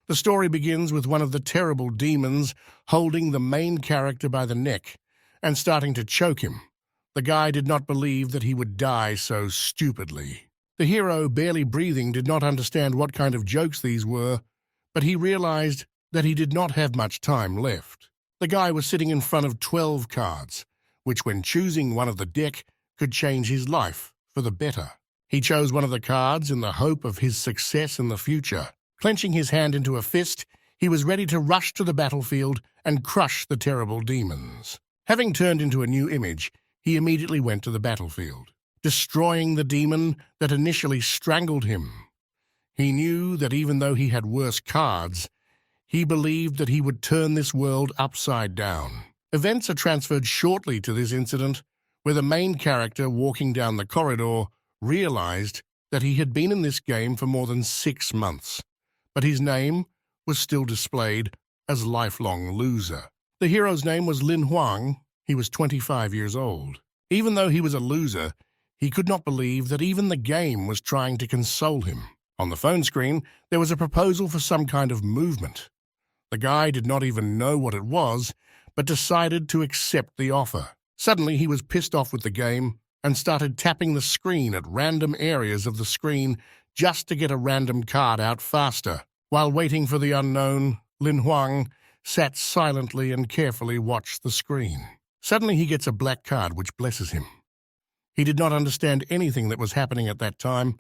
The story begins with one of the terrible demons holding the main character by the neck and starting to choke him. The guy did not believe that he would die so stupidly. The hero, barely breathing, did not understand what kind of jokes these were, but he realized that he did not have much time left. The guy was sitting in front of 12 cards, which when choosing one of the deck could change his life for the better. He chose one of the cards in the hope of his success in the future. Clenching his hand into a fist, he was ready to rush to the battlefield and crush the terrible demons. Having turned into a new image, he immediately went to the battlefield, destroying the demon that initially strangled him. He knew that even though he had worse cards, he believed that he would turn this world upside down. Events are transferred shortly to this incident, where the main character walking down the corridor realized that he had been in this game for more than 6 months, but his name was still displayed as lifelong loser. The hero's name was Lin Huang. He was 25 years old. Even though he was a loser, he could not believe that even the game was trying to console him. On the phone screen, there was a proposal for some kind of movement. The guy did not even know what it was, but decided to accept the offer. Suddenly, he was pissed off with the game and started tapping the screen at random areas of the screen just to get a random card out faster. While waiting for the unknown, Lin Huang sat silently and carefully watched the screen. Suddenly, he gets a black card which blesses him. He did not understand anything that was happening at that time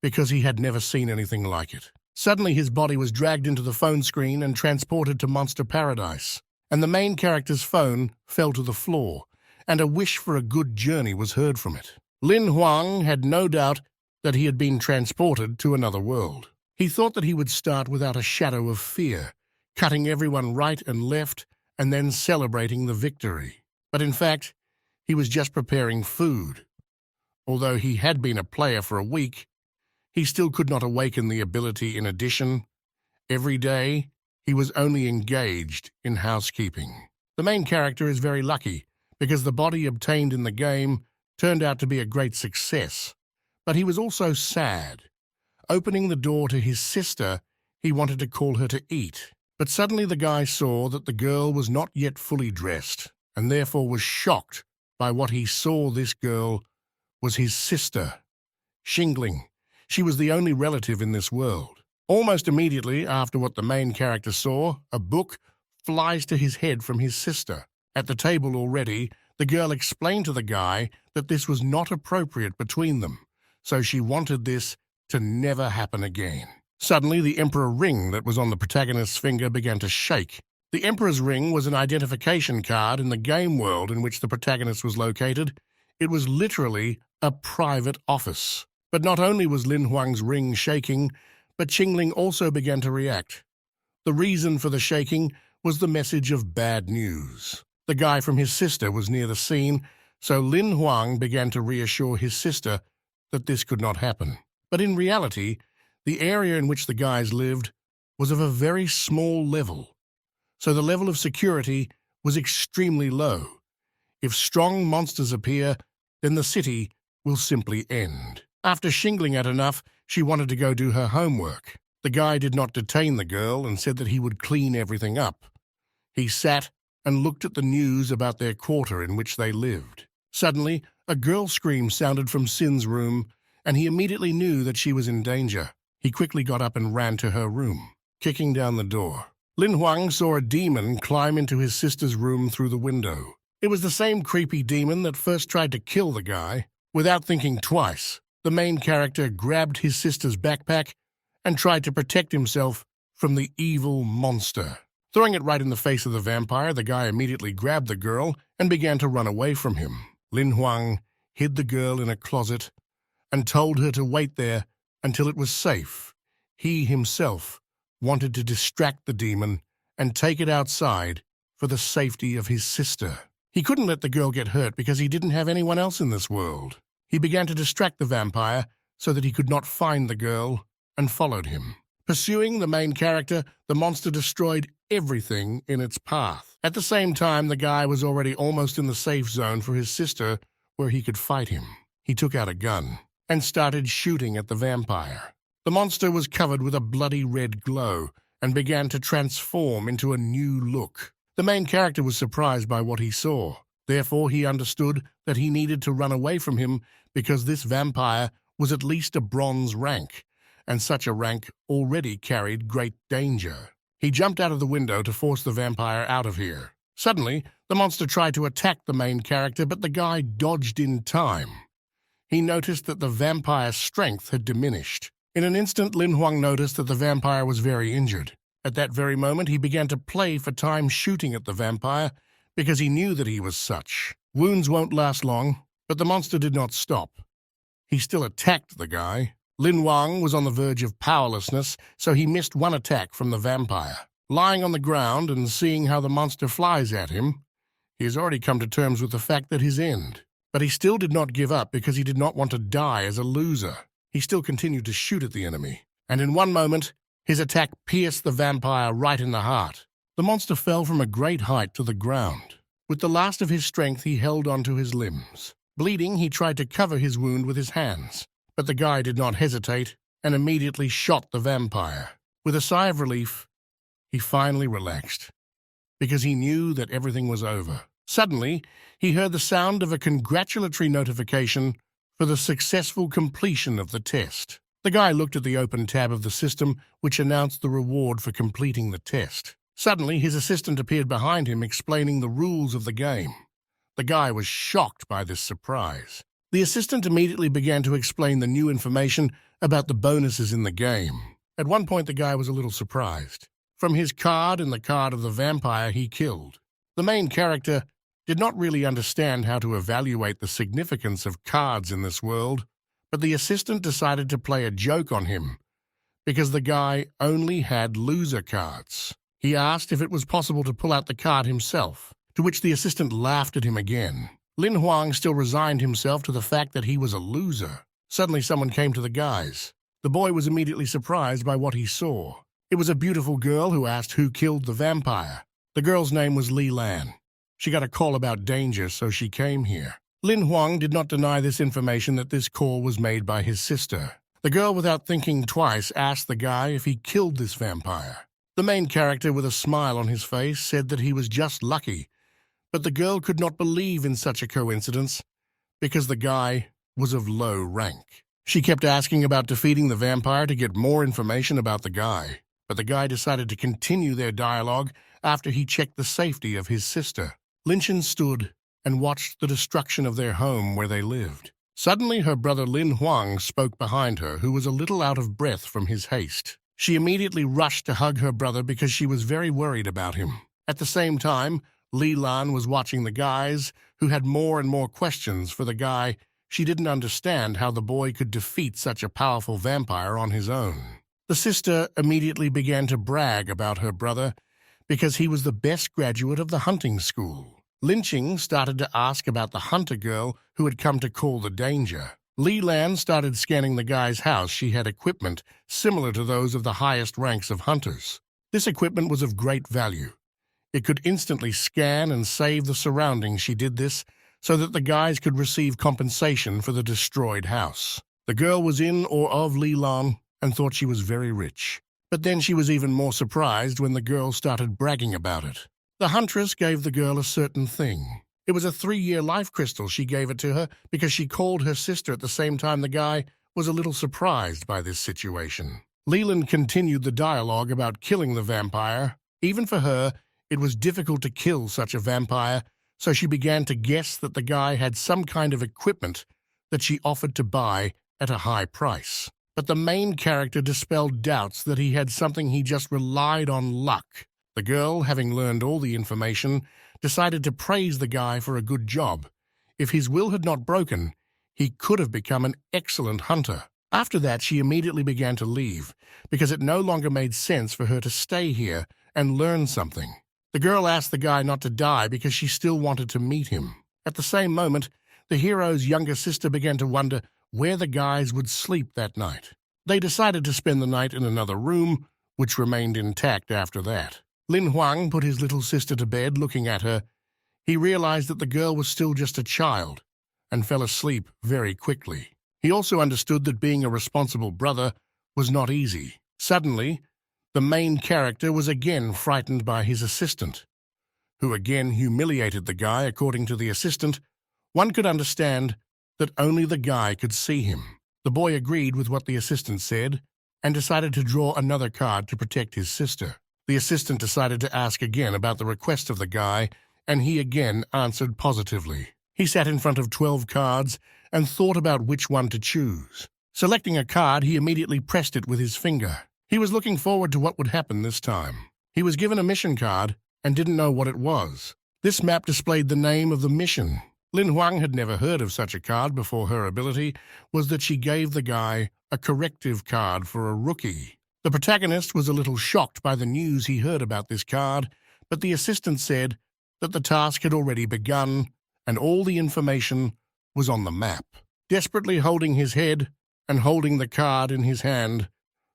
because he had never seen anything like it. Suddenly, his body was dragged into the phone screen and transported to Monster Paradise, and the main character's phone fell to the floor, and a wish for a good journey was heard from it. Lin Huang had no doubt that he had been transported to another world. He thought that he would start without a shadow of fear, cutting everyone right and left and then celebrating the victory. But in fact, he was just preparing food. Although he had been a player for a week, he still could not awaken the ability. In addition, every day he was only engaged in housekeeping. The main character is very lucky because the body obtained in the game turned out to be a great success. But he was also sad. Opening the door to his sister, he wanted to call her to eat. But suddenly the guy saw that the girl was not yet fully dressed, and therefore was shocked by what he saw. This girl was his sister, Xingling. She was the only relative in this world. Almost immediately after what the main character saw, a book flies to his head from his sister. At the table already, the girl explained to the guy that this was not appropriate between them, so she wanted this to never happen again. Suddenly, the Emperor ring that was on the protagonist's finger began to shake. The Emperor's ring was an identification card in the game world in which the protagonist was located. It was literally a private office. But not only was Lin Huang's ring shaking, but Xingling also began to react. The reason for the shaking was the message of bad news. The guy from his sister was near the scene, so Lin Huang began to reassure his sister that this could not happen. But in reality, the area in which the guys lived was of a very small level, so the level of security was extremely low. If strong monsters appear, then the city will simply end. After Xingling had enough, she wanted to go do her homework. The guy did not detain the girl and said that he would clean everything up. He sat and looked at the news about their quarter in which they lived. Suddenly, a girl scream sounded from Sin's room, and he immediately knew that she was in danger. He quickly got up and ran to her room, kicking down the door. Lin Huang saw a demon climb into his sister's room through the window. It was the same creepy demon that first tried to kill the guy. Without thinking twice, the main character grabbed his sister's backpack and tried to protect himself from the evil monster. Throwing it right in the face of the vampire, the guy immediately grabbed the girl and began to run away from him. Lin Huang hid the girl in a closet and told her to wait there until it was safe. He himself wanted to distract the demon and take it outside for the safety of his sister. He couldn't let the girl get hurt because he didn't have anyone else in this world. He began to distract the vampire so that he could not find the girl and followed him. Pursuing the main character, the monster destroyed everything in its path. At the same time, the guy was already almost in the safe zone for his sister where he could fight him. He took out a gun and started shooting at the vampire. The monster was covered with a bloody red glow and began to transform into a new look. The main character was surprised by what he saw. Therefore, he understood that he needed to run away from him because this vampire was at least a bronze rank, and such a rank already carried great danger. He jumped out of the window to force the vampire out of here. Suddenly, the monster tried to attack the main character, but the guy dodged in time. He noticed that the vampire's strength had diminished. In an instant, Lin Huang noticed that the vampire was very injured. At that very moment, he began to play for time shooting at the vampire because he knew that he was such. Wounds won't last long, but the monster did not stop. He still attacked the guy. Lin Huang was on the verge of powerlessness, so he missed one attack from the vampire. Lying on the ground and seeing how the monster flies at him, he has already come to terms with the fact that his end. But he still did not give up because he did not want to die as a loser. He still continued to shoot at the enemy, and in one moment, his attack pierced the vampire right in the heart. The monster fell from a great height to the ground. With the last of his strength, he held onto his limbs. Bleeding, he tried to cover his wound with his hands, but the guy did not hesitate and immediately shot the vampire. With a sigh of relief, he finally relaxed, because he knew that everything was over. Suddenly, he heard the sound of a congratulatory notification for the successful completion of the test. The guy looked at the open tab of the system, which announced the reward for completing the test. Suddenly, his assistant appeared behind him, explaining the rules of the game. The guy was shocked by this surprise. The assistant immediately began to explain the new information about the bonuses in the game. At one point, the guy was a little surprised. From his card and the card of the vampire he killed. The main character did not really understand how to evaluate the significance of cards in this world, but the assistant decided to play a joke on him because the guy only had loser cards. He asked if it was possible to pull out the card himself, to which the assistant laughed at him again. Lin Huang still resigned himself to the fact that he was a loser. Suddenly someone came to the guys. The boy was immediately surprised by what he saw. It was a beautiful girl who asked who killed the vampire. The girl's name was Li Lan. She got a call about danger, so she came here. Lin Huang did not deny this information that this call was made by his sister. The girl, without thinking twice, asked the guy if he killed this vampire. The main character, with a smile on his face, said that he was just lucky, but the girl could not believe in such a coincidence because the guy was of low rank. She kept asking about defeating the vampire to get more information about the guy, but the guy decided to continue their dialogue after he checked the safety of his sister. Lin Chen stood and watched the destruction of their home where they lived. Suddenly, her brother Lin Huang spoke behind her, who was a little out of breath from his haste. She immediately rushed to hug her brother because she was very worried about him. At the same time, Li Lan was watching the guys, who had more and more questions for the guy. She didn't understand how the boy could defeat such a powerful vampire on his own. The sister immediately began to brag about her brother because he was the best graduate of the hunting school. Lin Qing started to ask about the hunter girl who had come to call the danger. Li Lan started scanning the guy's house. She had equipment similar to those of the highest ranks of hunters. This equipment was of great value. It could instantly scan and save the surroundings. She did this so that the guys could receive compensation for the destroyed house. The girl was in awe of Li Lan and thought she was very rich. But then she was even more surprised when the girl started bragging about it. The huntress gave the girl a certain thing. It was a 3-year life crystal. She gave it to her because she called her sister at the same time. The guy was a little surprised by this situation. Leland continued the dialogue about killing the vampire. Even for her, it was difficult to kill such a vampire, so she began to guess that the guy had some kind of equipment that she offered to buy at a high price. But the main character dispelled doubts that he had something. He just relied on luck. The girl, having learned all the information, decided to praise the guy for a good job. If his will had not broken, he could have become an excellent hunter. After that, she immediately began to leave, because it no longer made sense for her to stay here and learn something. The girl asked the guy not to die because she still wanted to meet him. At the same moment, the hero's younger sister began to wonder where the guys would sleep that night. They decided to spend the night in another room, which remained intact after that. Lin Huang put his little sister to bed. Looking at her, he realized that the girl was still just a child and fell asleep very quickly. He also understood that being a responsible brother was not easy. Suddenly, The main character was again frightened by his assistant, who again humiliated the guy. According to the assistant, one could understand that only the guy could see him. The boy agreed with what the assistant said and decided to draw another card to protect his sister. The assistant decided to ask again about the request of the guy, and he again answered positively. He sat in front of 12 cards and thought about which one to choose. Selecting a card, he immediately pressed it with his finger. He was looking forward to what would happen this time. He was given a mission card and didn't know what it was. This map displayed the name of the mission. Lin Huang had never heard of such a card before. Her ability was that she gave the guy a corrective card for a rookie. The protagonist was a little shocked by the news he heard about this card, but the assistant said that the task had already begun and all the information was on the map. Desperately holding his head and holding the card in his hand,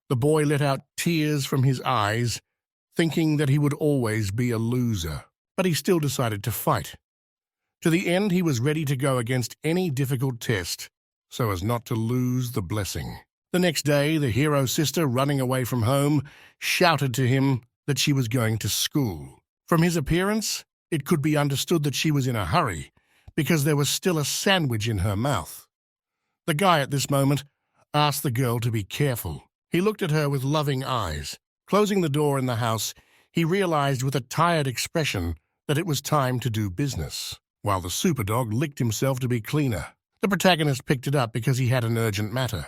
the boy let out tears from his eyes, thinking that he would always be a loser. But he still decided to fight. To the end, he was ready to go against any difficult test so as not to lose the blessing. The next day, the hero sister, running away from home, shouted to him that she was going to school. From his appearance, it could be understood that she was in a hurry because there was still a sandwich in her mouth. The guy at this moment asked the girl to be careful. He looked at her with loving eyes. Closing the door in the house, he realized with a tired expression that it was time to do business, while the superdog licked himself to be cleaner. The protagonist picked it up because he had an urgent matter.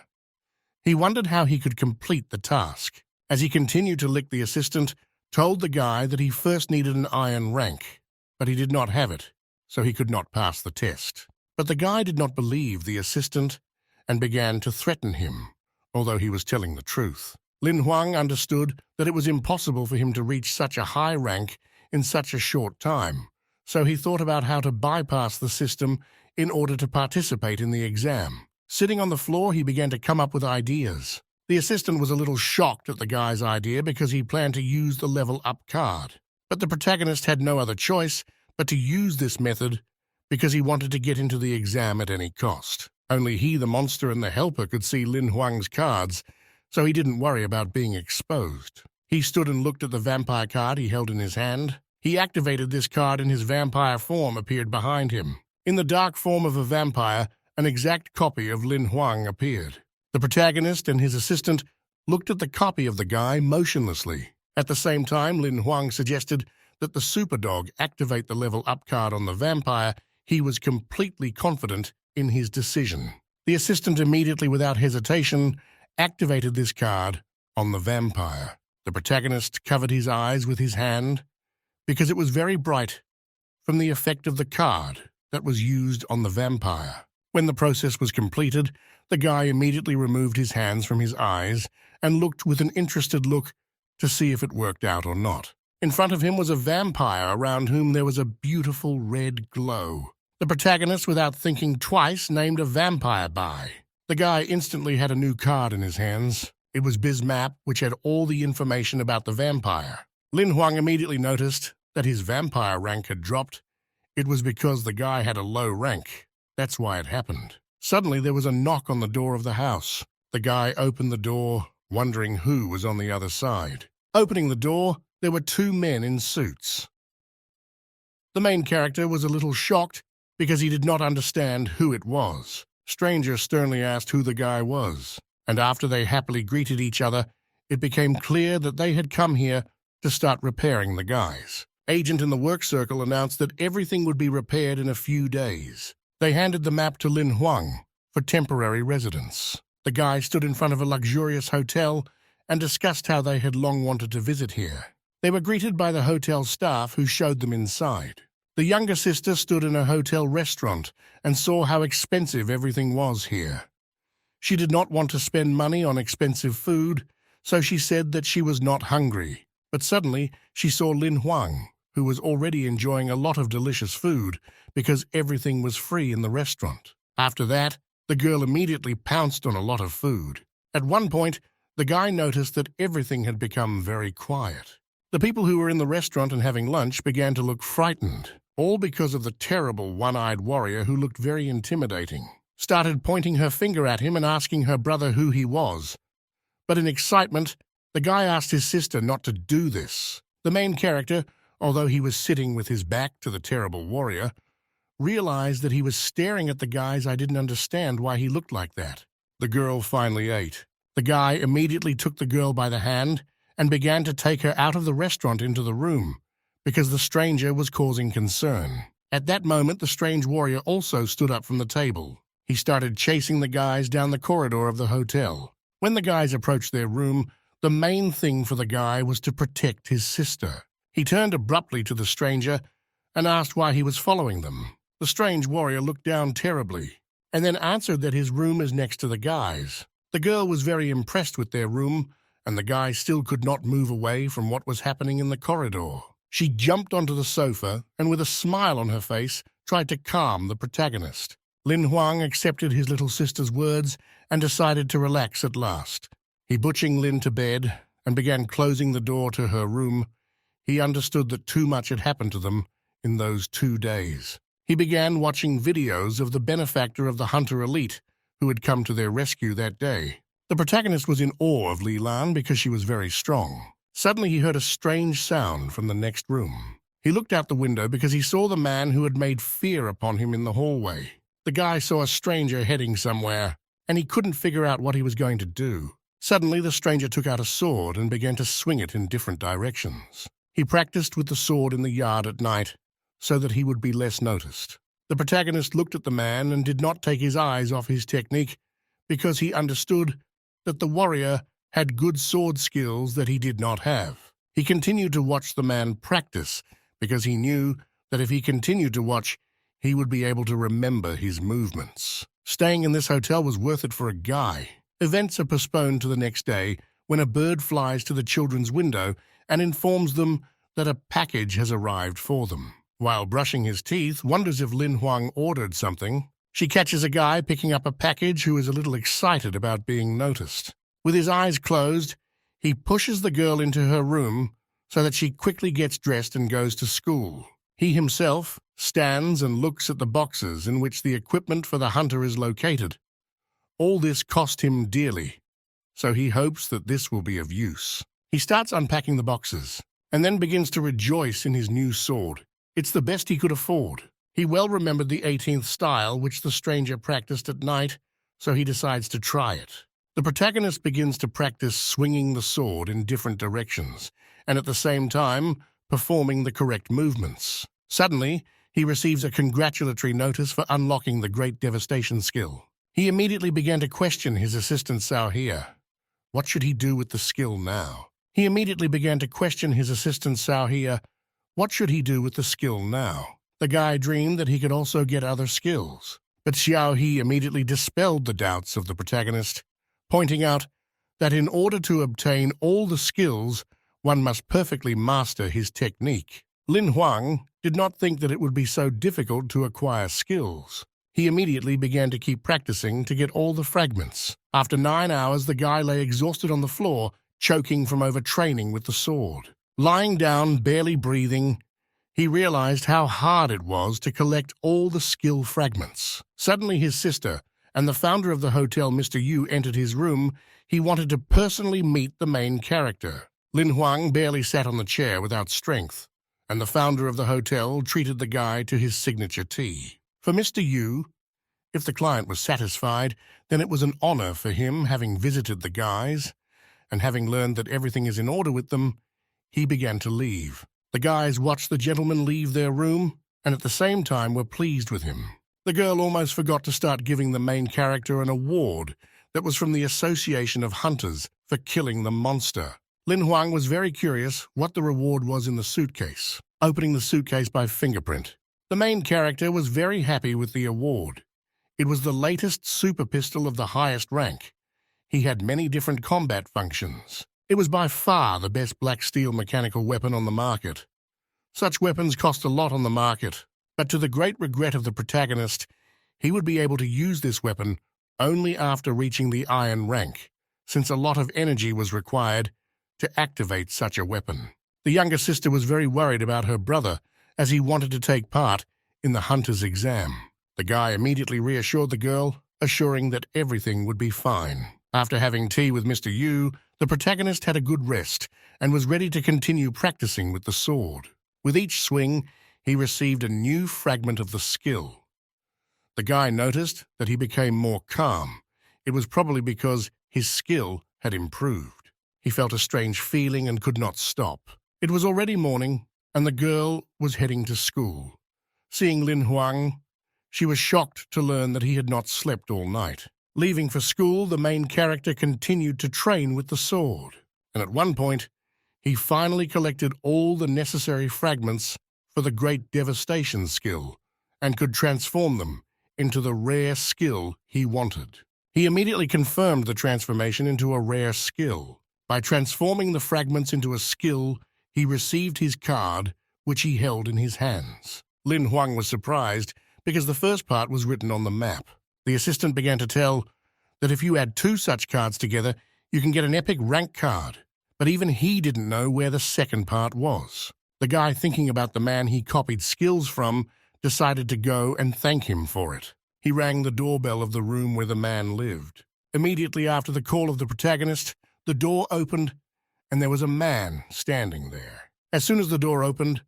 He wondered how he could complete the task. As he continued to lick, the assistant told the guy that he first needed an iron rank, but he did not have it, so he could not pass the test. But the guy did not believe the assistant and began to threaten him, although he was telling the truth. Lin Huang understood that it was impossible for him to reach such a high rank in such a short time, so he thought about how to bypass the system in order to participate in the exam. Sitting on the floor, he began to come up with ideas. The assistant was a little shocked at the guy's idea because he planned to use the level up card. But the protagonist had no other choice but to use this method because he wanted to get into the exam at any cost. Only he, the monster, and the helper could see Lin Huang's cards, so he didn't worry about being exposed. He stood and looked at the vampire card he held in his hand. He activated this card and his vampire form appeared behind him. In the dark form of a vampire, an exact copy of Lin Huang appeared. The protagonist and his assistant looked at the copy of the guy motionlessly. At the same time, Lin Huang suggested that the superdog activate the level up card on the vampire. He was completely confident in his decision. The assistant immediately, without hesitation, activated this card on the vampire. The protagonist covered his eyes with his hand because it was very bright from the effect of the card that was used on the vampire. When the process was completed, the guy immediately removed his hands from his eyes and looked with an interested look to see if it worked out or not. In front of him was a vampire around whom there was a beautiful red glow. The protagonist, without thinking twice, named a vampire by. The guy instantly had a new card in his hands. It was Biz's map, which had all the information about the vampire. Lin Huang immediately noticed that his vampire rank had dropped. It was because the guy had a low rank. That's why it happened. Suddenly there was a knock on the door of the house. The guy opened the door, wondering who was on the other side. Opening the door, there were two men in suits. The main character was a little shocked because he did not understand who it was. Stranger sternly asked who the guy was, and after they happily greeted each other, it became clear that they had come here to start repairing the guys. Agent in the work circle announced that everything would be repaired in a few days. They handed the map to Lin Huang for temporary residence. The guy stood in front of a luxurious hotel and discussed how they had long wanted to visit here. They were greeted by the hotel staff who showed them inside. The younger sister stood in a hotel restaurant and saw how expensive everything was here. She did not want to spend money on expensive food, so she said that she was not hungry. But suddenly she saw Lin Huang, who was already enjoying a lot of delicious food because everything was free in the restaurant. After that, the girl immediately pounced on a lot of food. At one point, the guy noticed that everything had become very quiet. The people who were in the restaurant and having lunch began to look frightened, all because of the terrible one-eyed warrior who looked very intimidating. Started pointing her finger at him and asking her brother who he was. But in excitement, The guy asked his sister not to do this. The main character, although he was sitting with his back to the terrible warrior, realized that he was staring at the guy's I didn't understand why he looked like that. The girl finally ate. The guy immediately took the girl by the hand and began to take her out of the restaurant into the room, because the stranger was causing concern. At that moment, the strange warrior also stood up from the table. He started chasing the guys down the corridor of the hotel. When the guys approached their room, the main thing for the guy was to protect his sister. He turned abruptly to the stranger and asked why he was following them. The strange warrior looked down terribly and then answered that his room is next to the guy's. The girl was very impressed with their room, and the guy still could not move away from what was happening in the corridor. She jumped onto the sofa and with a smile on her face tried to calm the protagonist. Lin Huang accepted his little sister's words and decided to relax at last. He butching Lin to bed and began closing the door to her room. He understood that too much had happened to them in those 2 days. He began watching videos of the benefactor of the hunter elite who had come to their rescue that day. The protagonist was in awe of Li Lan because she was very strong. Suddenly he heard a strange sound from the next room. He looked out the window because he saw the man who had made fear upon him in the hallway. The guy saw a stranger heading somewhere, and he couldn't figure out what he was going to do. Suddenly the stranger took out a sword and began to swing it in different directions. He practiced with the sword in the yard at night so that he would be less noticed. The protagonist looked at the man and did not take his eyes off his technique because he understood that the warrior had good sword skills that he did not have. He continued to watch the man practice because he knew that if he continued to watch, he would be able to remember his movements. Staying in this hotel was worth it for a guy. Events are postponed to the next day when a bird flies to the children's window and informs them that a package has arrived for them. While brushing his teeth, wonders if Lin Huang ordered something. She catches a guy picking up a package who is a little excited about being noticed. With his eyes closed, he pushes the girl into her room so that she quickly gets dressed and goes to school. He himself stands and looks at the boxes in which the equipment for the hunter is located. All this cost him dearly, so he hopes that this will be of use. He starts unpacking the boxes and then begins to rejoice in his new sword. It's the best he could afford. He well remembered the 18th style which the stranger practiced at night, so he decides to try it. The protagonist begins to practice swinging the sword in different directions, and at the same time performing the correct movements. Suddenly, he receives a congratulatory notice for unlocking the Great Devastation skill. He immediately began to question his assistant Sao Hia. What should he do with the skill now? He immediately began to question his assistant Sao Hia. What should he do with the skill now? The guy dreamed that he could also get other skills, but Xiao He immediately dispelled the doubts of the protagonist, pointing out that in order to obtain all the skills, one must perfectly master his technique. Lin Huang did not think that it would be so difficult to acquire skills. He immediately began to keep practicing to get all the fragments. After 9 hours, the guy lay exhausted on the floor, choking from overtraining with the sword. Lying down, barely breathing, he realized how hard it was to collect all the skill fragments. Suddenly his sister and the founder of the hotel, Mr. Yu, entered his room. He wanted to personally meet the main character. Lin Huang barely sat on the chair without strength, and the founder of the hotel treated the guy to his signature tea. For Mr. Yu, if the client was satisfied, then it was an honor for him, having visited the guys, and having learned that everything is in order with them, he began to leave. The guys watched the gentleman leave their room, and at the same time were pleased with him. The girl almost forgot to start giving the main character an award that was from the Association of Hunters for killing the monster. Lin Huang was very curious what the reward was in the suitcase, opening the suitcase by fingerprint. The main character was very happy with the award. It was the latest super pistol of the highest rank. He had many different combat functions. It was by far the best black steel mechanical weapon on the market. Such weapons cost a lot on the market, but to the great regret of the protagonist, he would be able to use this weapon only after reaching the iron rank, since a lot of energy was required to activate such a weapon. The younger sister was very worried about her brother as he wanted to take part in the hunter's exam. The guy immediately reassured the girl, assuring that everything would be fine. After having tea with Mr. Yu, The protagonist had a good rest and was ready to continue practicing with the sword. With each swing, he received a new fragment of the skill. The guy noticed that he became more calm. It was probably because his skill had improved. He felt a strange feeling and could not stop. It was already morning, and the girl was heading to school. Seeing Lin Huang, she was shocked to learn that he had not slept all night. Leaving for school, the main character continued to train with the sword, and at one point, he finally collected all the necessary fragments for the Great Devastation skill and could transform them into the rare skill he wanted. He immediately confirmed the transformation into a rare skill. By transforming the fragments into a skill, he received his card, which he held in his hands. Lin Huang was surprised because the first part was written on the map. The assistant began to tell that if you add 2 such cards together, you can get an epic rank card. But even he didn't know where the second part was. The guy, thinking about the man he copied skills from, decided to go and thank him for it. He rang the doorbell of the room where the man lived. Immediately after the call of the protagonist, the door opened and there was a man standing there. As soon as the door opened,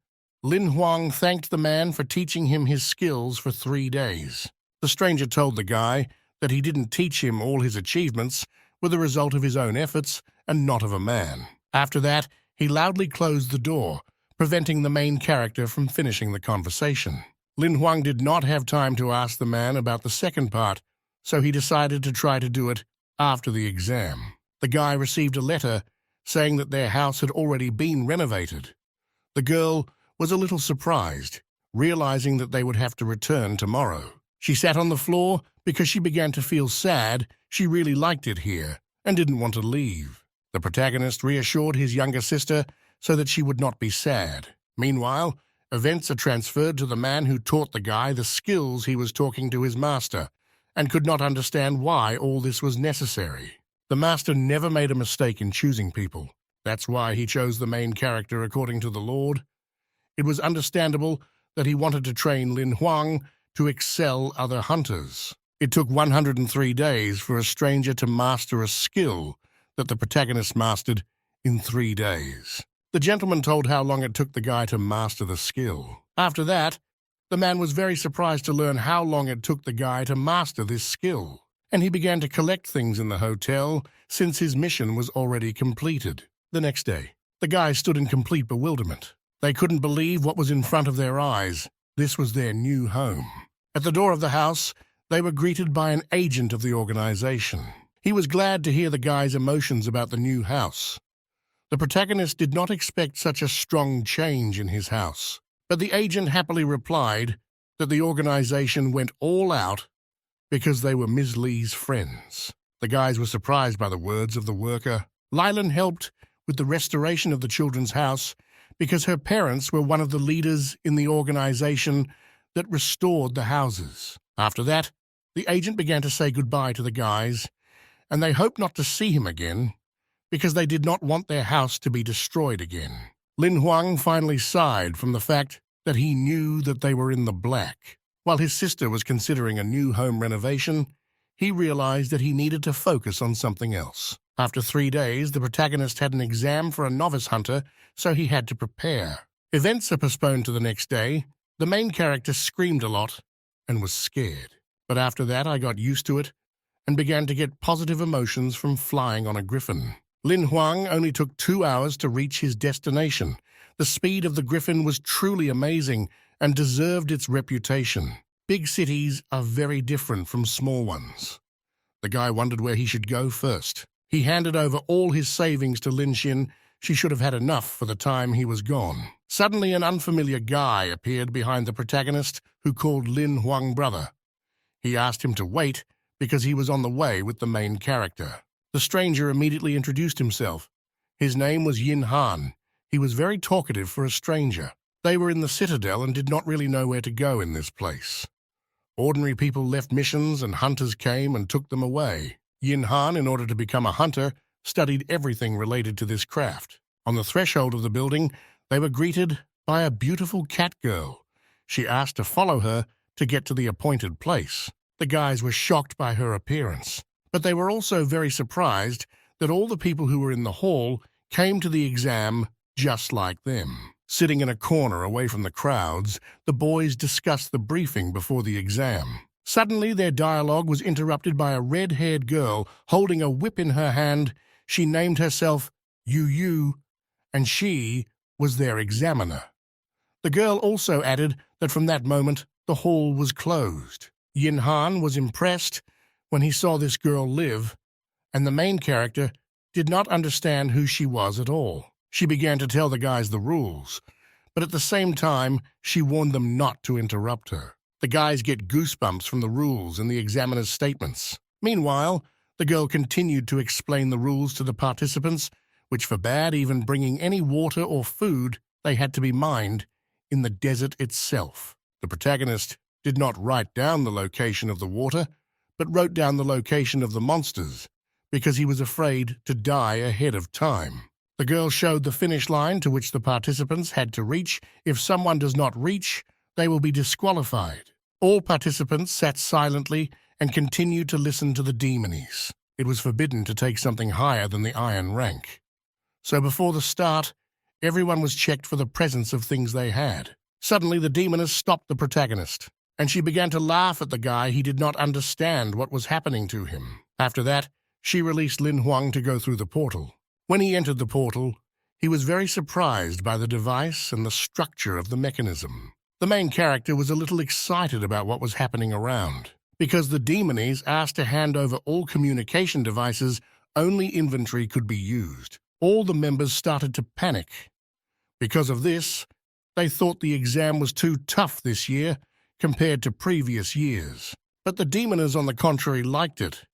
Lin Huang thanked the man for teaching him his skills for 3 days. The stranger told the guy that he didn't teach him all his achievements were the result of his own efforts and not of a man. After that, he loudly closed the door, preventing the main character from finishing the conversation. Lin Huang did not have time to ask the man about the second part, so he decided to try to do it after the exam. The guy received a letter saying that their house had already been renovated. The girl was a little surprised, realizing that they would have to return tomorrow. She sat on the floor because she began to feel sad. She really liked it here and didn't want to leave. The protagonist reassured his younger sister so that she would not be sad. Meanwhile, events are transferred to the man who taught the guy the skills he was talking to his master and could not understand why all this was necessary. The master never made a mistake in choosing people. That's why he chose the main character according to the Lord. It was understandable that he wanted to train Lin Huang to excel other hunters. It took 103 days for a stranger to master a skill that the protagonist mastered in 3 days. The gentleman told how long it took the guy to master the skill. After that, the man was very surprised to learn how long it took the guy to master this skill, and he began to collect things in the hotel since his mission was already completed. The next day, the guys stood in complete bewilderment. They couldn't believe what was in front of their eyes. This was their new home. At the door of the house, they were greeted by an agent of the organization. He was glad to hear the guy's emotions about the new house. The protagonist did not expect such a strong change in his house, but the agent happily replied that the organization went all out because they were Ms. Lee's friends. The guys were surprised by the words of the worker. Lylan helped with the restoration of the children's house because her parents were one of the leaders in the organization that restored the houses. After that, the agent began to say goodbye to the guys, and they hoped not to see him again because they did not want their house to be destroyed again. Lin Huang finally sighed from the fact that he knew that they were in the black. While his sister was considering a new home renovation, he realized that he needed to focus on something else. After 3 days, the protagonist had an exam for a novice hunter, so he had to prepare. Events are postponed to the next day. The main character screamed a lot and was scared. But after that, I got used to it and began to get positive emotions from flying on a griffin. Lin Huang only took 2 hours to reach his destination. The speed of the griffin was truly amazing and deserved its reputation. Big cities are very different from small ones. The guy wondered where he should go first. He handed over all his savings to Lin Xin. She should have had enough for the time he was gone. Suddenly, an unfamiliar guy appeared behind the protagonist who called Lin Huang brother. He asked him to wait because he was on the way with the main character. The stranger immediately introduced himself. His name was Yin Han. He was very talkative for a stranger. They were in the citadel and did not really know where to go in this place. Ordinary people left missions and hunters came and took them away. Yin Han, in order to become a hunter, studied everything related to this craft. On the threshold of the building, they were greeted by a beautiful cat girl. She asked to follow her to get to the appointed place. The guys were shocked by her appearance, but they were also very surprised that all the people who were in the hall came to the exam just like them. Sitting in a corner away from the crowds, the boys discussed the briefing before the exam. Suddenly, their dialogue was interrupted by a red-haired girl holding a whip in her hand. She named herself Yu, and she was their examiner. The girl also added that from that moment, the hall was closed. Yin Han was impressed when he saw this girl live, and the main character did not understand who she was at all. She began to tell the guys the rules, but at the same time, she warned them not to interrupt her. The guys get goosebumps from the rules and the examiner's statements. Meanwhile, the girl continued to explain the rules to the participants, which forbade even bringing any water or food. They had to be mined in the desert itself. The protagonist did not write down the location of the water, but wrote down the location of the monsters, because he was afraid to die ahead of time. The girl showed the finish line to which the participants had to reach. If someone does not reach, they will be disqualified. All participants sat silently and continued to listen to the demonies. It was forbidden to take something higher than the iron rank. So before the start, everyone was checked for the presence of things they had. Suddenly, the demoness stopped the protagonist, and she began to laugh at the guy. He did not understand what was happening to him. After that, she released Lin Huang to go through the portal. When he entered the portal, he was very surprised by the device and the structure of the mechanism. The main character was a little excited about what was happening around. Because the demonies asked to hand over all communication devices, only inventory could be used. All the members started to panic. Because of this, they thought the exam was too tough this year compared to previous years. But the demoness, on the contrary, liked it.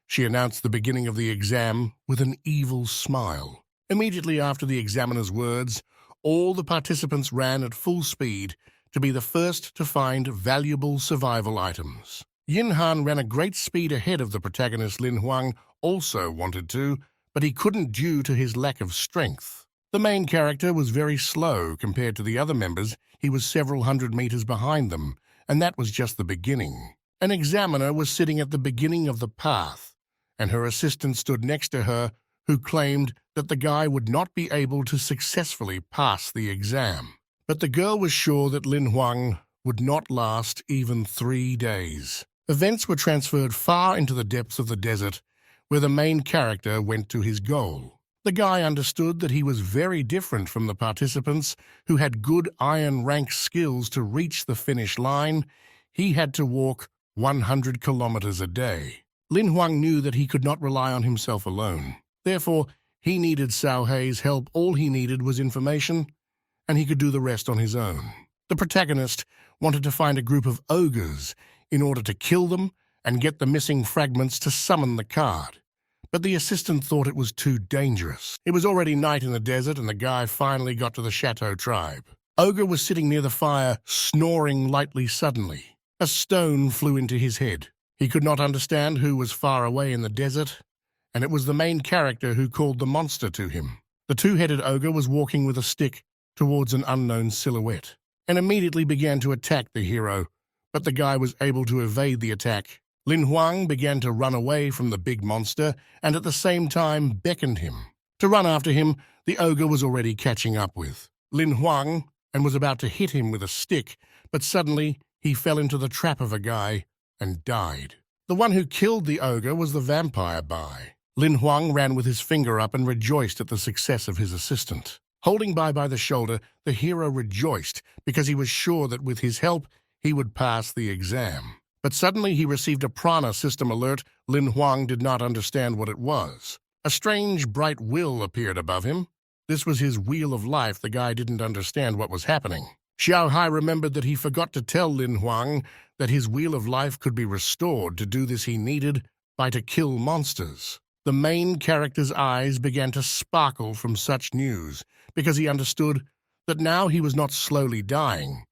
She announced the beginning of the exam with an evil smile. Immediately after the examiner's words, all the participants ran at full speed to be the first to find valuable survival items. Yin Han ran a great speed ahead of the protagonist. Lin Huang also wanted to, but he couldn't due to his lack of strength. The main character was very slow compared to the other members. He was several hundred meters behind them, and that was just the beginning. An examiner was sitting at the beginning of the path, and her assistant stood next to her, who claimed that the guy would not be able to successfully pass the exam. But the girl was sure that Lin Huang would not last even 3 days. Events were transferred far into the depths of the desert, where the main character went to his goal. The guy understood that he was very different from the participants who had good iron rank skills to reach the finish line. He had to walk 100 kilometers a day. Lin Huang knew that he could not rely on himself alone. Therefore, he needed Cao Hei's help. All he needed was information, and he could do the rest on his own. The protagonist wanted to find a group of ogres in order to kill them and get the missing fragments to summon the card. But the assistant thought it was too dangerous. It was already night in the desert, and the guy finally got to the Chateau tribe. Ogre was sitting near the fire, snoring lightly. Suddenly, a stone flew into his head. He could not understand who was far away in the desert, and it was the main character who called the monster to him. The two-headed ogre was walking with a stick towards an unknown silhouette, and immediately began to attack the hero, but the guy was able to evade the attack. Lin Huang began to run away from the big monster, and at the same time beckoned him. To run after him, the ogre was already catching up with Lin Huang and was about to hit him with a stick, but suddenly he fell into the trap of a guy and died. The one who killed the ogre was the vampire Bai. Lin Huang ran with his finger up and rejoiced at the success of his assistant. Holding Bai by the shoulder, the hero rejoiced because he was sure that with his help, he would pass the exam. But suddenly he received a prana system alert. Lin Huang did not understand what it was. A strange, bright wheel appeared above him. This was his wheel of life. The guy didn't understand what was happening. Xiao Hai remembered that he forgot to tell Lin Huang that his wheel of life could be restored. To do this he needed to kill monsters. The main character's eyes began to sparkle from such news because he understood that now he was not slowly dying.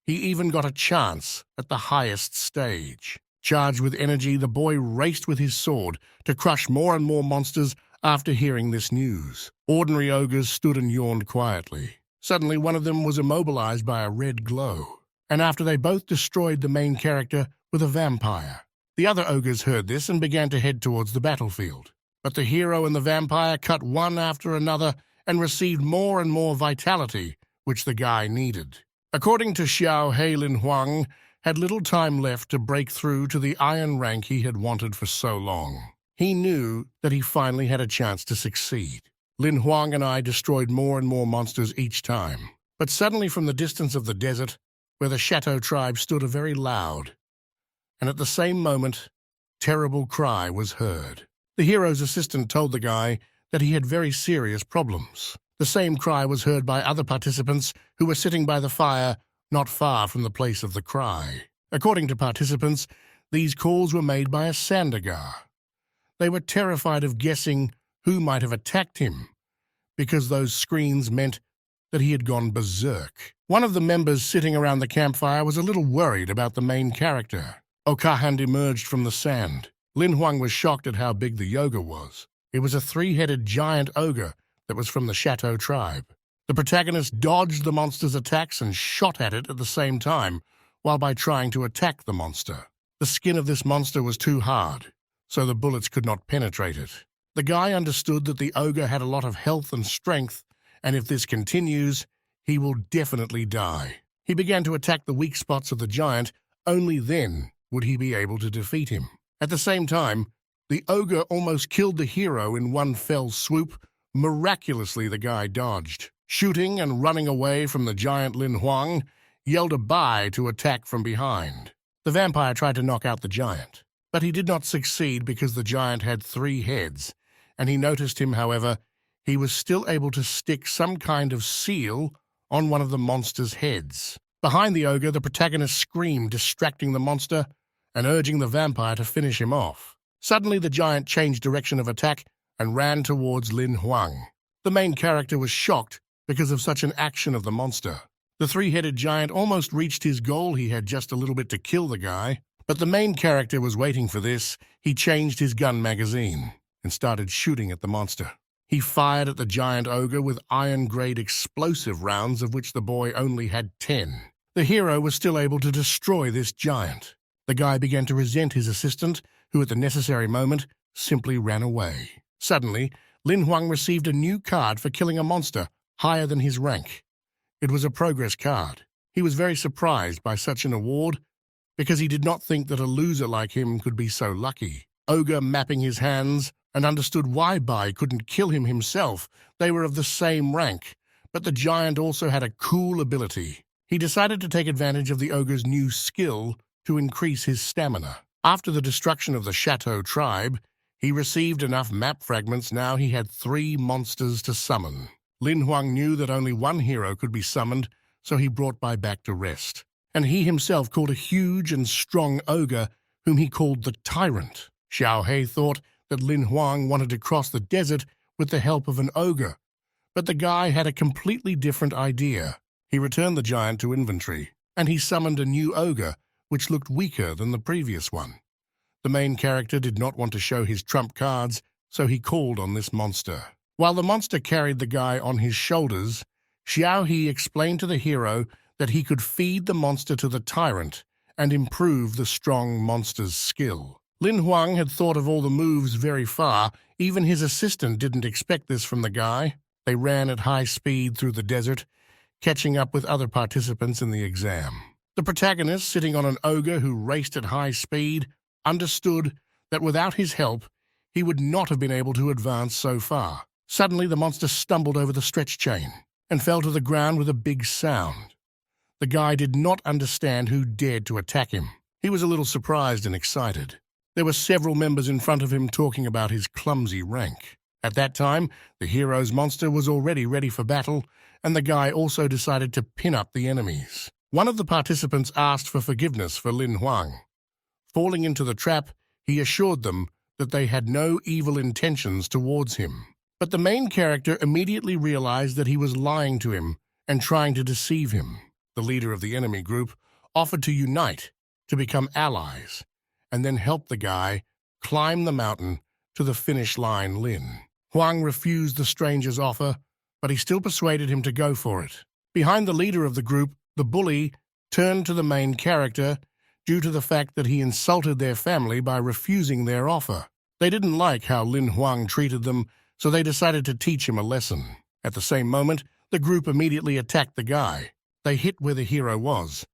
He even got a chance at the highest stage. Charged with energy, the boy raced with his sword to crush more and more monsters. After hearing this news, ordinary ogres stood and yawned quietly. Suddenly, one of them was immobilized by a red glow, and after they both destroyed the main character with a vampire. The other ogres heard this and began to head towards the battlefield. But the hero and the vampire cut one after another and received more and more vitality, which the guy needed. According to Xiao He, Lin Huang had little time left to break through to the iron rank he had wanted for so long. He knew that he finally had a chance to succeed. Lin Huang and I destroyed more and more monsters each time. But suddenly from the distance of the desert, where the Chateau tribe stood, a very loud, and at the same moment, terrible cry was heard. The hero's assistant told the guy that he had very serious problems. The same cry was heard by other participants who were sitting by the fire not far from the place of the cry. According to participants, these calls were made by a Sandagar. They were terrified of guessing who might have attacked him, because those screams meant that he had gone berserk. One of the members sitting around the campfire was a little worried about the main character. Okahand emerged from the sand. Lin Huang was shocked at how big the ogre was. It was a three-headed giant ogre that was from the Chateau tribe. The protagonist dodged the monster's attacks and shot at it at the same time, while by trying to attack the monster. The skin of this monster was too hard, so the bullets could not penetrate it. The guy understood that the ogre had a lot of health and strength, and if this continues, he will definitely die. He began to attack the weak spots of the giant. Only then would he be able to defeat him. At the same time, the ogre almost killed the hero in one fell swoop. Miraculously, the guy dodged. Shooting and running away from the giant, Lin Huang yelled a bye to attack from behind. The vampire tried to knock out the giant, but he did not succeed because the giant had 3 heads, and he noticed him, however, he was still able to stick some kind of seal on one of the monster's heads. Behind the ogre, the protagonist screamed, distracting the monster and urging the vampire to finish him off. Suddenly, the giant changed direction of attack and ran towards Lin Huang. The main character was shocked because of such an action of the monster. The 3-headed giant almost reached his goal. He had just a little bit to kill the guy, but the main character was waiting for this. He changed his gun magazine and started shooting at the monster. He fired at the giant ogre with iron-grade explosive rounds, of which the boy only had 10. The hero was still able to destroy this giant. The guy began to resent his assistant, who at the necessary moment simply ran away. Suddenly, Lin Huang received a new card for killing a monster higher than his rank. It was a progress card. He was very surprised by such an award because he did not think that a loser like him could be so lucky. Ogre mapping his hands and understood why Bai couldn't kill him himself. They were of the same rank, but the giant also had a cool ability. He decided to take advantage of the ogre's new skill to increase his stamina. After the destruction of the Chateau tribe, he received enough map fragments. Now he had 3 monsters to summon. Lin Huang knew that only one hero could be summoned, so he brought Bai back to rest. And he himself called a huge and strong ogre, whom he called the Tyrant. Xiao He thought that Lin Huang wanted to cross the desert with the help of an ogre, but the guy had a completely different idea. He returned the giant to inventory, and he summoned a new ogre, which looked weaker than the previous one. The main character did not want to show his trump cards, so he called on this monster. While the monster carried the guy on his shoulders, Xiao He explained to the hero that he could feed the monster to the tyrant and improve the strong monster's skill. Lin Huang had thought of all the moves very far. Even his assistant didn't expect this from the guy. They ran at high speed through the desert, catching up with other participants in the exam. The protagonist, sitting on an ogre who raced at high speed, understood that without his help, he would not have been able to advance so far. Suddenly, the monster stumbled over the stretch chain and fell to the ground with a big sound. The guy did not understand who dared to attack him. He was a little surprised and excited. There were several members in front of him talking about his clumsy rank. At that time, the hero's monster was already ready for battle, and the guy also decided to pin up the enemies. One of the participants asked for forgiveness for Lin Huang. Falling into the trap, he assured them that they had no evil intentions towards him. But the main character immediately realized that he was lying to him and trying to deceive him. The leader of the enemy group offered to unite, to become allies, and then help the guy climb the mountain to the finish line. Lin Huang refused the stranger's offer, but he still persuaded him to go for it. Behind the leader of the group, the bully turned to the main character due to the fact that he insulted their family by refusing their offer. They didn't like how Lin Huang treated them, so they decided to teach him a lesson. At the same moment, the group immediately attacked the guy. They hit where the hero was,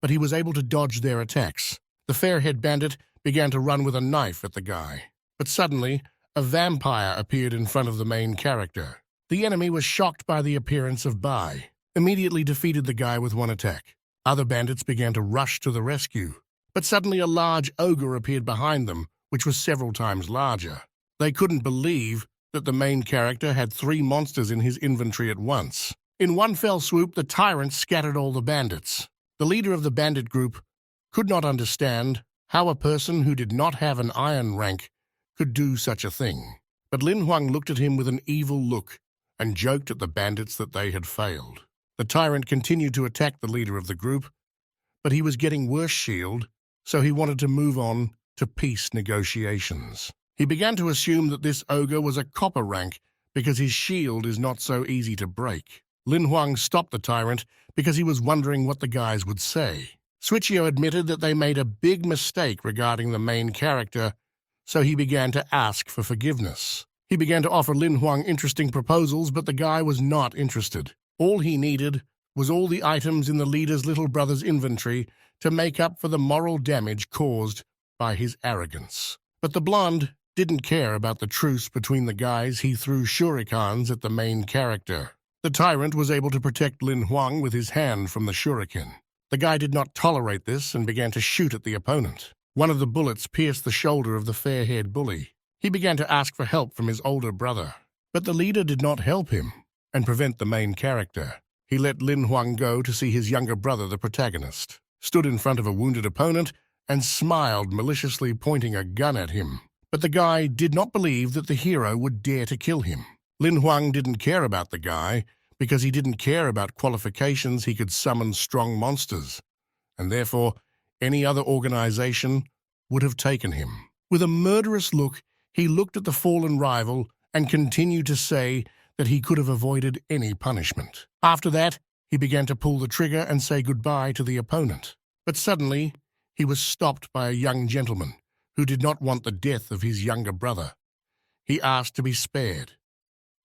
but he was able to dodge their attacks. The fair-haired bandit began to run with a knife at the guy. But suddenly, a vampire appeared in front of the main character. The enemy was shocked by the appearance of Bai, immediately defeated the guy with one attack. Other bandits began to rush to the rescue, but suddenly a large ogre appeared behind them, which was several times larger. They couldn't believe that the main character had 3 monsters in his inventory at once. In one fell swoop, the tyrant scattered all the bandits. The leader of the bandit group could not understand how a person who did not have an iron rank could do such a thing. But Lin Huang looked at him with an evil look and joked at the bandits that they had failed. The tyrant continued to attack the leader of the group, but he was getting worse shield, so he wanted to move on to peace negotiations. He began to assume that this ogre was a copper rank because his shield is not so easy to break. Lin Huang stopped the tyrant because he was wondering what the guys would say. Switchio admitted that they made a big mistake regarding the main character, so he began to ask for forgiveness. He began to offer Lin Huang interesting proposals, but the guy was not interested. All he needed was all the items in the leader's little brother's inventory to make up for the moral damage caused by his arrogance. But the blonde didn't care about the truce between the guys. He threw shurikens at the main character. The tyrant was able to protect Lin Huang with his hand from the shuriken. The guy did not tolerate this and began to shoot at the opponent. One of the bullets pierced the shoulder of the fair-haired bully. He began to ask for help from his older brother, but the leader did not help him and prevent the main character. He let Lin Huang go to see his younger brother, the protagonist, stood in front of a wounded opponent and smiled maliciously, pointing a gun at him. But the guy did not believe that the hero would dare to kill him. Lin Huang didn't care about the guy because he didn't care about qualifications. He could summon strong monsters, and therefore any other organization would have taken him. With a murderous look, he looked at the fallen rival and continued to say that he could have avoided any punishment. After that, he began to pull the trigger and say goodbye to the opponent. But suddenly, he was stopped by a young gentleman who did not want the death of his younger brother. He asked to be spared.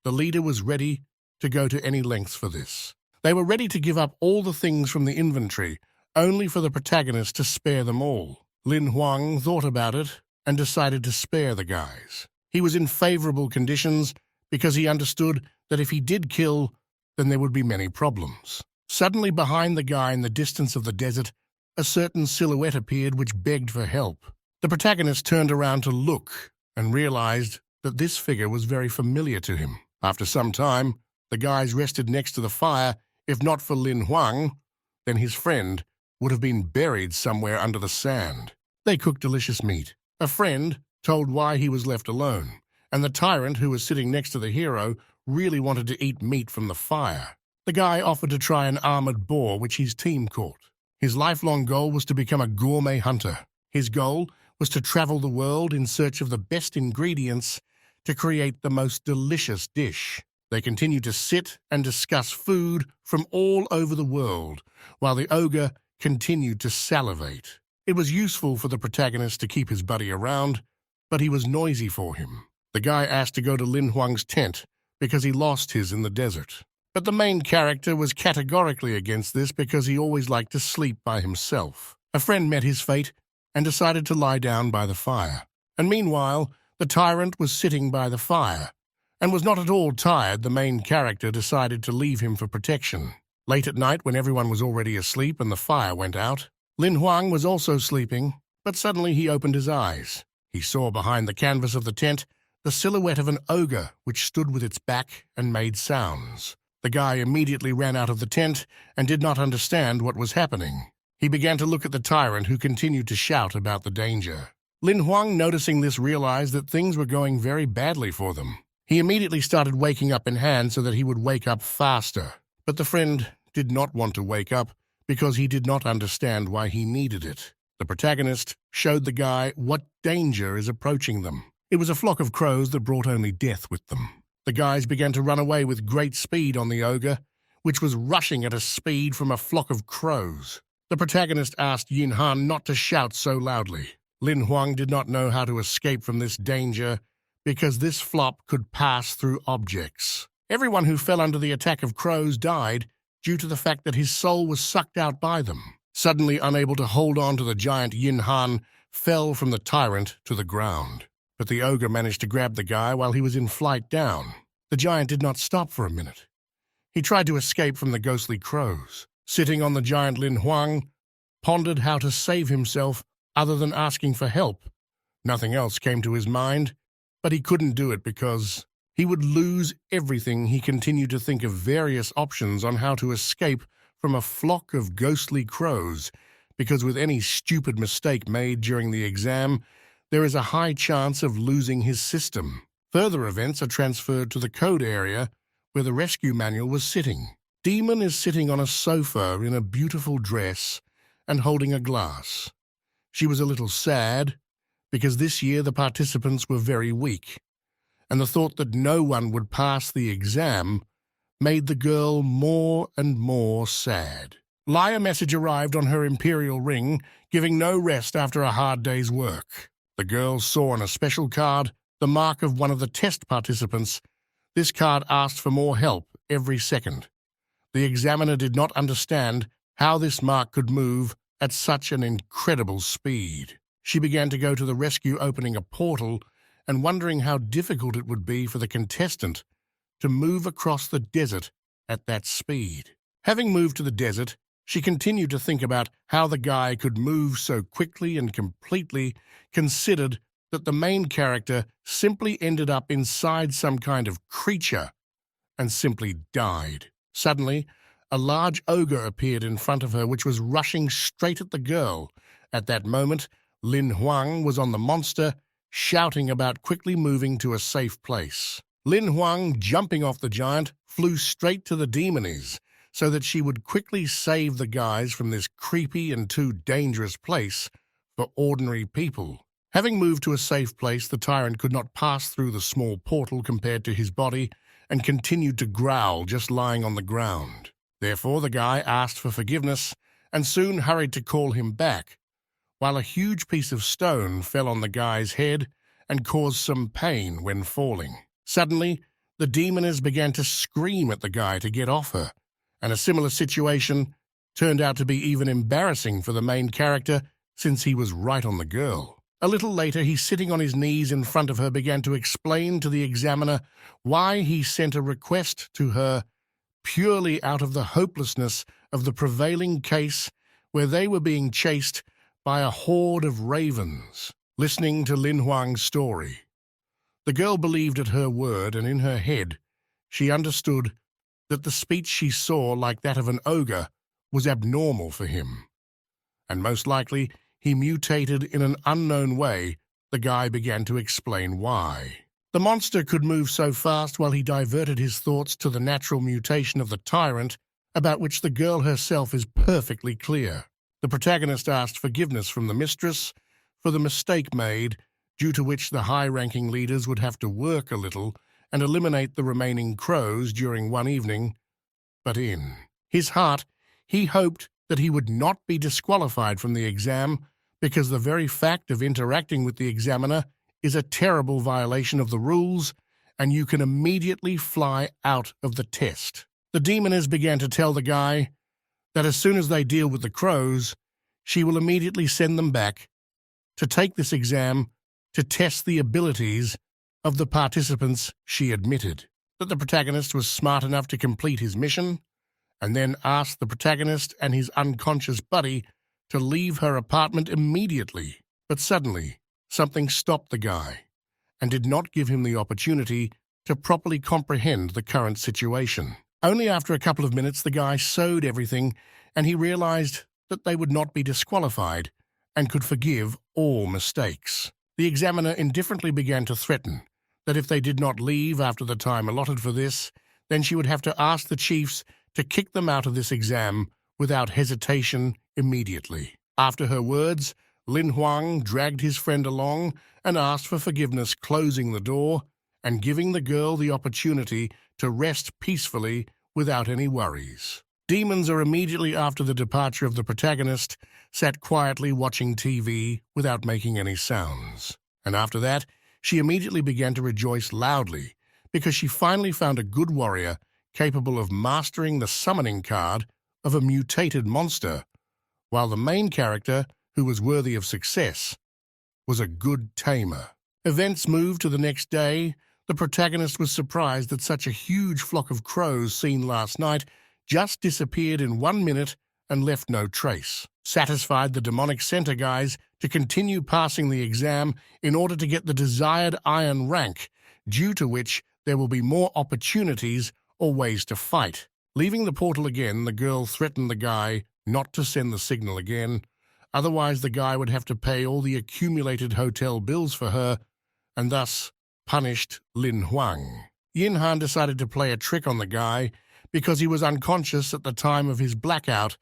The leader was ready to go to any lengths for this. They were ready to give up all the things from the inventory, only for the protagonist to spare them all. Lin Huang thought about it and decided to spare the guys. He was in favorable conditions because he understood that if he did kill, then there would be many problems. Suddenly, behind the guy in the distance of the desert, a certain silhouette appeared which begged for help. The protagonist turned around to look and realized that this figure was very familiar to him. After some time, the guys rested next to the fire. If not for Lin Huang, then his friend would have been buried somewhere under the sand. They cooked delicious meat. A friend told why he was left alone, and the tyrant, who was sitting next to the hero, really wanted to eat meat from the fire. The guy offered to try an armored boar, which his team caught. His lifelong goal was to become a gourmet hunter. His goal was to travel the world in search of the best ingredients to create the most delicious dish. They continued to sit and discuss food from all over the world, while the ogre continued to salivate. It was useful for the protagonist to keep his buddy around, but he was noisy for him. The guy asked to go to Lin Huang's tent because he lost his in the desert. But the main character was categorically against this because he always liked to sleep by himself. A friend met his fate and decided to lie down by the fire. And meanwhile, the tyrant was sitting by the fire and was not at all tired. The main character decided to leave him for protection. Late at night, when everyone was already asleep and the fire went out, Lin Huang was also sleeping, but suddenly he opened his eyes. He saw behind the canvas of the tent the silhouette of an ogre which stood with its back and made sounds. The guy immediately ran out of the tent and did not understand what was happening. He began to look at the tyrant, who continued to shout about the danger. Lin Huang, noticing this, realized that things were going very badly for them. He immediately started waking up in hand so that he would wake up faster. But the friend did not want to wake up because he did not understand why he needed it. The protagonist showed the guy what danger is approaching them. It was a flock of crows that brought only death with them. The guys began to run away with great speed on the ogre, which was rushing at a speed from a flock of crows. The protagonist asked Yin Han not to shout so loudly. Lin Huang did not know how to escape from this danger because this flop could pass through objects. Everyone who fell under the attack of crows died due to the fact that his soul was sucked out by them. Suddenly unable to hold on to the giant Yin Han fell from the tyrant to the ground. But the ogre managed to grab the guy while he was in flight down. The giant did not stop for a minute. He tried to escape from the ghostly crows. Sitting on the giant, Lin Huang pondered how to save himself other than asking for help. Nothing else came to his mind, but he couldn't do it because he would lose everything. He continued to think of various options on how to escape from a flock of ghostly crows, because with any stupid mistake made during the exam, there is a high chance of losing his system. Further events are transferred to the code area where the rescue manual was sitting. Demon is sitting on a sofa in a beautiful dress and holding a glass. She was a little sad because this year the participants were very weak, and the thought that no one would pass the exam made the girl more and more sad. A message arrived on her imperial ring, giving no rest after a hard day's work. The girl saw on a special card the mark of one of the test participants. This card asked for more help every second. The examiner did not understand how this mark could move at such an incredible speed. She began to go to the rescue, opening a portal and wondering how difficult it would be for the contestant to move across the desert at that speed. Having moved to the desert, she continued to think about how the guy could move so quickly and completely considered that the main character simply ended up inside some kind of creature and simply died. Suddenly, a large ogre appeared in front of her, which was rushing straight at the girl. At that moment, Lin Huang was on the monster, shouting about quickly moving to a safe place. Lin Huang, jumping off the giant, flew straight to the demoness so that she would quickly save the guys from this creepy and too dangerous place for ordinary people. Having moved to a safe place, the tyrant could not pass through the small portal compared to his body and continued to growl just lying on the ground. Therefore, the guy asked for forgiveness and soon hurried to call him back, while a huge piece of stone fell on the guy's head and caused some pain when falling. Suddenly, the demoness began to scream at the guy to get off her, and a similar situation turned out to be even embarrassing for the main character since he was right on the girl. A little later, he, sitting on his knees in front of her, began to explain to the examiner why he sent a request to her purely out of the hopelessness of the prevailing case where they were being chased by a horde of ravens. Listening to Lin Huang's story, the girl believed at her word, and in her head she understood that the speech she saw, like that of an ogre, was abnormal for him. And most likely he mutated in an unknown way. The guy began to explain why. The monster could move so fast while he diverted his thoughts to the natural mutation of the tyrant, about which the girl herself is perfectly clear. The protagonist asked forgiveness from the mistress for the mistake made, due to which the high-ranking leaders would have to work a little and eliminate the remaining crows during one evening. But in his heart, he hoped that he would not be disqualified from the exam, because the very fact of interacting with the examiner is a terrible violation of the rules, and you can immediately fly out of the test. The demoness began to tell the guy that as soon as they deal with the crows, she will immediately send them back to take this exam to test the abilities of the participants. She admitted that the protagonist was smart enough to complete his mission, and then asked the protagonist and his unconscious buddy to leave her apartment immediately. But suddenly, something stopped the guy and did not give him the opportunity to properly comprehend the current situation. Only after a couple of minutes, the guy sewed everything, and he realized that they would not be disqualified and could forgive all mistakes. The examiner indifferently began to threaten that if they did not leave after the time allotted for this, then she would have to ask the chiefs to kick them out of this exam without hesitation immediately. After her words, Lin Huang dragged his friend along and asked for forgiveness, closing the door and giving the girl the opportunity to rest peacefully without any worries. Demons are immediately after the departure of the protagonist, sat quietly watching TV without making any sounds. And after that, she immediately began to rejoice loudly because she finally found a good warrior capable of mastering the summoning card of a mutated monster, while the main character, who was worthy of success, was a good tamer. Events moved to the next day. The protagonist was surprised that such a huge flock of crows seen last night just disappeared in 1 minute and left no trace. Satisfied, the demonic sent her guys to continue passing the exam in order to get the desired iron rank, due to which there will be more opportunities or ways to fight. Leaving the portal again, the girl threatened the guy not to send the signal again, otherwise the guy would have to pay all the accumulated hotel bills for her, and thus punished Lin Huang. Yin Han decided to play a trick on the guy because he was unconscious at the time of his blackout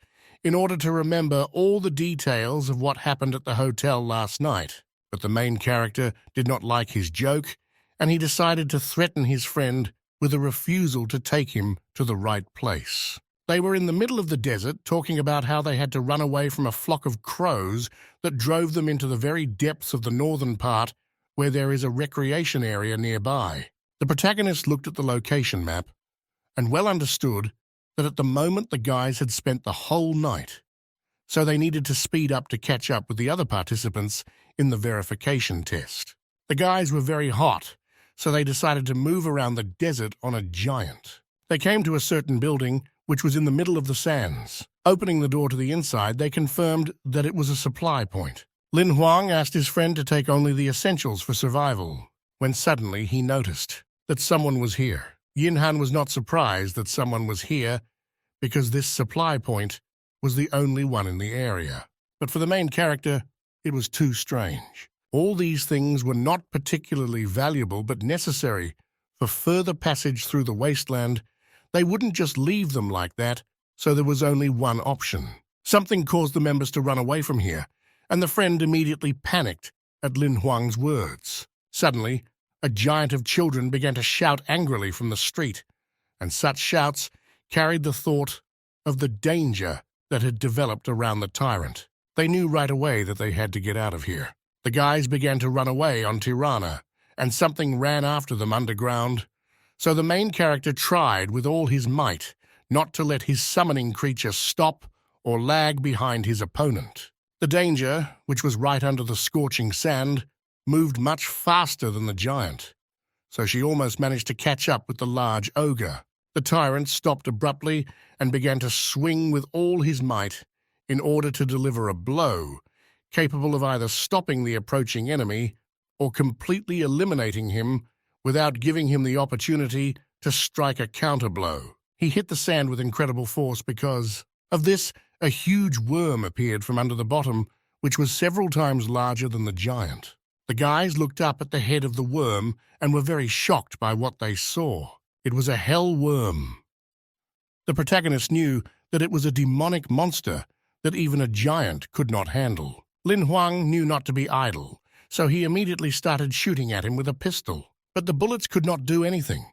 in order to remember all the details of what happened at the hotel last night. But the main character did not like his joke, and he decided to threaten his friend with a refusal to take him to the right place. They were in the middle of the desert talking about how they had to run away from a flock of crows that drove them into the very depths of the northern part where there is a recreation area nearby. The protagonist looked at the location map and well understood that at the moment the guys had spent the whole night, so they needed to speed up to catch up with the other participants in the verification test. The guys were very hot, so they decided to move around the desert on a giant. They came to a certain building which was in the middle of the sands. Opening the door to the inside, they confirmed that it was a supply point. Lin Huang asked his friend to take only the essentials for survival, when suddenly he noticed that someone was here. Yin Han was not surprised that someone was here because this supply point was the only one in the area. But for the main character, it was too strange. All these things were not particularly valuable but necessary for further passage through the wasteland. They wouldn't just leave them like that, so there was only one option. Something caused the members to run away from here, and the friend immediately panicked at Lin Huang's words. Suddenly, a giant of children began to shout angrily from the street, and such shouts carried the thought of the danger that had developed around the tyrant. They knew right away that they had to get out of here. The guys began to run away on Tirana, and something ran after them underground. So the main character tried with all his might not to let his summoning creature stop or lag behind his opponent. The danger, which was right under the scorching sand, moved much faster than the giant, so she almost managed to catch up with the large ogre. The tyrant stopped abruptly and began to swing with all his might in order to deliver a blow capable of either stopping the approaching enemy or completely eliminating him without giving him the opportunity to strike a counterblow. He hit the sand with incredible force. Because of this, a huge worm appeared from under the bottom, which was several times larger than the giant. The guys looked up at the head of the worm and were very shocked by what they saw. It was a hell worm. The protagonist knew that it was a demonic monster that even a giant could not handle. Lin Huang knew not to be idle, so he immediately started shooting at him with a pistol. But the bullets could not do anything.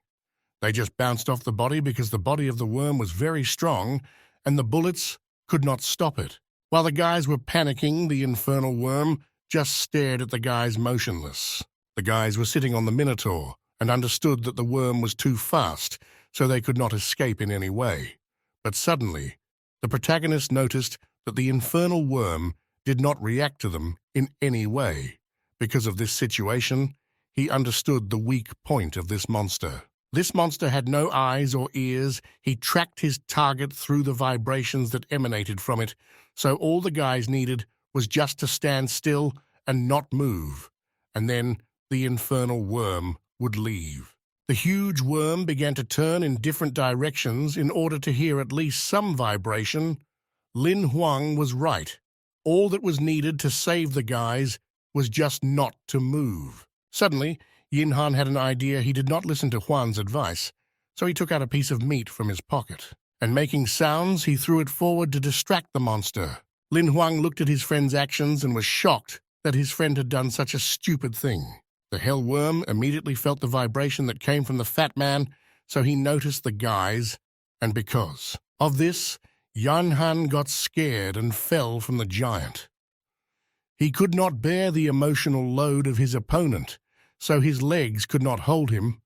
They just bounced off the body because the body of the worm was very strong and the bullets could not stop it. While the guys were panicking, the infernal worm just stared at the guys motionless. The guys were sitting on the Minotaur and understood that the worm was too fast, so they could not escape in any way. But suddenly, the protagonist noticed that the infernal worm did not react to them in any way. Because of this situation, he understood the weak point of this monster. This monster had no eyes or ears. He tracked his target through the vibrations that emanated from it, so all the guys needed was just to stand still and not move, and then the infernal worm would leave. The huge worm began to turn in different directions in order to hear at least some vibration. Lin Huang was right. All that was needed to save the guys was just not to move. Suddenly, Yin Han had an idea. He did not listen to Huan's advice, so he took out a piece of meat from his pocket, and making sounds, he threw it forward to distract the monster. Lin Huang looked at his friend's actions and was shocked that his friend had done such a stupid thing. The hell worm immediately felt the vibration that came from the fat man, so he noticed the guys And because of this, Yanhan got scared and fell from the giant. He could not bear the emotional load of his opponent, so his legs could not hold him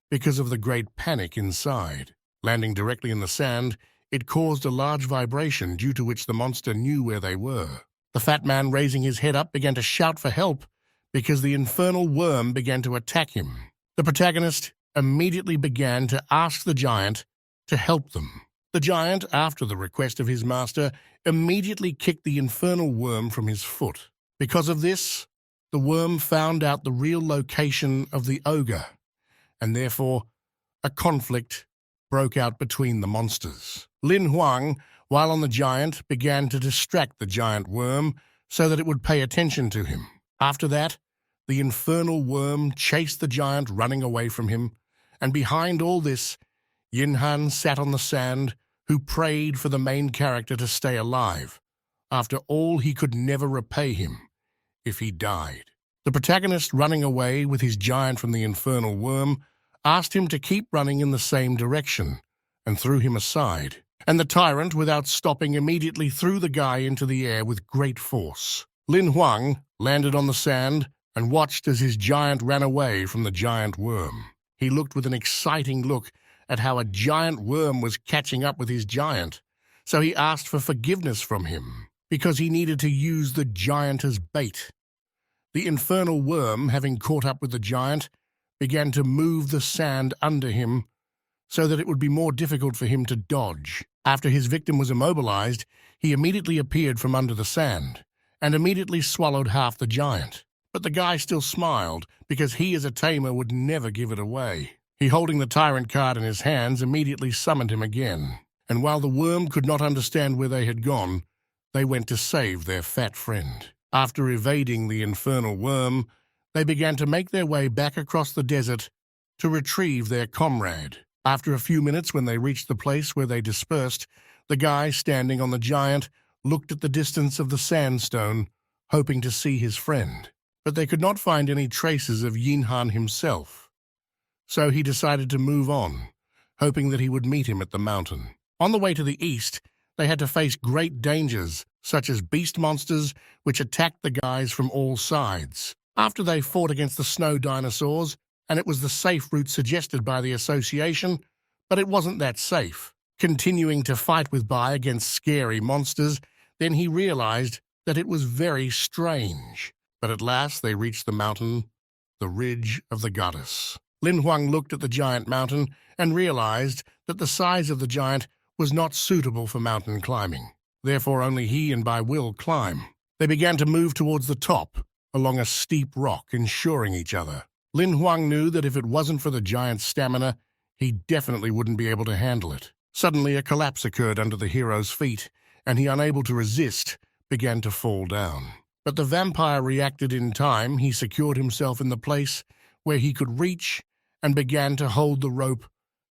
because of the great panic inside. Landing directly in the sand, it caused a large vibration due to which the monster knew where they were. The fat man, raising his head up, began to shout for help because the infernal worm began to attack him. The protagonist immediately began to ask the giant to help them. The giant, after the request of his master, immediately kicked the infernal worm from his foot. Because of this, the worm found out the real location of the ogre, and therefore a conflict broke out between the monsters. Lin Huang, while on the giant, began to distract the giant worm so that it would pay attention to him. After that, the infernal worm chased the giant, running away from him, and behind all this, Yinhan sat on the sand, who prayed for the main character to stay alive. After all, he could never repay him if he died. The protagonist, running away with his giant from the infernal worm, asked him to keep running in the same direction and threw him aside. And the tyrant, without stopping, immediately threw the guy into the air with great force. Lin Huang landed on the sand and watched as his giant ran away from the giant worm. He looked with an exciting look at how a giant worm was catching up with his giant, so he asked for forgiveness from him because he needed to use the giant as bait. The infernal worm, having caught up with the giant, began to move the sand under him so that it would be more difficult for him to dodge. After his victim was immobilized, he immediately appeared from under the sand and immediately swallowed half the giant. But the guy still smiled because he, as a tamer, would never give it away. He, holding the tyrant card in his hands, immediately summoned him again. And while the worm could not understand where they had gone, they went to save their fat friend. After evading the infernal worm, they began to make their way back across the desert to retrieve their comrade. After a few minutes, when they reached the place where they dispersed, the guy standing on the giant looked at the distance of the sandstone, hoping to see his friend. But they could not find any traces of Yinhan himself. So he decided to move on, hoping that he would meet him at the mountain. On the way to the east, they had to face great dangers, such as beast monsters, which attacked the guys from all sides. After they fought against the snow dinosaurs, and it was the safe route suggested by the association, but it wasn't that safe. Continuing to fight with Bai against scary monsters, then he realized that it was very strange. But at last they reached the mountain, the ridge of the goddess. Lin Huang looked at the giant mountain and realized that the size of the giant was not suitable for mountain climbing. Therefore only he and Bai will climb. They began to move towards the top, along a steep rock, ensuring each other. Lin Huang knew that if it wasn't for the giant's stamina, he definitely wouldn't be able to handle it. Suddenly a collapse occurred under the hero's feet, and he, unable to resist, began to fall down. But the vampire reacted in time. He secured himself in the place where he could reach and began to hold the rope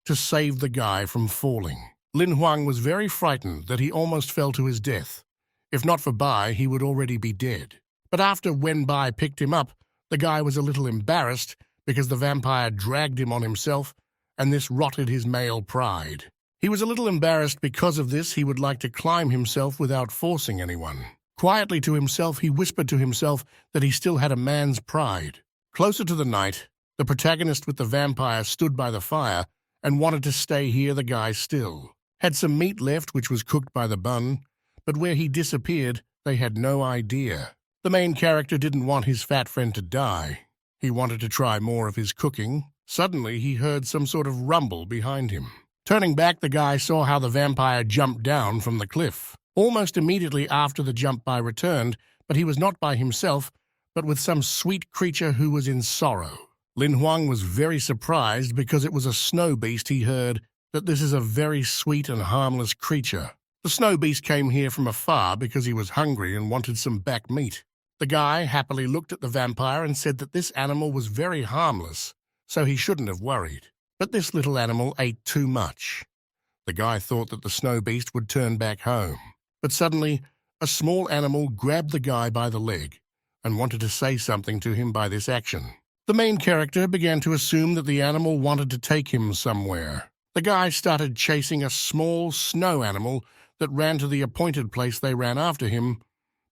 to save the guy from falling. Lin Huang was very frightened that he almost fell to his death. If not for Bai, he would already be dead. But after when Bai picked him up, the guy was a little embarrassed because the vampire dragged him on himself, and this rotted his male pride. He was a little embarrassed because of this. He would like to climb himself without forcing anyone. Quietly to himself, he whispered to himself that he still had a man's pride. Closer to the night, the protagonist with the vampire stood by the fire and wanted to stay here. The guy still had some meat left, which was cooked by the bun, but where he disappeared, they had no idea. The main character didn't want his fat friend to die. He wanted to try more of his cooking. Suddenly, he heard some sort of rumble behind him. Turning back, the guy saw how the vampire jumped down from the cliff. Almost immediately after the jump, Bai returned, but he was not by himself, but with some sweet creature who was in sorrow. Lin Huang was very surprised because it was a snow beast. He heard that this is a very sweet and harmless creature. The snow beast came here from afar because he was hungry and wanted some back meat. The guy happily looked at the vampire and said that this animal was very harmless, so he shouldn't have worried. But this little animal ate too much. The guy thought that the snow beast would turn back home. But suddenly, a small animal grabbed the guy by the leg and wanted to say something to him by this action. The main character began to assume that the animal wanted to take him somewhere. The guy started chasing a small snow animal that ran to the appointed place they ran after him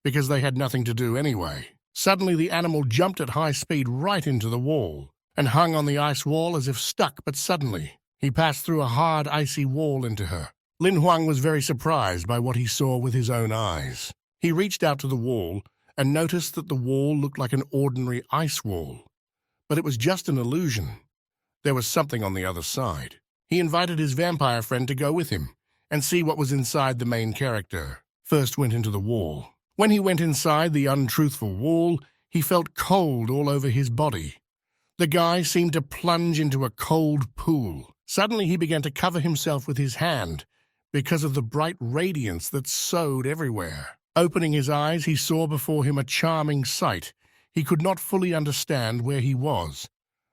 because they had nothing to do anyway. Suddenly the animal jumped at high speed right into the wall and hung on the ice wall as if stuck, but suddenly he passed through a hard, icy wall into her. Lin Huang was very surprised by what he saw with his own eyes. He reached out to the wall and noticed that the wall looked like an ordinary ice wall. But it was just an illusion. There was something on the other side. He invited his vampire friend to go with him and see what was inside the main character. First went into the wall. When he went inside the untruthful wall, he felt cold all over his body. The guy seemed to plunge into a cold pool. Suddenly he began to cover himself with his hand because of the bright radiance that sowed everywhere. Opening his eyes, he saw before him a charming sight. He could not fully understand where he was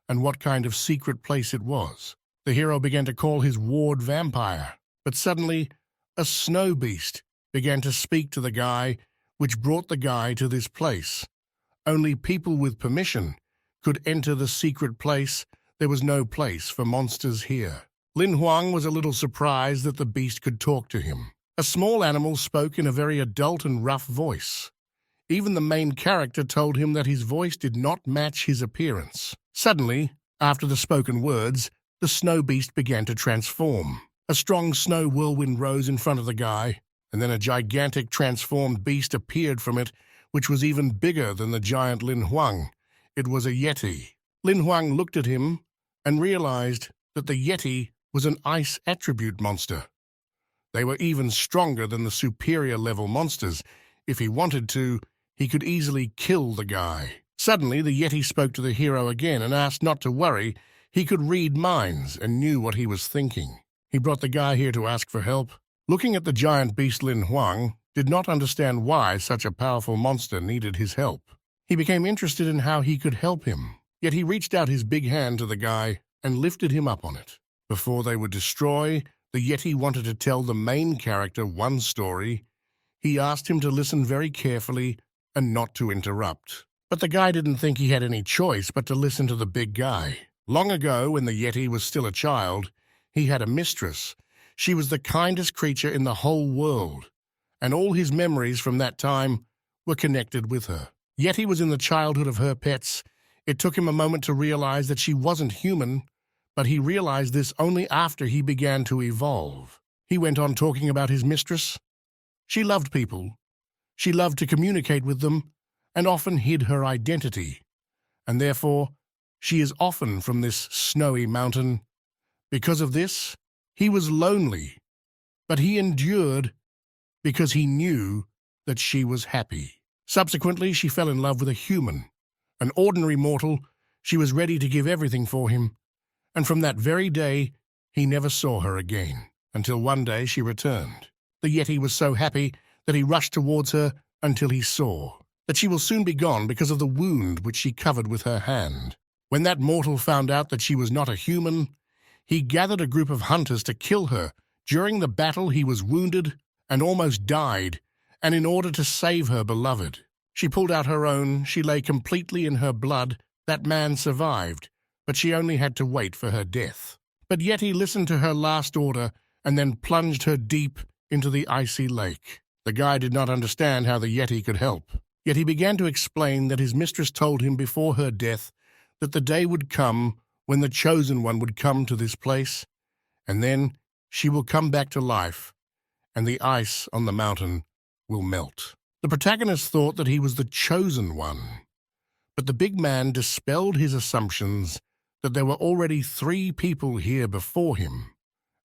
and what kind of secret place it was. The hero began to call his ward vampire, but suddenly a snow beast began to speak to the guy, which brought the guy to this place. Only people with permission could enter the secret place. There was no place for monsters here. Lin Huang was a little surprised that the beast could talk to him. A small animal spoke in a very adult and rough voice. Even the main character told him that his voice did not match his appearance. Suddenly, after the spoken words, the snow beast began to transform. A strong snow whirlwind rose in front of the guy, and then a gigantic transformed beast appeared from it, which was even bigger than the giant Lin Huang. It was a Yeti. Lin Huang looked at him and realized that the Yeti was an ice attribute monster. They were even stronger than the superior level monsters. If he wanted to, he could easily kill the guy. Suddenly, the Yeti spoke to the hero again and asked not to worry. He could read minds and knew what he was thinking. He brought the guy here to ask for help. Looking at the giant beast, Lin Huang did not understand why such a powerful monster needed his help. He became interested in how he could help him. Yet he reached out his big hand to the guy and lifted him up on it. Before they would destroy, the Yeti wanted to tell the main character one story. He asked him to listen very carefully and not to interrupt. But the guy didn't think he had any choice but to listen to the big guy. Long ago, when the Yeti was still a child, he had a mistress. She was the kindest creature in the whole world, and all his memories from that time were connected with her. Yeti was in the childhood of her pets. It took him a moment to realize that she wasn't human, but he realized this only after he began to evolve. He went on talking about his mistress. She loved people. She loved to communicate with them and often hid her identity, and therefore she is often from this snowy mountain. Because of this, he was lonely, but he endured because he knew that she was happy. Subsequently, she fell in love with a human, an ordinary mortal. She was ready to give everything for him, and from that very day, he never saw her again, until one day she returned. The Yeti was so happy that he rushed towards her until he saw that she will soon be gone because of the wound which she covered with her hand. When that mortal found out that she was not a human, he gathered a group of hunters to kill her. During the battle, he was wounded and almost died, and in order to save her beloved, she pulled out her own. She lay completely in her blood. That man survived, but she only had to wait for her death. But Yeti listened to her last order and then plunged her deep into the icy lake. The guy did not understand how the Yeti could help, yet he began to explain that his mistress told him before her death that the day would come when the chosen one would come to this place, and then she will come back to life, and the ice on the mountain will melt. The protagonist thought that he was the chosen one, but the big man dispelled his assumptions that there were already 3 people here before him,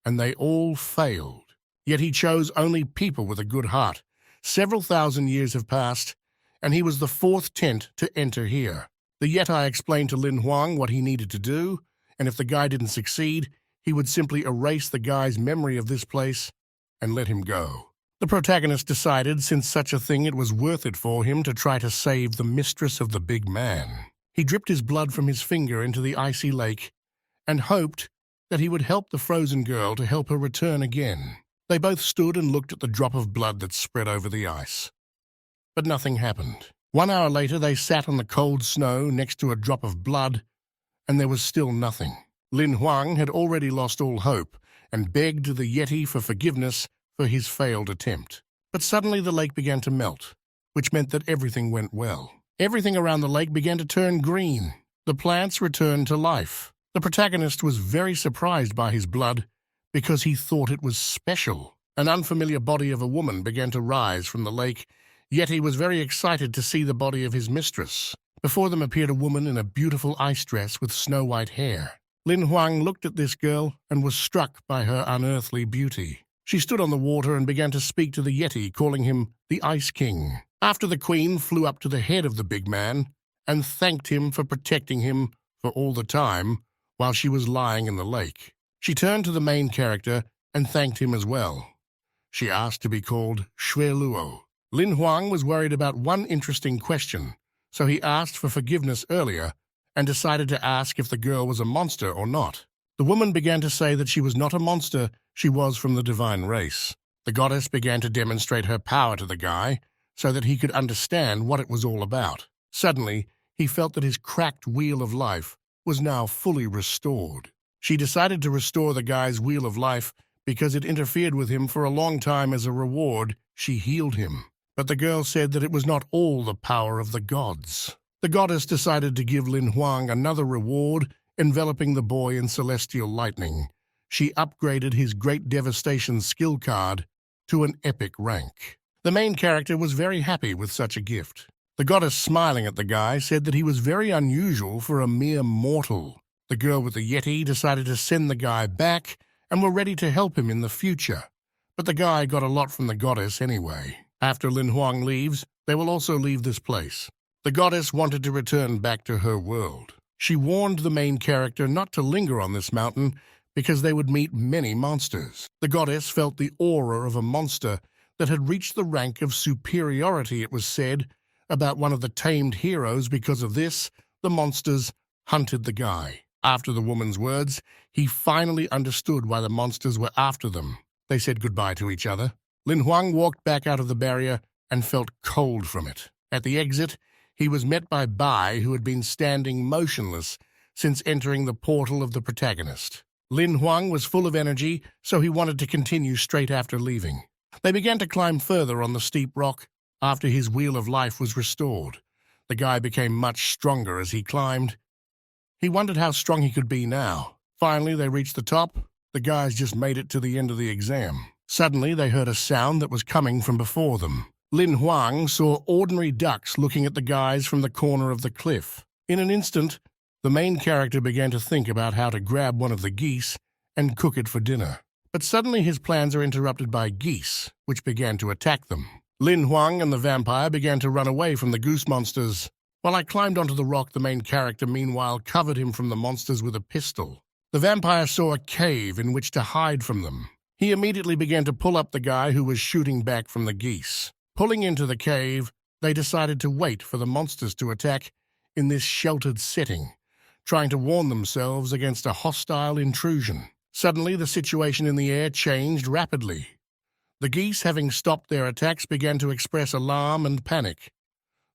and they all failed. Yet he chose only people with a good heart. Several thousand years have passed, and he was the 4th tent to enter here. The Yeti explained to Lin Huang what he needed to do, and if the guy didn't succeed, he would simply erase the guy's memory of this place and let him go. The protagonist decided, since such a thing, it was worth it for him to try to save the mistress of the big man. He dripped his blood from his finger into the icy lake and hoped that he would help the frozen girl to help her return again. They both stood and looked at the drop of blood that spread over the ice. But nothing happened. 1 hour later, they sat on the cold snow next to a drop of blood, and there was still nothing. Lin Huang had already lost all hope, and begged the Yeti for forgiveness for his failed attempt. But suddenly the lake began to melt, which meant that everything went well. Everything around the lake began to turn green. The plants returned to life. The protagonist was very surprised by his blood because he thought it was special. An unfamiliar body of a woman began to rise from the lake, yet he was very excited to see the body of his mistress. Before them appeared a woman in a beautiful ice dress with snow-white hair. Lin Huang looked at this girl and was struck by her unearthly beauty. She stood on the water and began to speak to the Yeti, calling him the Ice King. After the queen flew up to the head of the big man and thanked him for protecting him for all the time while she was lying in the lake. She turned to the main character and thanked him as well. She asked to be called Shui Luo. Lin Huang was worried about one interesting question, so he asked for forgiveness earlier and decided to ask if the girl was a monster or not. The woman began to say that she was not a monster, she was from the divine race. The goddess began to demonstrate her power to the guy so that he could understand what it was all about. Suddenly, he felt that his cracked wheel of life was now fully restored. She decided to restore the guy's wheel of life because it interfered with him for a long time. As a reward, she healed him. But the girl said that it was not all the power of the gods. The goddess decided to give Lin Huang another reward, enveloping the boy in celestial lightning. She upgraded his Great Devastation skill card to an epic rank. The main character was very happy with such a gift. The goddess, smiling at the guy, said that he was very unusual for a mere mortal. The girl with the Yeti decided to send the guy back and were ready to help him in the future. But the guy got a lot from the goddess anyway. After Lin Huang leaves, they will also leave this place. The goddess wanted to return back to her world. She warned the main character not to linger on this mountain because they would meet many monsters. The goddess felt the aura of a monster that had reached the rank of superiority, it was said, about one of the tamed heroes. Because of this, the monsters hunted the guy. After the woman's words, he finally understood why the monsters were after them. They said goodbye to each other. Lin Huang walked back out of the barrier and felt cold from it. At the exit, he was met by Bai, who had been standing motionless since entering the portal of the protagonist. Lin Huang was full of energy, so he wanted to continue straight after leaving. They began to climb further on the steep rock after his wheel of life was restored. The guy became much stronger as he climbed. He wondered how strong he could be now. Finally, they reached the top. The guys just made it to the end of the exam. Suddenly, they heard a sound that was coming from before them. Lin Huang saw ordinary ducks looking at the guys from the corner of the cliff. In an instant, the main character began to think about how to grab one of the geese and cook it for dinner. But suddenly his plans are interrupted by geese, which began to attack them. Lin Huang and the vampire began to run away from the goose monsters. While I climbed onto the rock, the main character meanwhile covered him from the monsters with a pistol. The vampire saw a cave in which to hide from them. He immediately began to pull up the guy who was shooting back from the geese. Pulling into the cave, they decided to wait for the monsters to attack in this sheltered setting, trying to warn themselves against a hostile intrusion. Suddenly, the situation in the air changed rapidly. The geese, having stopped their attacks, began to express alarm and panic.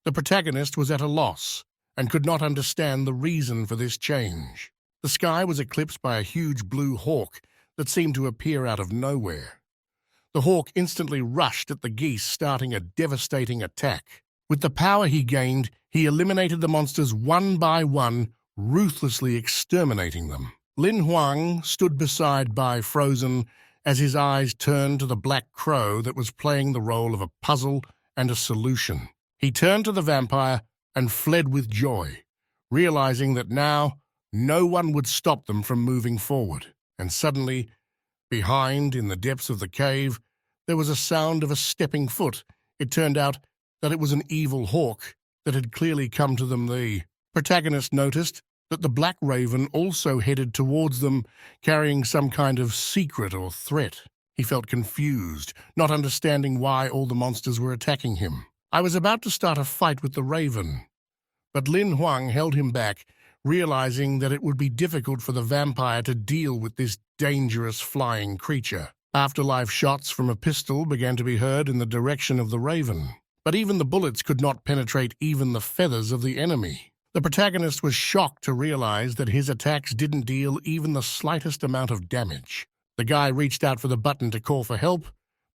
The protagonist was at a loss and could not understand the reason for this change. The sky was eclipsed by a huge blue hawk that seemed to appear out of nowhere. The hawk instantly rushed at the geese, starting a devastating attack. With the power he gained, he eliminated the monsters one by one, ruthlessly exterminating them. Lin Huang stood beside Bai, frozen, as his eyes turned to the black crow that was playing the role of a puzzle and a solution. He turned to the vampire and fled with joy, realizing that now no one would stop them from moving forward. And suddenly, behind, in the depths of the cave, there was a sound of a stepping foot. It turned out that it was an evil hawk that had clearly come to them. The protagonist noticed that the black raven also headed towards them, carrying some kind of secret or threat. He felt confused, not understanding why all the monsters were attacking him. I was about to start a fight with the raven, but Lin Huang held him back, realizing that it would be difficult for the vampire to deal with this dangerous flying creature. Afterlife shots from a pistol began to be heard in the direction of the raven, but even the bullets could not penetrate even the feathers of the enemy. The protagonist was shocked to realize that his attacks didn't deal even the slightest amount of damage. The guy reached out for the button to call for help,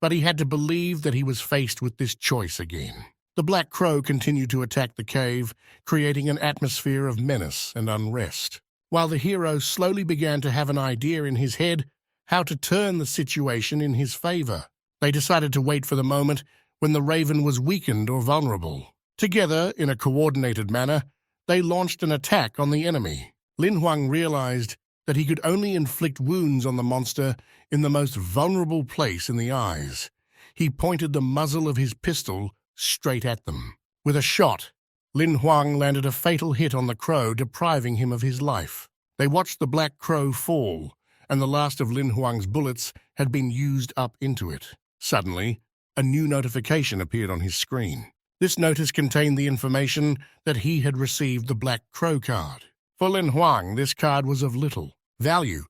but he had to believe that he was faced with this choice again. The Black Crow continued to attack the cave, creating an atmosphere of menace and unrest, while the hero slowly began to have an idea in his head how to turn the situation in his favor. They decided to wait for the moment when the raven was weakened or vulnerable. Together, in a coordinated manner, they launched an attack on the enemy. Lin Huang realized that he could only inflict wounds on the monster in the most vulnerable place in the eyes. He pointed the muzzle of his pistol straight at them. With a shot, Lin Huang landed a fatal hit on the crow, depriving him of his life. They watched the Black Crow fall, and the last of Lin Huang's bullets had been used up into it. Suddenly, a new notification appeared on his screen. This notice contained the information that he had received the Black Crow card. For Lin Huang, this card was of little value,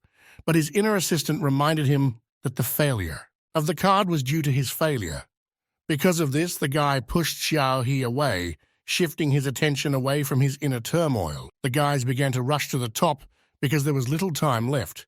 but his inner assistant reminded him that the failure of the card was due to his failure. Because of this, the guy pushed Xiao He away, shifting his attention away from his inner turmoil. The guys began to rush to the top because there was little time left.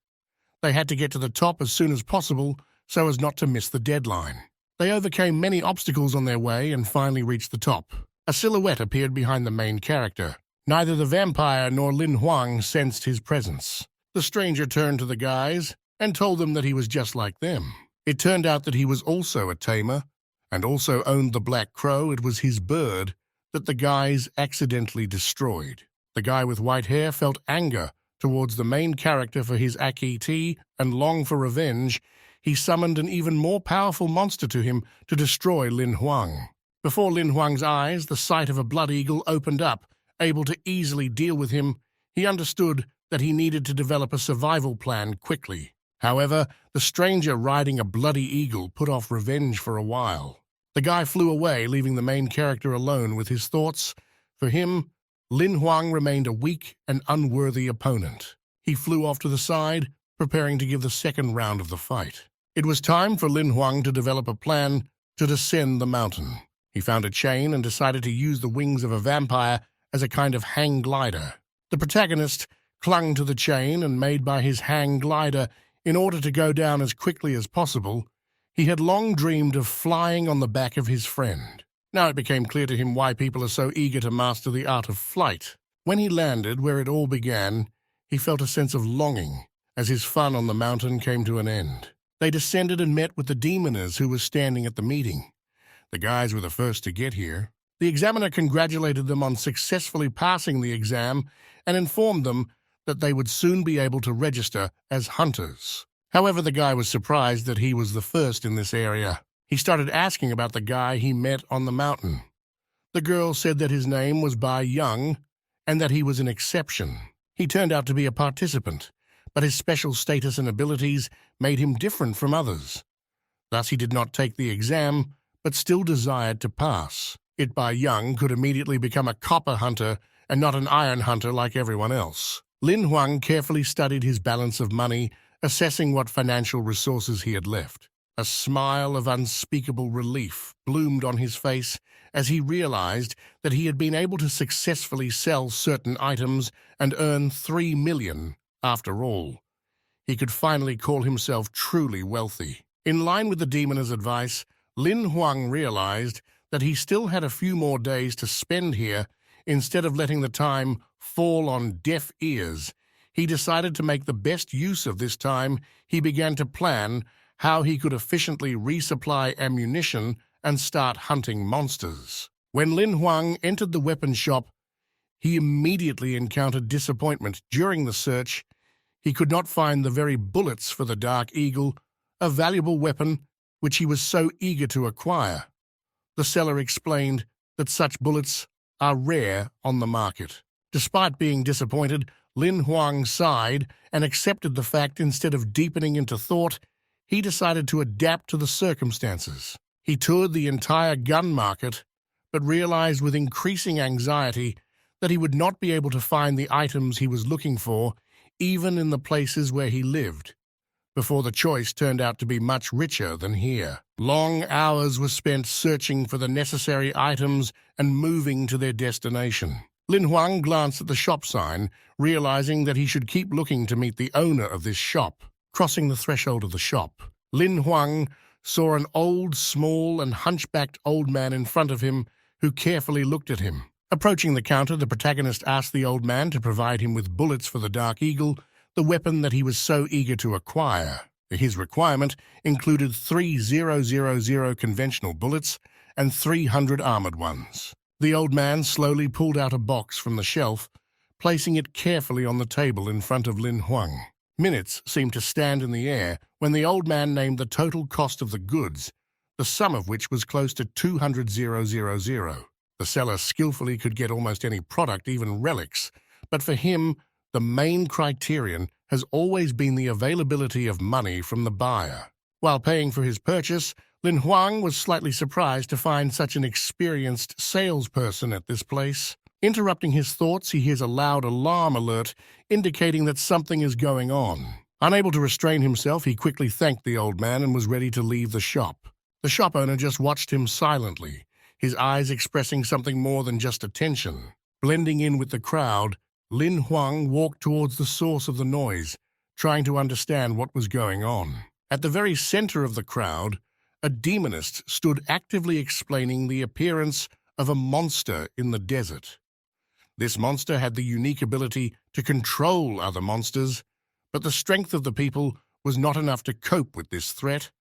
They had to get to the top as soon as possible so as not to miss the deadline. They overcame many obstacles on their way and finally reached the top. A silhouette appeared behind the main character. Neither the vampire nor Lin Huang sensed his presence. The stranger turned to the guys and told them that he was just like them. It turned out that he was also a tamer and also owned the Black Crow. It was his bird that the guys accidentally destroyed. The guy with white hair felt anger towards the main character for his Akiti and longed for revenge. He summoned an even more powerful monster to him to destroy Lin Huang. Before Lin Huang's eyes, the sight of a blood eagle opened up. Able to easily deal with him, he understood that he needed to develop a survival plan quickly. However, the stranger riding a bloody eagle put off revenge for a while. The guy flew away, leaving the main character alone with his thoughts. For him, Lin Huang remained a weak and unworthy opponent. He flew off to the side, preparing to give the second round of the fight. It was time for Lin Huang to develop a plan to descend the mountain. He found a chain and decided to use the wings of a vampire as a kind of hang glider. The protagonist clung to the chain and made by his hang glider in order to go down as quickly as possible. He had long dreamed of flying on the back of his friend. Now it became clear to him why people are so eager to master the art of flight. When he landed where it all began, he felt a sense of longing as his fun on the mountain came to an end. They descended and met with the demoness who was standing at the meeting. The guys were the first to get here. The examiner congratulated them on successfully passing the exam and informed them that they would soon be able to register as hunters. However, the guy was surprised that he was the first in this area. He started asking about the guy he met on the mountain. The girl said that his name was Bai Young and that he was an exception. He turned out to be a participant, but his special status and abilities made him different from others. Thus, he did not take the exam, but still desired to pass. Bai Young could immediately become a copper hunter and not an iron hunter like everyone else. Lin Huang carefully studied his balance of money, assessing what financial resources he had left. A smile of unspeakable relief bloomed on his face as he realized that he had been able to successfully sell certain items and earn 3 million. After all, he could finally call himself truly wealthy. In line with the demon's advice, Lin Huang realized that he still had a few more days to spend here. Instead of letting the time fall on deaf ears, he decided to make the best use of this time. He began to plan how he could efficiently resupply ammunition and start hunting monsters. When Lin Huang entered the weapon shop, he immediately encountered disappointment. During the search, he could not find the very bullets for the Dark Eagle, a valuable weapon which he was so eager to acquire. The seller explained that such bullets are rare on the market. Despite being disappointed, Lin Huang sighed and accepted the fact. Instead of deepening into thought, he decided to adapt to the circumstances. He toured the entire gun market, but realized with increasing anxiety that he would not be able to find the items he was looking for, even in the places where he lived. Before the choice turned out to be much richer than here. Long hours were spent searching for the necessary items and moving to their destination. Lin Huang glanced at the shop sign, realizing that he should keep looking to meet the owner of this shop. Crossing the threshold of the shop, Lin Huang saw an old, small, and hunchbacked old man in front of him who carefully looked at him. Approaching the counter, the protagonist asked the old man to provide him with bullets for the Dark Eagle, the weapon that he was so eager to acquire. His requirement included 3,000 conventional bullets and 300 armored ones. The old man slowly pulled out a box from the shelf, placing it carefully on the table in front of Lin Huang. Minutes seemed to stand in the air when the old man named the total cost of the goods, the sum of which was close to 200,000. The seller skillfully could get almost any product, even relics, but for him, the main criterion has always been the availability of money from the buyer. While paying for his purchase, Lin Huang was slightly surprised to find such an experienced salesperson at this place. Interrupting his thoughts, he hears a loud alarm alert indicating that something is going on. Unable to restrain himself, he quickly thanked the old man and was ready to leave the shop. The shop owner just watched him silently, his eyes expressing something more than just attention. Blending in with the crowd, Lin Huang walked towards the source of the noise, trying to understand what was going on. At the very center of the crowd, a demonist stood actively explaining the appearance of a monster in the desert. This monster had the unique ability to control other monsters, but the strength of the people was not enough to cope with this threat,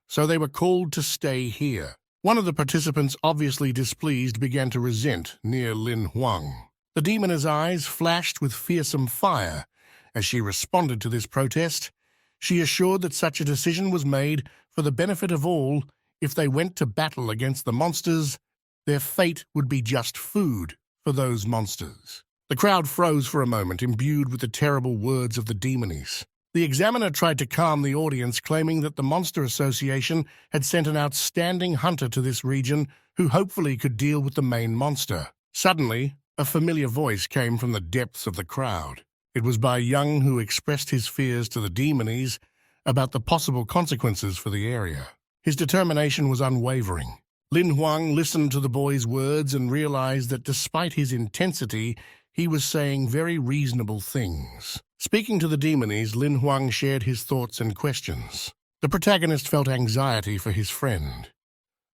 so they were called to stay here. One of the participants, obviously displeased, began to resent near Lin Huang. The demoness's eyes flashed with fearsome fire. As she responded to this protest, she assured that such a decision was made for the benefit of all. If they went to battle against the monsters, their fate would be just food for those monsters. The crowd froze for a moment, imbued with the terrible words of the demoness. The examiner tried to calm the audience, claiming that the Monster Association had sent an outstanding hunter to this region who hopefully could deal with the main monster. Suddenly, a familiar voice came from the depths of the crowd. It was Bai Young, who expressed his fears to the demoness about the possible consequences for the area. His determination was unwavering. Lin Huang listened to the boy's words and realized that despite his intensity, he was saying very reasonable things. Speaking to the demoness, Lin Huang shared his thoughts and questions. The protagonist felt anxiety for his friend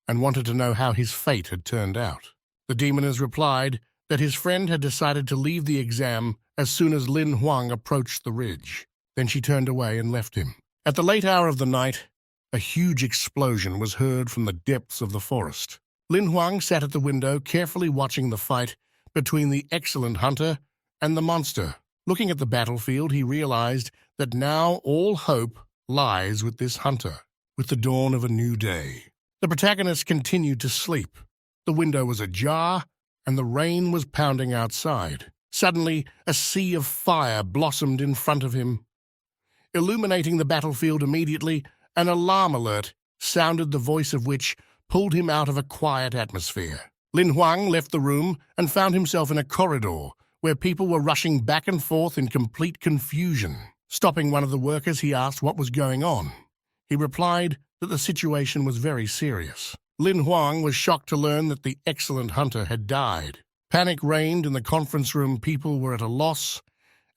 and wanted to know how his fate had turned out. The demoness replied that his friend had decided to leave the exam as soon as Lin Huang approached the ridge. Then she turned away and left him. At the late hour of the night, a huge explosion was heard from the depths of the forest. Lin Huang sat at the window, carefully watching the fight between the excellent hunter and the monster. Looking at the battlefield, he realized that now all hope lies with this hunter, with the dawn of a new day. The protagonist continued to sleep. The window was ajar, and the rain was pounding outside. Suddenly, a sea of fire blossomed in front of him. Illuminating the battlefield immediately, an alarm alert sounded, the voice of which pulled him out of a quiet atmosphere. Lin Huang left the room and found himself in a corridor where people were rushing back and forth in complete confusion. Stopping one of the workers, he asked what was going on. He replied that the situation was very serious. Lin Huang was shocked to learn that the excellent hunter had died. Panic reigned in the conference room. People were at a loss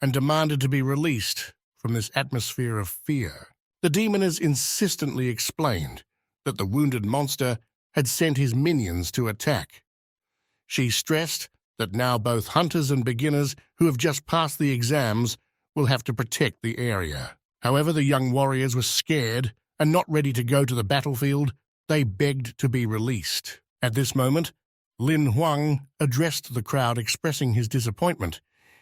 and demanded to be released from this atmosphere of fear. The demoness insistently explained that the wounded monster had sent his minions to attack. She stressed that now both hunters and beginners who have just passed the exams will have to protect the area. However, the young warriors were scared and not ready to go to the battlefield. They begged to be released. At this moment, Lin Huang addressed the crowd, expressing his disappointment.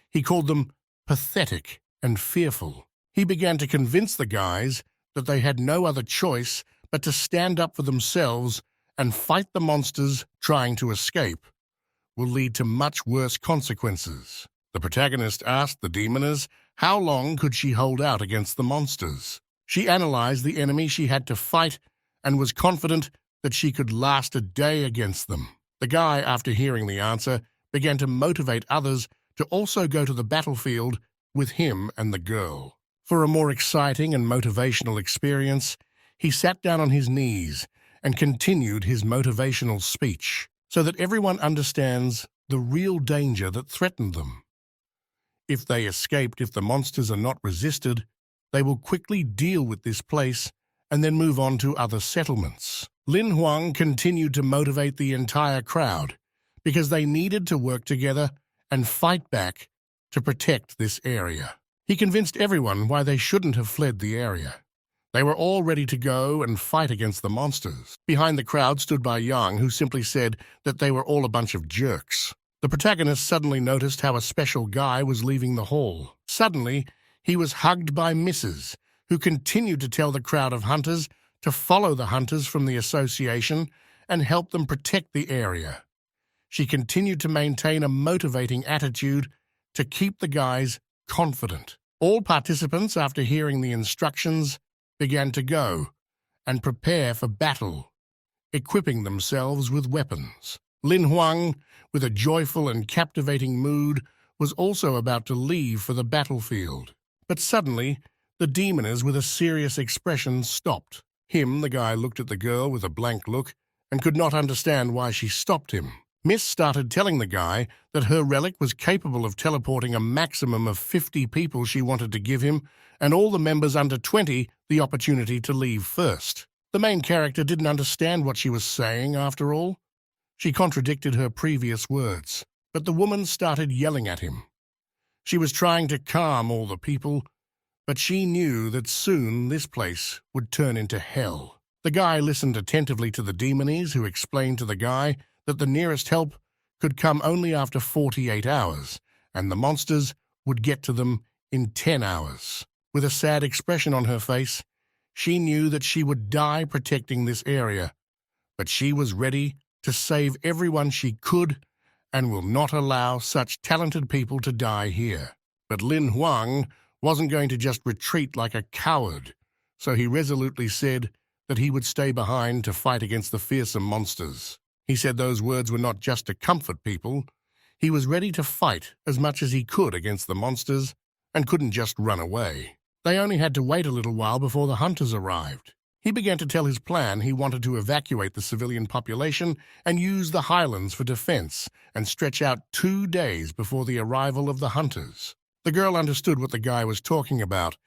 He called them pathetic and fearful. He began to convince the guys that they had no other choice but to stand up for themselves and fight the monsters. Trying to escape will lead to much worse consequences. The protagonist asked the demoness how long could she hold out against the monsters. She analyzed the enemy she had to fight and was confident that she could last a day against them. The guy, after hearing the answer, began to motivate others to also go to the battlefield with him and the girl. For a more exciting and motivational experience, he sat down on his knees and continued his motivational speech so that everyone understands the real danger that threatened them. If they escaped, if the monsters are not resisted, they will quickly deal with this place and then move on to other settlements. Lin Huang continued to motivate the entire crowd because they needed to work together and fight back to protect this area. He convinced everyone why they shouldn't have fled the area. They were all ready to go and fight against the monsters. Behind the crowd stood Bai Yang, who simply said that they were all a bunch of jerks. The protagonist suddenly noticed how a special guy was leaving the hall. Suddenly, he was hugged by Mrs., who continued to tell the crowd of hunters to follow the hunters from the association and help them protect the area. She continued to maintain a motivating attitude to keep the guys confident. All participants, after hearing the instructions, began to go and prepare for battle, equipping themselves with weapons. Lin Huang, with a joyful and captivating mood, was also about to leave for the battlefield. But suddenly, the demoness with a serious expression stopped. The guy, looked at the girl with a blank look and could not understand why she stopped him. Miss started telling the guy that her relic was capable of teleporting a maximum of 50 people she wanted to give him, and all the members under 20 the opportunity to leave first. The main character didn't understand what she was saying after all. She contradicted her previous words, but the woman started yelling at him. She was trying to calm all the people, but she knew that soon this place would turn into hell. The guy listened attentively to the demoness, who explained to the guy that the nearest help could come only after 48 hours, and the monsters would get to them in 10 hours. With a sad expression on her face, she knew that she would die protecting this area, but she was ready to save everyone she could and will not allow such talented people to die here. But Lin Huang wasn't going to just retreat like a coward, so he resolutely said that he would stay behind to fight against the fearsome monsters. He said those words were not just to comfort people. He was ready to fight as much as he could against the monsters and couldn't just run away. They only had to wait a little while before the hunters arrived. He began to tell his plan. He wanted to evacuate the civilian population and use the highlands for defense and stretch out 2 days before the arrival of the hunters. The girl understood what the guy was talking about.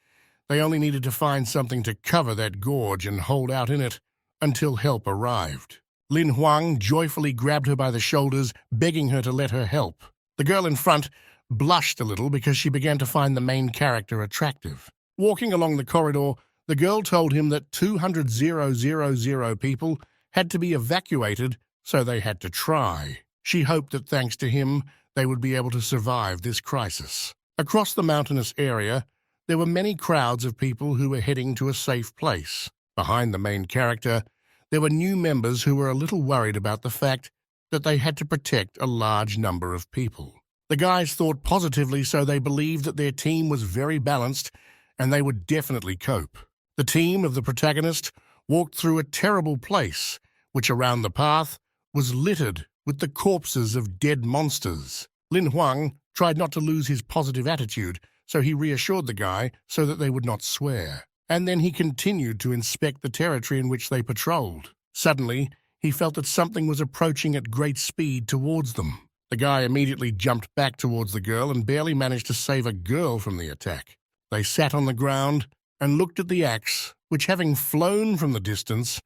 They only needed to find something to cover that gorge and hold out in it until help arrived. Lin Huang joyfully grabbed her by the shoulders, begging her to let her help. The girl in front blushed a little because she began to find the main character attractive. Walking along the corridor, the girl told him that 200,000 people had to be evacuated, so they had to try. She hoped that thanks to him, they would be able to survive this crisis. Across the mountainous area, there were many crowds of people who were heading to a safe place. Behind the main character, there were new members who were a little worried about the fact that they had to protect a large number of people. The guys thought positively, so they believed that their team was very balanced and they would definitely cope. The team of the protagonist walked through a terrible place, which around the path was littered with the corpses of dead monsters. Lin Huang tried not to lose his positive attitude, so he reassured the guy so that they would not swear. And then he continued to inspect the territory in which they patrolled. Suddenly, he felt that something was approaching at great speed towards them. The guy immediately jumped back towards the girl and barely managed to save a girl from the attack. They sat on the ground and looked at the axe, which, having flown from the distance,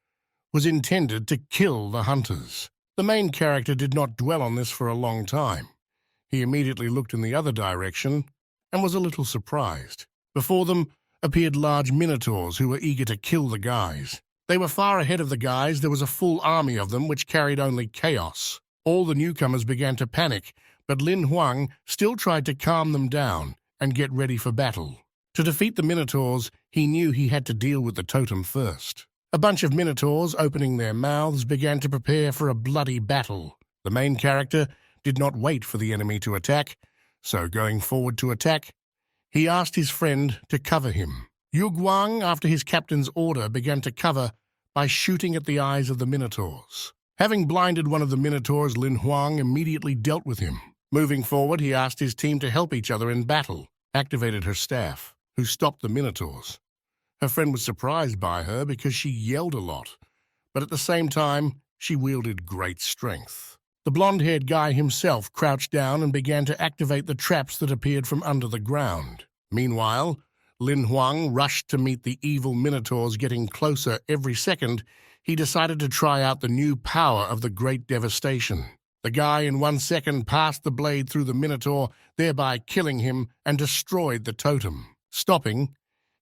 was intended to kill the hunters. The main character did not dwell on this for a long time. He immediately looked in the other direction and was a little surprised. Before them appeared large minotaurs who were eager to kill the guys. They were far ahead of the guys. There was a full army of them, which carried only chaos. All the newcomers began to panic, but Lin Huang still tried to calm them down and get ready for battle. To defeat the minotaurs, he knew he had to deal with the totem first. A bunch of minotaurs, opening their mouths, began to prepare for a bloody battle. The main character did not wait for the enemy to attack, so going forward to attack, he asked his friend to cover him. Yu Guang, after his captain's order, began to cover by shooting at the eyes of the minotaurs. Having blinded one of the minotaurs, Lin Huang immediately dealt with him. Moving forward, he asked his team to help each other in battle, activated her staff, who stopped the minotaurs. Her friend was surprised by her because she yelled a lot, but at the same time, she wielded great strength. The blonde-haired guy himself crouched down and began to activate the traps that appeared from under the ground. Meanwhile, Lin Huang rushed to meet the evil minotaurs getting closer every second. He decided to try out the new power of the Great Devastation. The guy in 1 second passed the blade through the minotaur, thereby killing him and destroyed the totem. Stopping,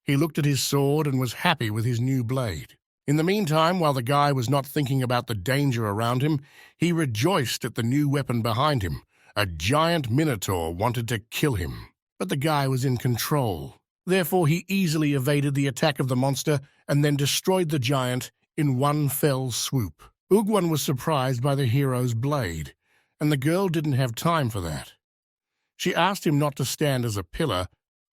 he looked at his sword and was happy with his new blade. In the meantime, while the guy was not thinking about the danger around him, he rejoiced at the new weapon behind him. A giant minotaur wanted to kill him, but the guy was in control. Therefore, he easily evaded the attack of the monster and then destroyed the giant in one fell swoop. Ugwan was surprised by the hero's blade, and the girl didn't have time for that. She asked him not to stand as a pillar,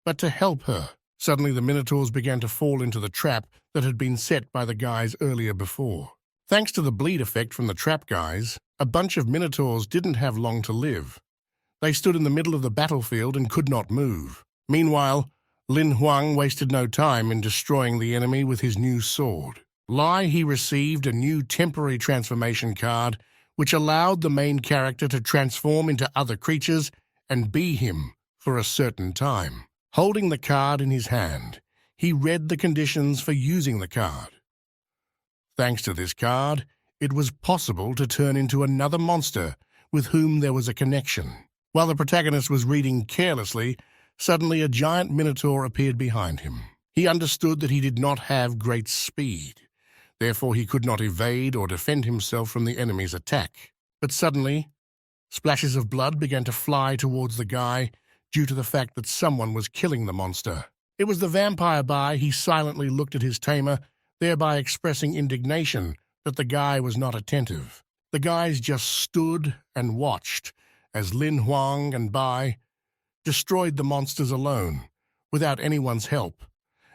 but to help her. Suddenly, the minotaurs began to fall into the trap that had been set by the guys earlier before. Thanks to the bleed effect from the trap guys, a bunch of minotaurs didn't have long to live. They stood in the middle of the battlefield and could not move. Meanwhile, Lin Huang wasted no time in destroying the enemy with his new sword. He received a new temporary transformation card, which allowed the main character to transform into other creatures and be him for a certain time. Holding the card in his hand, he read the conditions for using the card. Thanks to this card, it was possible to turn into another monster with whom there was a connection. While the protagonist was reading carelessly, suddenly a giant minotaur appeared behind him. He understood that he did not have great speed. Therefore, he could not evade or defend himself from the enemy's attack. But suddenly, splashes of blood began to fly towards the guy due to the fact that someone was killing the monster. It was the vampire Bai. He silently looked at his tamer, thereby expressing indignation that the guy was not attentive. The guys just stood and watched as Lin Huang and Bai destroyed the monsters alone, without anyone's help.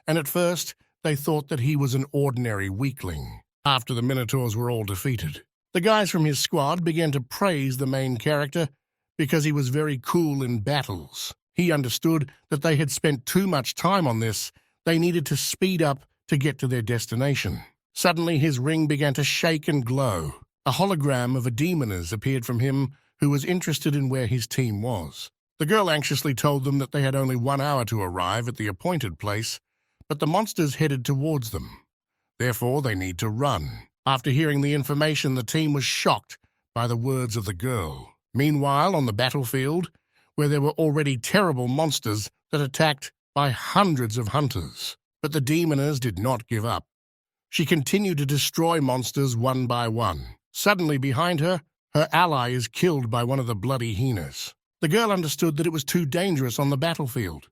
And at first, they thought that he was an ordinary weakling. After the minotaurs were all defeated, the guys from his squad began to praise the main character because he was very cool in battles. He understood that they had spent too much time on this. They needed to speed up to get to their destination. Suddenly, his ring began to shake and glow. A hologram of a demoness appeared from him who was interested in where his team was. The girl anxiously told them that they had only 1 hour to arrive at the appointed place, but the monsters headed towards them. Therefore, they need to run. After hearing the information, the team was shocked by the words of the girl. Meanwhile, on the battlefield, where there were already terrible monsters that attacked by hundreds of hunters, but the demoness did not give up. She continued to destroy monsters one by one. Suddenly, behind her, her ally is killed by one of the bloody hyenas. The girl understood that it was too dangerous on the battlefield,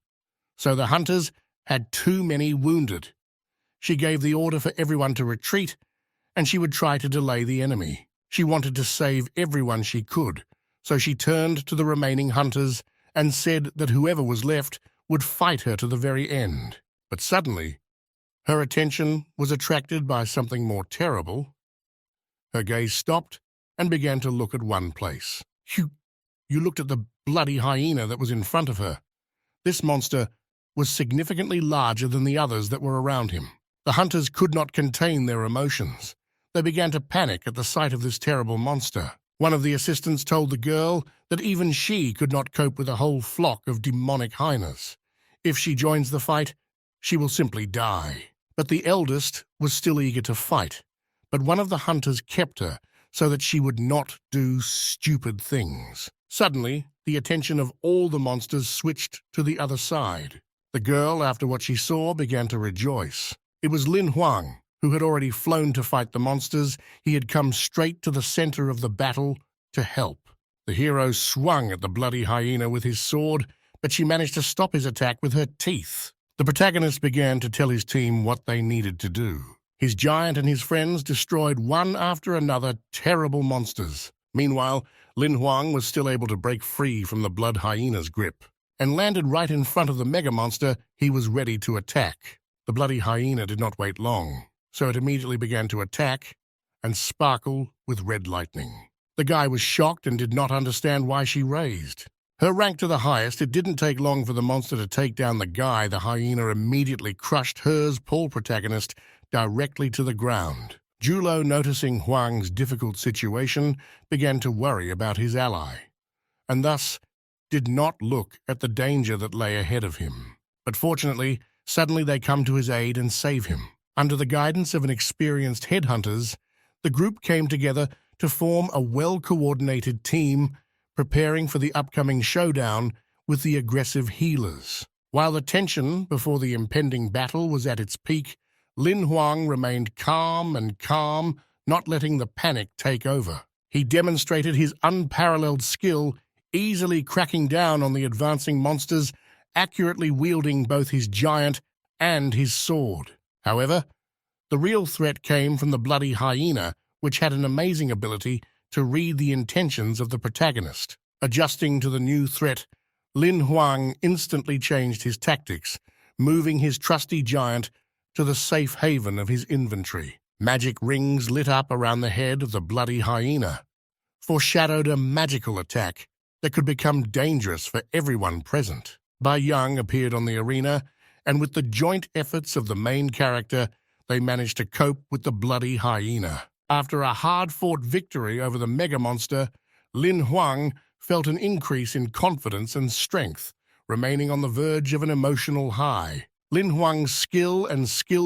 so the hunters had too many wounded. She gave the order for everyone to retreat, and she would try to delay the enemy. She wanted to save everyone she could, so she turned to the remaining hunters and said that whoever was left would fight her to the very end. But suddenly, her attention was attracted by something more terrible. Her gaze stopped and began to look at one place. You looked at the bloody hyena that was in front of her. This monster was significantly larger than the others that were around him. The hunters could not contain their emotions. They began to panic at the sight of this terrible monster. One of the assistants told the girl that even she could not cope with a whole flock of demonic hyenas. If she joins the fight, she will simply die. But the eldest was still eager to fight. But one of the hunters kept her so that she would not do stupid things. Suddenly, the attention of all the monsters switched to the other side. The girl, after what she saw, began to rejoice. It was Lin Huang, who had already flown to fight the monsters. He had come straight to the center of the battle to help. The hero swung at the bloody hyena with his sword, but she managed to stop his attack with her teeth. The protagonist began to tell his team what they needed to do. His giant and his friends destroyed one after another terrible monsters. Meanwhile, Lin Huang was still able to break free from the blood hyena's grip and landed right in front of the mega monster he was ready to attack. The bloody hyena did not wait long, so it immediately began to attack and sparkle with red lightning. The guy was shocked and did not understand why she raised. Her rank to the highest, it didn't take long for the monster to take down the guy. The hyena immediately crushed hers, Paul protagonist, directly to the ground. Julo, noticing Huang's difficult situation, began to worry about his ally, and thus did not look at the danger that lay ahead of him. But fortunately, Suddenly they come to his aid and save him. Under the guidance of an experienced headhunters, the group came together to form a well-coordinated team, preparing for the upcoming showdown with the aggressive healers. While the tension before the impending battle was at its peak, Lin Huang remained calm, not letting the panic take over. He demonstrated his unparalleled skill, easily cracking down on the advancing monsters, accurately wielding both his giant and his sword. However, the real threat came from the bloody hyena, which had an amazing ability to read the intentions of the protagonist. Adjusting to the new threat, Lin Huang instantly changed his tactics, moving his trusty giant to the safe haven of his inventory. Magic rings lit up around the head of the bloody hyena, foreshadowed a magical attack that could become dangerous for everyone present. Bai Yang appeared on the arena, and with the joint efforts of the main character, they managed to cope with the bloody hyena. After a hard-fought victory over the mega monster, Lin Huang felt an increase in confidence and strength, remaining on the verge of an emotional high. Lin Huang's skill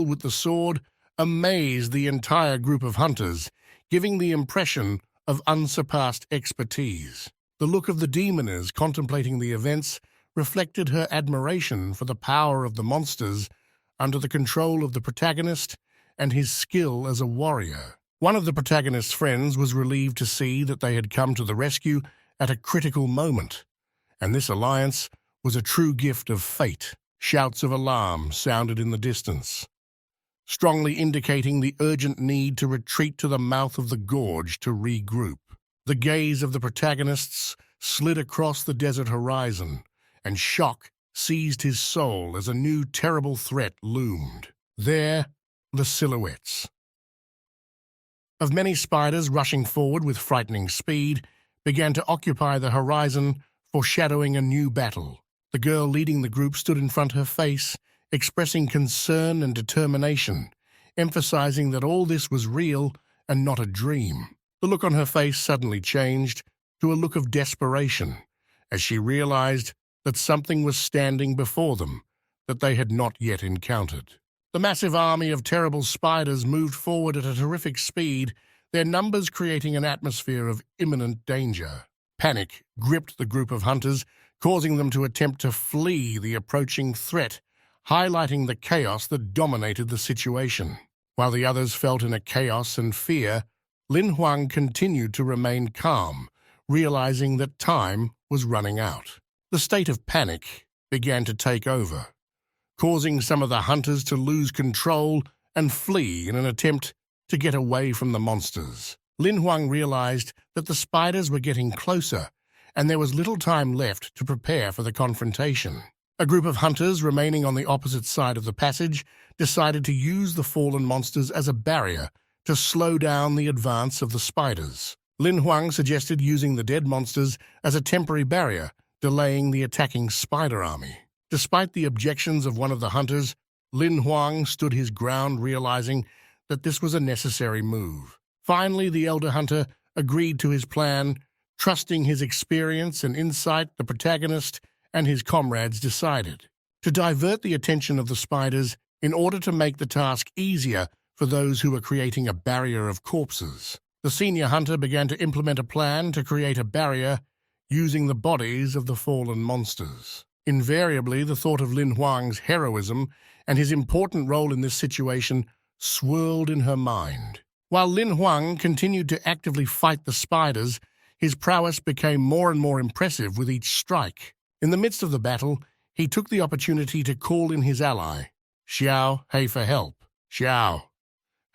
with the sword amazed the entire group of hunters, giving the impression of unsurpassed expertise. The look of the demoness contemplating the events reflected her admiration for the power of the monsters under the control of the protagonist and his skill as a warrior. One of the protagonist's friends was relieved to see that they had come to the rescue at a critical moment, and this alliance was a true gift of fate. Shouts of alarm sounded in the distance, strongly indicating the urgent need to retreat to the mouth of the gorge to regroup. The gaze of the protagonists slid across the desert horizon, and shock seized his soul as a new terrible threat loomed. There, the silhouettes of many spiders rushing forward with frightening speed began to occupy the horizon, foreshadowing a new battle. The girl leading the group stood in front of her face, expressing concern and determination, emphasizing that all this was real and not a dream. The look on her face suddenly changed to a look of desperation as she realized that something was standing before them that they had not yet encountered. The massive army of terrible spiders moved forward at a terrific speed, their numbers creating an atmosphere of imminent danger. Panic gripped the group of hunters, causing them to attempt to flee the approaching threat, highlighting the chaos that dominated the situation. While the others felt in a chaos and fear, Lin Huang continued to remain calm, realizing that time was running out. The state of panic began to take over, causing some of the hunters to lose control and flee in an attempt to get away from the monsters. Lin Huang realized that the spiders were getting closer, and there was little time left to prepare for the confrontation. A group of hunters remaining on the opposite side of the passage decided to use the fallen monsters as a barrier to slow down the advance of the spiders. Lin Huang suggested using the dead monsters as a temporary barrier, delaying the attacking spider army. Despite the objections of one of the hunters, Lin Huang stood his ground, realizing that this was a necessary move. Finally, the elder hunter agreed to his plan, trusting his experience and insight. The protagonist and his comrades decided to divert the attention of the spiders in order to make the task easier for those who were creating a barrier of corpses. The senior hunter began to implement a plan to create a barrier using the bodies of the fallen monsters. Invariably, the thought of Lin Huang's heroism and his important role in this situation swirled in her mind. While Lin Huang continued to actively fight the spiders, his prowess became more and more impressive with each strike. In the midst of the battle, he took the opportunity to call in his ally, Xiao Hei, for help. Xiao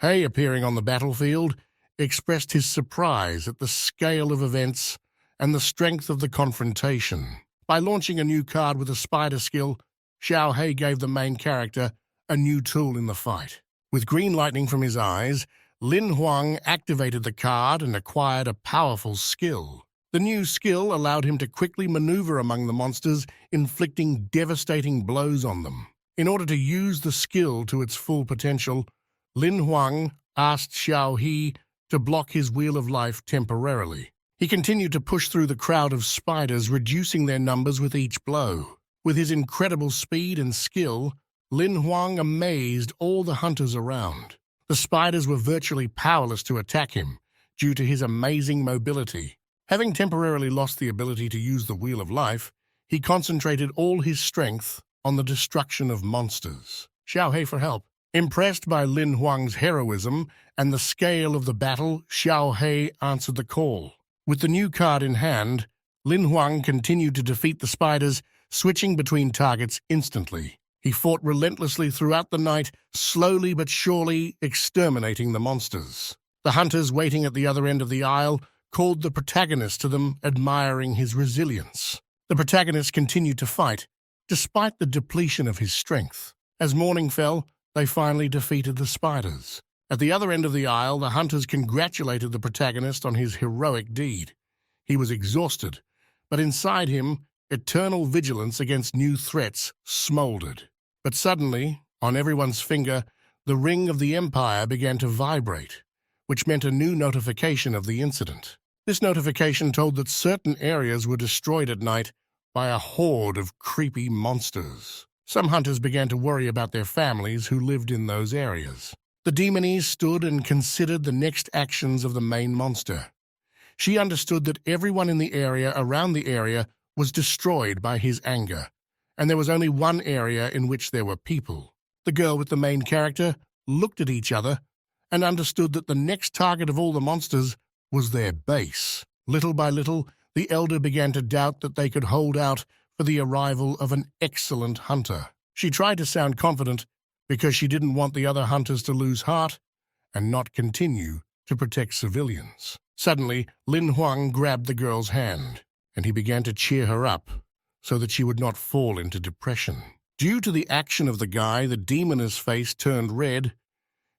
Hei, appearing on the battlefield, expressed his surprise at the scale of events and the strength of the confrontation. By launching a new card with a spider skill, Xiao Hei gave the main character a new tool in the fight. With green lightning from his eyes, Lin Huang activated the card and acquired a powerful skill. The new skill allowed him to quickly maneuver among the monsters, inflicting devastating blows on them. In order to use the skill to its full potential, Lin Huang asked Xiao Hei to block his wheel of life temporarily. He continued to push through the crowd of spiders, reducing their numbers with each blow. With his incredible speed and skill, Lin Huang amazed all the hunters around. The spiders were virtually powerless to attack him due to his amazing mobility. Having temporarily lost the ability to use the Wheel of Life, he concentrated all his strength on the destruction of monsters. Xiao He for help. Impressed by Lin Huang's heroism and the scale of the battle, Xiao He answered the call. With the new card in hand, Lin Huang continued to defeat the spiders, switching between targets instantly. He fought relentlessly throughout the night, slowly but surely exterminating the monsters. The hunters waiting at the other end of the aisle called the protagonist to them, admiring his resilience. The protagonist continued to fight, despite the depletion of his strength. As morning fell, they finally defeated the spiders. At the other end of the aisle, the hunters congratulated the protagonist on his heroic deed. He was exhausted, but inside him, eternal vigilance against new threats smoldered. But suddenly, on everyone's finger, the ring of the Empire began to vibrate, which meant a new notification of the incident. This notification told that certain areas were destroyed at night by a horde of creepy monsters. Some hunters began to worry about their families who lived in those areas. The demoness stood and considered the next actions of the main monster. She understood that everyone in the area around the area was destroyed by his anger, and there was only one area in which there were people. The girl with the main character looked at each other and understood that the next target of all the monsters was their base. Little by little, the elder began to doubt that they could hold out for the arrival of an excellent hunter. She tried to sound confident because she didn't want the other hunters to lose heart and not continue to protect civilians. Suddenly, Lin Huang grabbed the girl's hand, and he began to cheer her up so that she would not fall into depression. Due to the action of the guy, the demoness face turned red.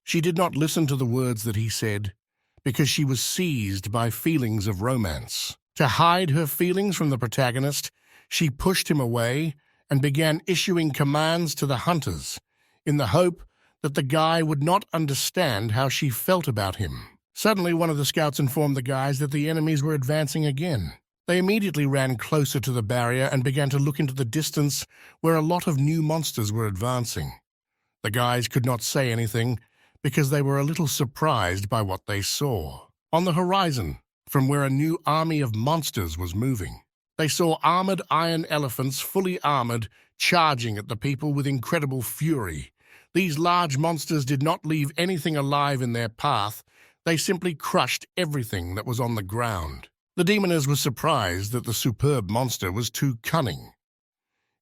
She did not listen to the words that he said because she was seized by feelings of romance. To hide her feelings from the protagonist, she pushed him away and began issuing commands to the hunters in the hope that the guy would not understand how she felt about him. Suddenly, one of the scouts informed the guys that the enemies were advancing again. They immediately ran closer to the barrier and began to look into the distance where a lot of new monsters were advancing. The guys could not say anything because they were a little surprised by what they saw. On the horizon, from where a new army of monsters was moving, they saw armored iron elephants, fully armored, charging at the people with incredible fury. These large monsters did not leave anything alive in their path. They simply crushed everything that was on the ground. The demoness was surprised that the superb monster was too cunning.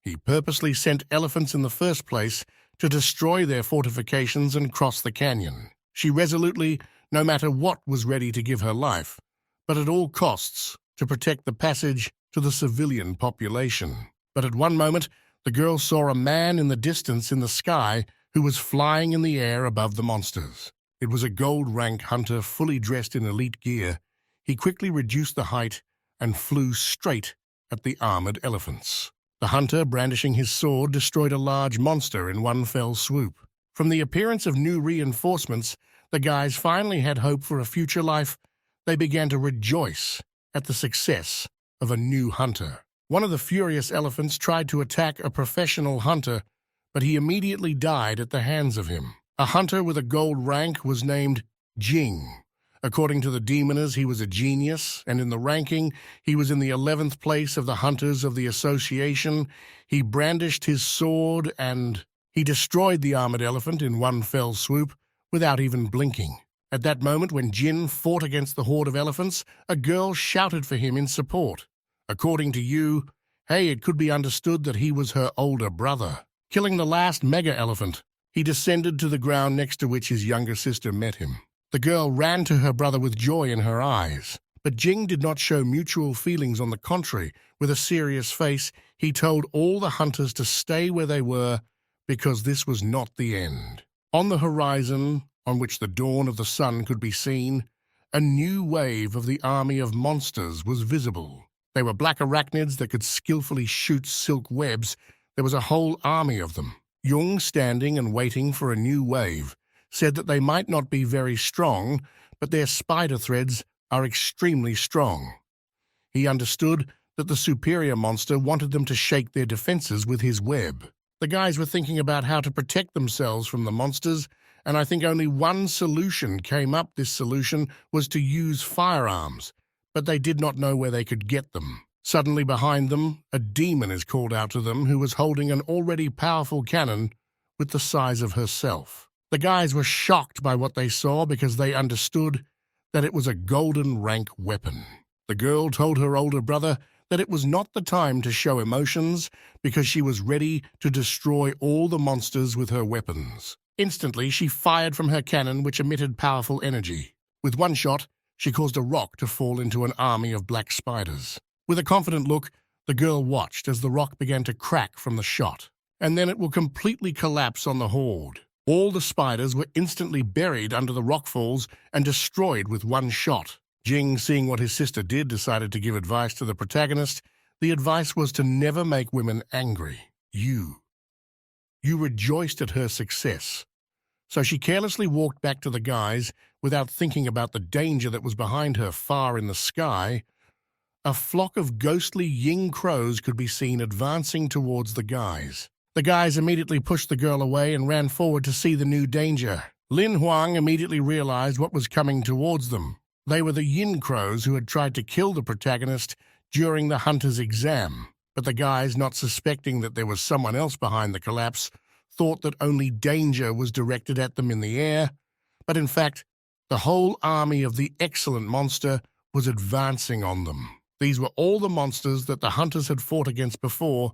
He purposely sent elephants in the first place to destroy their fortifications and cross the canyon. She resolutely, no matter what, was ready to give her life, but at all costs to protect the passage to the civilian population. But at one moment, the girl saw a man in the distance in the sky who was flying in the air above the monsters. It was a gold-rank hunter fully dressed in elite gear. He quickly reduced the height and flew straight at the armored elephants. The hunter, brandishing his sword, destroyed a large monster in one fell swoop. From the appearance of new reinforcements, the guys finally had hope for a future life. They began to rejoice at the success of a new hunter. One of the furious elephants tried to attack a professional hunter, but he immediately died at the hands of him. A hunter with a gold rank was named Jing. According to the demoness, he was a genius, and in the ranking, he was in the 11th place of the Hunters of the Association. He brandished his sword and he destroyed the armored elephant in one fell swoop without even blinking. At that moment, when Jin fought against the horde of elephants, a girl shouted for him in support. According to you, hey, it could be understood that he was her older brother. Killing the last mega elephant, he descended to the ground next to which his younger sister met him. The girl ran to her brother with joy in her eyes, but Jing did not show mutual feelings. On the contrary, with a serious face, he told all the hunters to stay where they were because this was not the end. On the horizon, on which the dawn of the sun could be seen, a new wave of the army of monsters was visible. They were black arachnids that could skillfully shoot silk webs. There was a whole army of them. Jung, standing and waiting for a new wave, said that they might not be very strong, but their spider threads are extremely strong. He understood that the superior monster wanted them to shake their defenses with his web. The guys were thinking about how to protect themselves from the monsters, and I think only one solution came up. This solution was to use firearms, but they did not know where they could get them. Suddenly behind them, a demon is called out to them who was holding an already powerful cannon with the size of herself. The guys were shocked by what they saw because they understood that it was a golden rank weapon. The girl told her older brother that it was not the time to show emotions because she was ready to destroy all the monsters with her weapons. Instantly, she fired from her cannon, which emitted powerful energy. With one shot, she caused a rock to fall into an army of black spiders. With a confident look, the girl watched as the rock began to crack from the shot, and then it will completely collapse on the horde. All the spiders were instantly buried under the rock falls and destroyed with one shot. Jing, seeing what his sister did, decided to give advice to the protagonist. The advice was to never make women angry. You rejoiced at her success. So she carelessly walked back to the guys without thinking about the danger that was behind her. Far in the sky, a flock of ghostly ying crows could be seen advancing towards the guys. The guys immediately pushed the girl away and ran forward to see the new danger. Lin Huang immediately realized what was coming towards them. They were the yin crows who had tried to kill the protagonist during the hunter's exam. But the guys, not suspecting that there was someone else behind the collapse, thought that only danger was directed at them in the air. But in fact, the whole army of the excellent monster was advancing on them. These were all the monsters that the hunters had fought against before.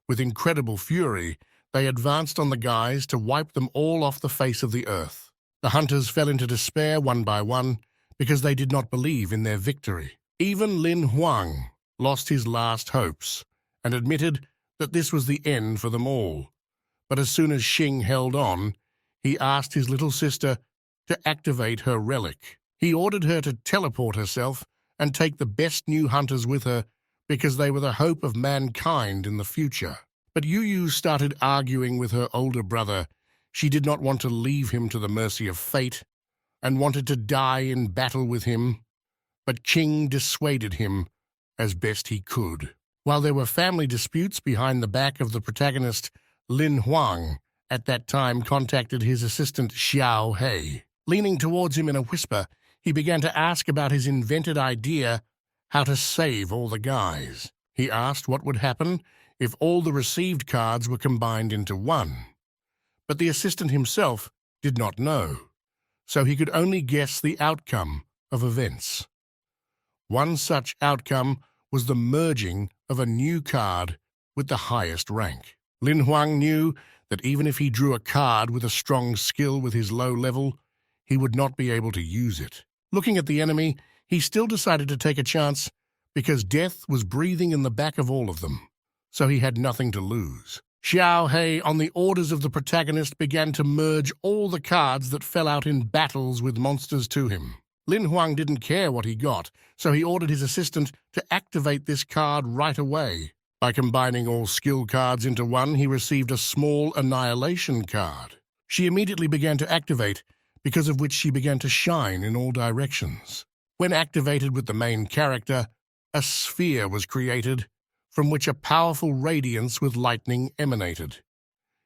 With incredible fury, they advanced on the guys to wipe them all off the face of the earth. The hunters fell into despair one by one because they did not believe in their victory. Even Lin Huang lost his last hopes and admitted that this was the end for them all. But as soon as Xing held on, he asked his little sister to activate her relic. He ordered her to teleport herself and take the best new hunters with her because they were the hope of mankind in the future. But Yu started arguing with her older brother. She did not want to leave him to the mercy of fate and wanted to die in battle with him. But Qing dissuaded him as best he could. While there were family disputes behind the back of the protagonist, Lin Huang at that time contacted his assistant Xiao Hei. Leaning towards him in a whisper, he began to ask about his invented idea how to save all the guys. He asked what would happen if all the received cards were combined into one. But the assistant himself did not know, so he could only guess the outcome of events. One such outcome was the merging of a new card with the highest rank. Lin Huang knew that even if he drew a card with a strong skill with his low level, he would not be able to use it. Looking at the enemy, he still decided to take a chance because death was breathing in the back of all of them, so he had nothing to lose. Xiao Hei, on the orders of the protagonist, began to merge all the cards that fell out in battles with monsters to him. Lin Huang didn't care what he got, so he ordered his assistant to activate this card right away. By combining all skill cards into one, he received a small annihilation card. She immediately began to activate, because of which she began to shine in all directions. When activated with the main character, a sphere was created from which a powerful radiance with lightning emanated.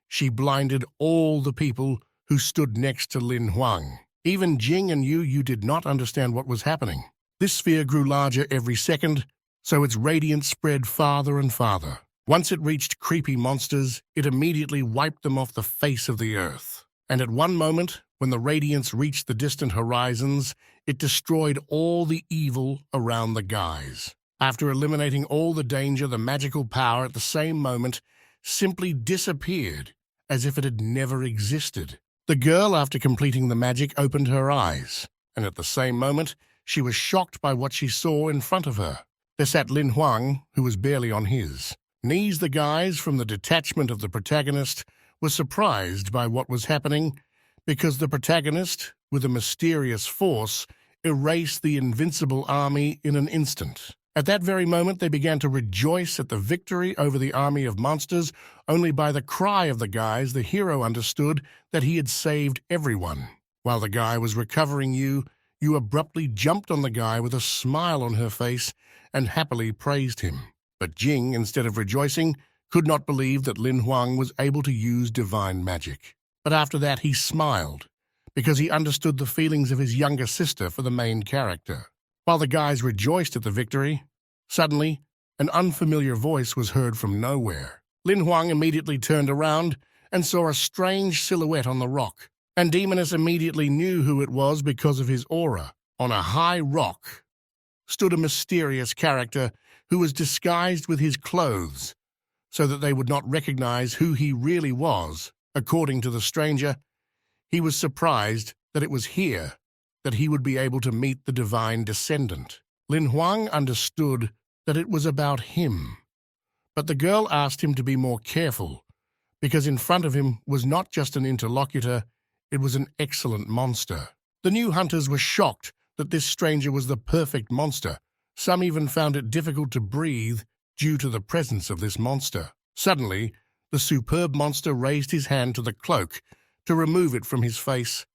She blinded all the people who stood next to Lin Huang. Even Jing and Yu did not understand what was happening. This sphere grew larger every second, so its radiance spread farther and farther. Once it reached creepy monsters, it immediately wiped them off the face of the earth. And at one moment, when the radiance reached the distant horizons, it destroyed all the evil around the guys. After eliminating all the danger, the magical power at the same moment simply disappeared, as if it had never existed. The girl, after completing the magic, opened her eyes, and at the same moment, she was shocked by what she saw in front of her. There sat Lin Huang, who was barely on his knees. The guys from the detachment of the protagonist were surprised by what was happening, because the protagonist, with a mysterious force, erased the invincible army in an instant. At that very moment, they began to rejoice at the victory over the army of monsters. Only by the cry of the guys, the hero understood that he had saved everyone. While the guy was recovering, you abruptly jumped on the guy with a smile on her face and happily praised him. But Jing, instead of rejoicing, could not believe that Lin Huang was able to use divine magic. But after that he smiled, because he understood the feelings of his younger sister for the main character. While the guys rejoiced at the victory, suddenly an unfamiliar voice was heard from nowhere. Lin Huang immediately turned around and saw a strange silhouette on the rock, and Demoness immediately knew who it was because of his aura. On a high rock stood a mysterious character who was disguised with his clothes so that they would not recognize who he really was. According to the stranger, he was surprised that it was here that he would be able to meet the divine descendant. Lin Huang understood that it was about him, but the girl asked him to be more careful, because in front of him was not just an interlocutor, it was an excellent monster. The new hunters were shocked that this stranger was the perfect monster. Some even found it difficult to breathe due to the presence of this monster. Suddenly, the superb monster raised his hand to the cloak to remove it from his face.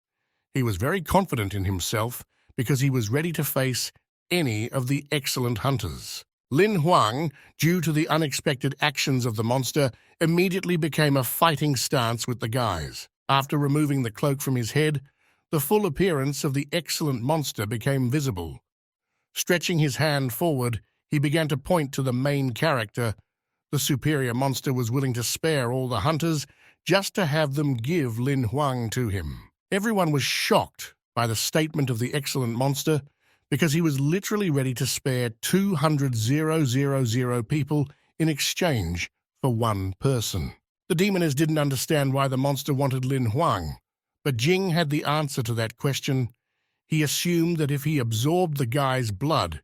He was very confident in himself because he was ready to face any of the excellent hunters. Lin Huang, due to the unexpected actions of the monster, immediately became a fighting stance with the guys. After removing the cloak from his head, the full appearance of the excellent monster became visible. Stretching his hand forward, he began to point to the main character. The superior monster was willing to spare all the hunters just to have them give Lin Huang to him. Everyone was shocked by the statement of the excellent monster because he was literally ready to spare 200,000 people in exchange for one person. The demoness didn't understand why the monster wanted Lin Huang, but Jing had the answer to that question. He assumed that if he absorbed the guy's blood,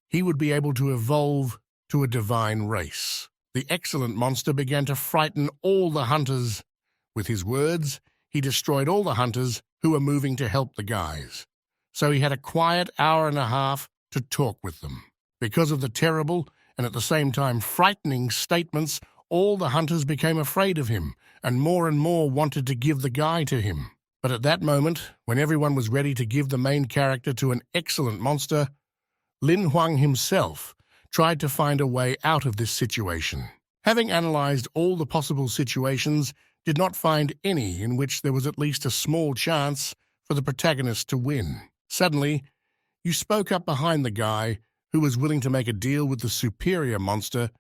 he would be able to evolve to a divine race. The excellent monster began to frighten all the hunters. With his words, he destroyed all the hunters who were moving to help the guys. So he had a quiet hour and a half to talk with them. Because of the terrible and at the same time frightening statements, all the hunters became afraid of him and more wanted to give the guy to him. But at that moment, when everyone was ready to give the main character to an excellent monster, Lin Huang himself tried to find a way out of this situation. Having analyzed all the possible situations, did not find any in which there was at least a small chance for the protagonist to win. Suddenly, you spoke up behind the guy who was willing to make a deal with the superior monster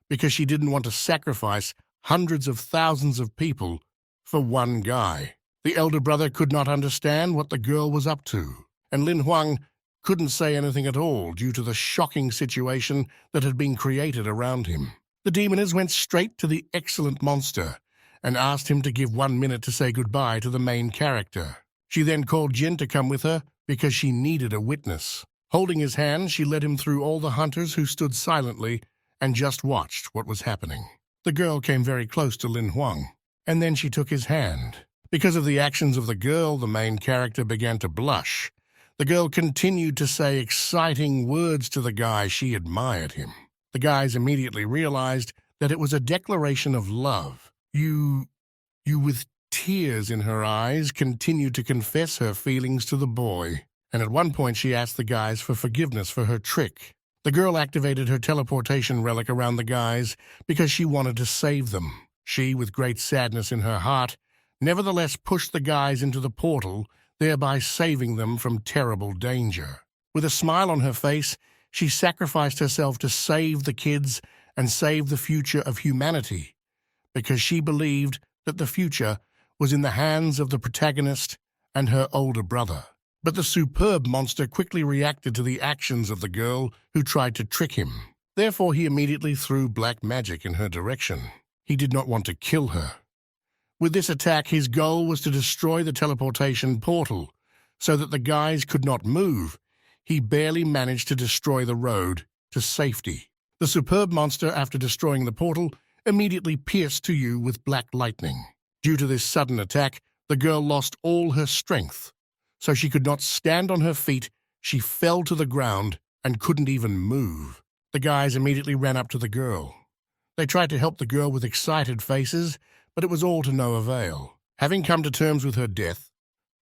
because she didn't want to sacrifice hundreds of thousands of people for one guy. The elder brother could not understand what the girl was up to, and Lin Huang couldn't say anything at all due to the shocking situation that had been created around him. The demoness went straight to the excellent monster and asked him to give 1 minute to say goodbye to the main character. She then called Jin to come with her because she needed a witness. Holding his hand, she led him through all the hunters who stood silently and just watched what was happening. The girl came very close to Lin Huang, and then she took his hand. Because of the actions of the girl, the main character began to blush. The girl continued to say exciting words to the guy. She admired him. The guys immediately realized that it was a declaration of love. You with tears in her eyes, continued to confess her feelings to the boy. And at one point she asked the guys for forgiveness for her trick. The girl activated her teleportation relic around the guys because she wanted to save them. She, with great sadness in her heart, nevertheless pushed the guys into the portal, thereby saving them from terrible danger. With a smile on her face, she sacrificed herself to save the kids and save the future of humanity, because she believed that the future was in the hands of the protagonist and her older brother. But the superb monster quickly reacted to the actions of the girl who tried to trick him. Therefore, he immediately threw black magic in her direction. He did not want to kill her. With this attack, his goal was to destroy the teleportation portal so that the guys could not move. He barely managed to destroy the road to safety. The superb monster, after destroying the portal, immediately pierced to you with black lightning. Due to this sudden attack, the girl lost all her strength, so she could not stand on her feet. She fell to the ground and couldn't even move. The guys immediately ran up to the girl. They tried to help the girl with excited faces, but it was all to no avail. Having come to terms with her death,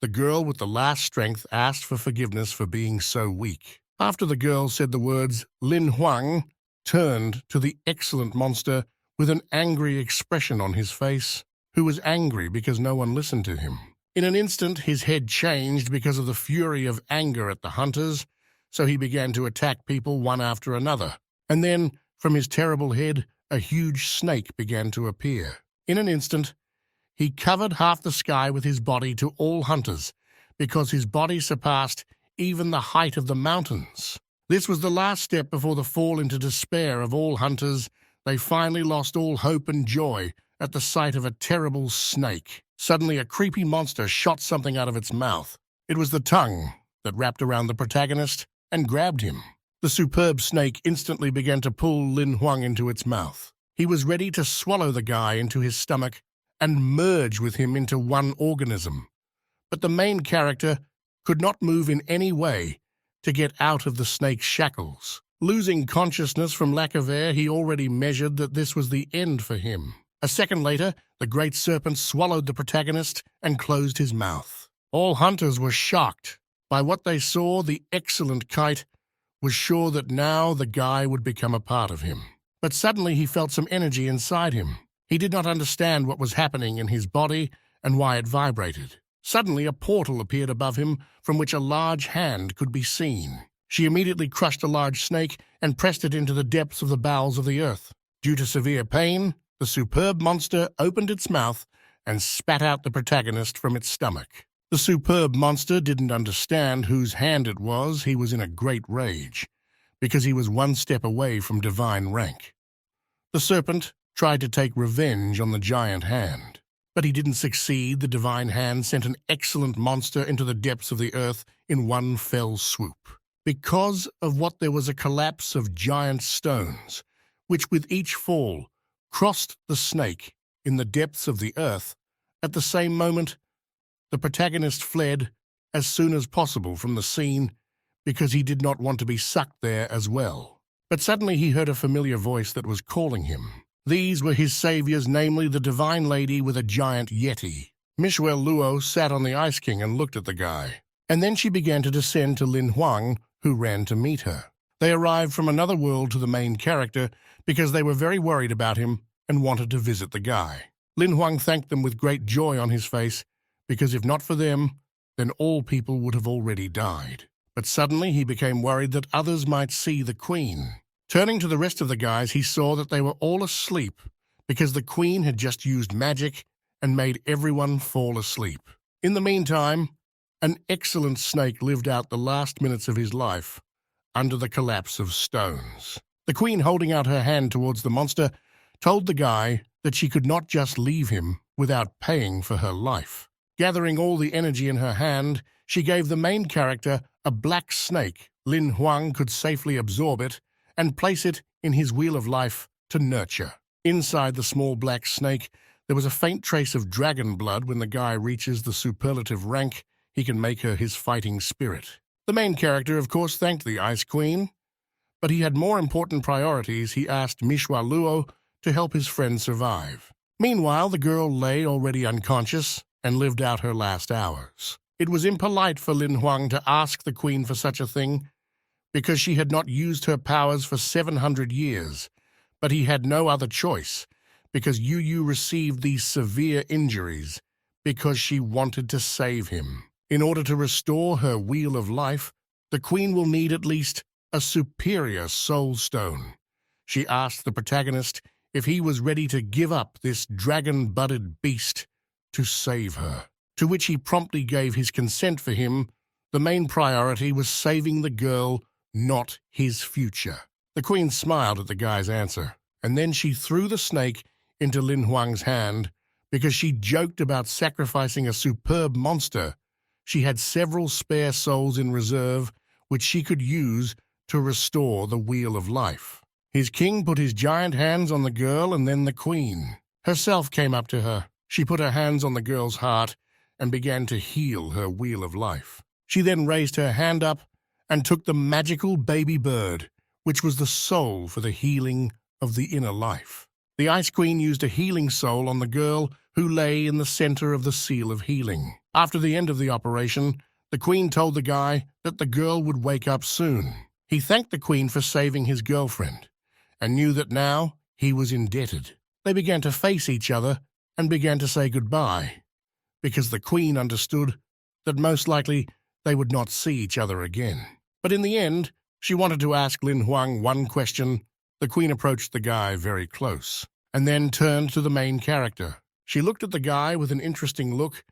the girl with the last strength asked for forgiveness for being so weak. After the girl said the words, Lin Huang turned to the excellent monster with an angry expression on his face, who was angry because no one listened to him. In an instant, his head changed because of the fury of anger at the hunters, so he began to attack people one after another. And then, from his terrible head, a huge snake began to appear. In an instant, he covered half the sky with his body to all hunters, because his body surpassed even the height of the mountains. This was the last step before the fall into despair of all hunters. They finally lost all hope and joy at the sight of a terrible snake. Suddenly, a creepy monster shot something out of its mouth. It was the tongue that wrapped around the protagonist and grabbed him. The superb snake instantly began to pull Lin Huang into its mouth. He was ready to swallow the guy into his stomach and merge with him into one organism. But the main character could not move in any way to get out of the snake's shackles. Losing consciousness from lack of air, he already measured that this was the end for him. A second later, the great serpent swallowed the protagonist and closed his mouth. All hunters were shocked by what they saw. The excellent kite was sure that now the guy would become a part of him. But suddenly he felt some energy inside him. He did not understand what was happening in his body and why it vibrated. Suddenly a portal appeared above him from which a large hand could be seen. She immediately crushed a large snake and pressed it into the depths of the bowels of the earth. Due to severe pain, the superb monster opened its mouth and spat out the protagonist from its stomach. The superb monster didn't understand whose hand it was. He was in a great rage, because he was one step away from divine rank. The serpent tried to take revenge on the giant hand, but he didn't succeed. The divine hand sent an excellent monster into the depths of the earth in one fell swoop. Because of what, there was a collapse of giant stones, which with each fall crossed the snake in the depths of the earth. At the same moment, the protagonist fled as soon as possible from the scene because he did not want to be sucked there as well. But suddenly he heard a familiar voice that was calling him. These were his saviors, namely the divine lady with a giant yeti. Michelle Luo sat on the Ice King and looked at the guy. And then she began to descend to Lin Huang, who ran to meet her. They arrived from another world to the main character because they were very worried about him and wanted to visit the guy. Lin Huang thanked them with great joy on his face, because if not for them, then all people would have already died. But suddenly he became worried that others might see the queen. Turning to the rest of the guys, he saw that they were all asleep because the queen had just used magic and made everyone fall asleep. In the meantime, an excellent snake lived out the last minutes of his life under the collapse of stones. The queen, holding out her hand towards the monster, told the guy that she could not just leave him without paying for her life. Gathering all the energy in her hand, she gave the main character a black snake. Lin Huang could safely absorb it and place it in his wheel of life to nurture. Inside the small black snake, there was a faint trace of dragon blood. When the guy reaches the superlative rank, he can make her his fighting spirit. The main character, of course, thanked the Ice Queen, but he had more important priorities. He asked Michelle Luo to help his friend survive. Meanwhile, the girl lay already unconscious and lived out her last hours. It was impolite for Lin Huang to ask the queen for such a thing, because she had not used her powers for 700 years, but he had no other choice, because Yu Yu received these severe injuries because she wanted to save him. In order to restore her wheel of life, the queen will need at least a superior soul stone. She asked the protagonist if he was ready to give up this dragon-blooded beast to save her, to which he promptly gave his consent. For him, the main priority was saving the girl, not his future. The queen smiled at the guy's answer, and then she threw the snake into Lin Huang's hand because she joked about sacrificing a superb monster. She had several spare souls in reserve, which she could use to restore the wheel of life. His king put his giant hands on the girl, and then the queen herself came up to her. She put her hands on the girl's heart and began to heal her wheel of life. She then raised her hand up and took the magical baby bird, which was the soul for the healing of the inner life. The Ice Queen used a healing soul on the girl who lay in the center of the seal of healing. After the end of the operation, the queen told the guy that the girl would wake up soon. He thanked the queen for saving his girlfriend and knew that now he was indebted. They began to face each other and began to say goodbye, because the queen understood that most likely they would not see each other again. But in the end, she wanted to ask Lin Huang one question. The queen approached the guy very close, and then turned to the main character. She looked at the guy with an interesting look,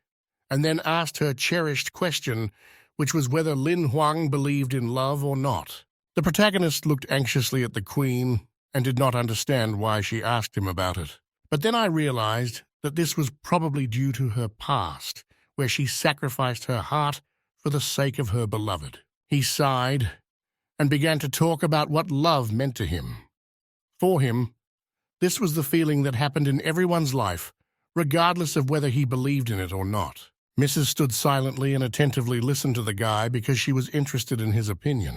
and then asked her cherished question, which was whether Lin Huang believed in love or not. The protagonist looked anxiously at the queen and did not understand why she asked him about it. But then I realized that this was probably due to her past, where she sacrificed her heart for the sake of her beloved. He sighed and began to talk about what love meant to him. For him, this was the feeling that happened in everyone's life, regardless of whether he believed in it or not. Mrs. stood silently and attentively listened to the guy because she was interested in his opinion.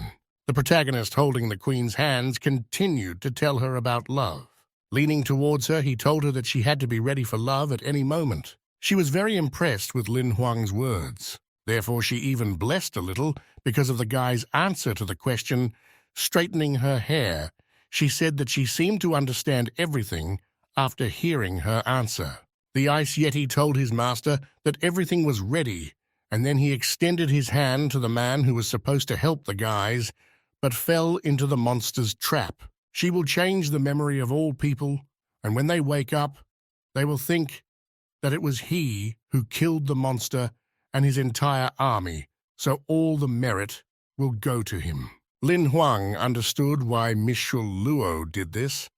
The protagonist, holding the queen's hands, continued to tell her about love. Leaning towards her, he told her that she had to be ready for love at any moment. She was very impressed with Lin Huang's words. Therefore, she even blessed a little because of the guy's answer to the question. Straightening her hair, she said that she seemed to understand everything after hearing her answer. The Ice Yeti told his master that everything was ready, and then he extended his hand to the man who was supposed to help the guys, but fell into the monster's trap. She will change the memory of all people, and when they wake up, they will think that it was he who killed the monster and his entire army, so all the merit will go to him. Lin Huang understood why Michel Luo did this.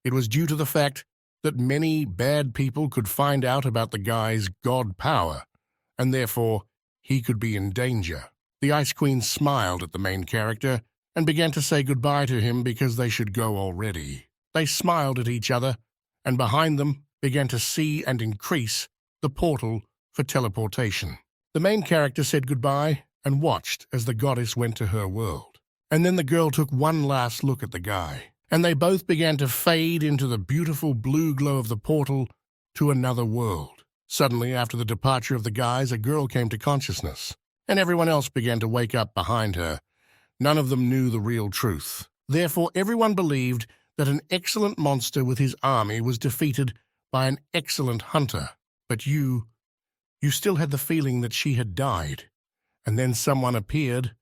It was due to the fact that many bad people could find out about the guy's god power, and therefore he could be in danger. The Ice Queen smiled at the main character and began to say goodbye to him because they should go already. They smiled at each other, and behind them began to see and increase the portal for teleportation. The main character said goodbye and watched as the goddess went to her world. And then the girl took one last look at the guy, and they both began to fade into the beautiful blue glow of the portal to another world. Suddenly, after the departure of the guys, a girl came to consciousness, and everyone else began to wake up behind her. None of them knew the real truth. Therefore, everyone believed that an excellent monster with his army was defeated by an excellent hunter. But you still had the feeling that she had died. And then someone appeared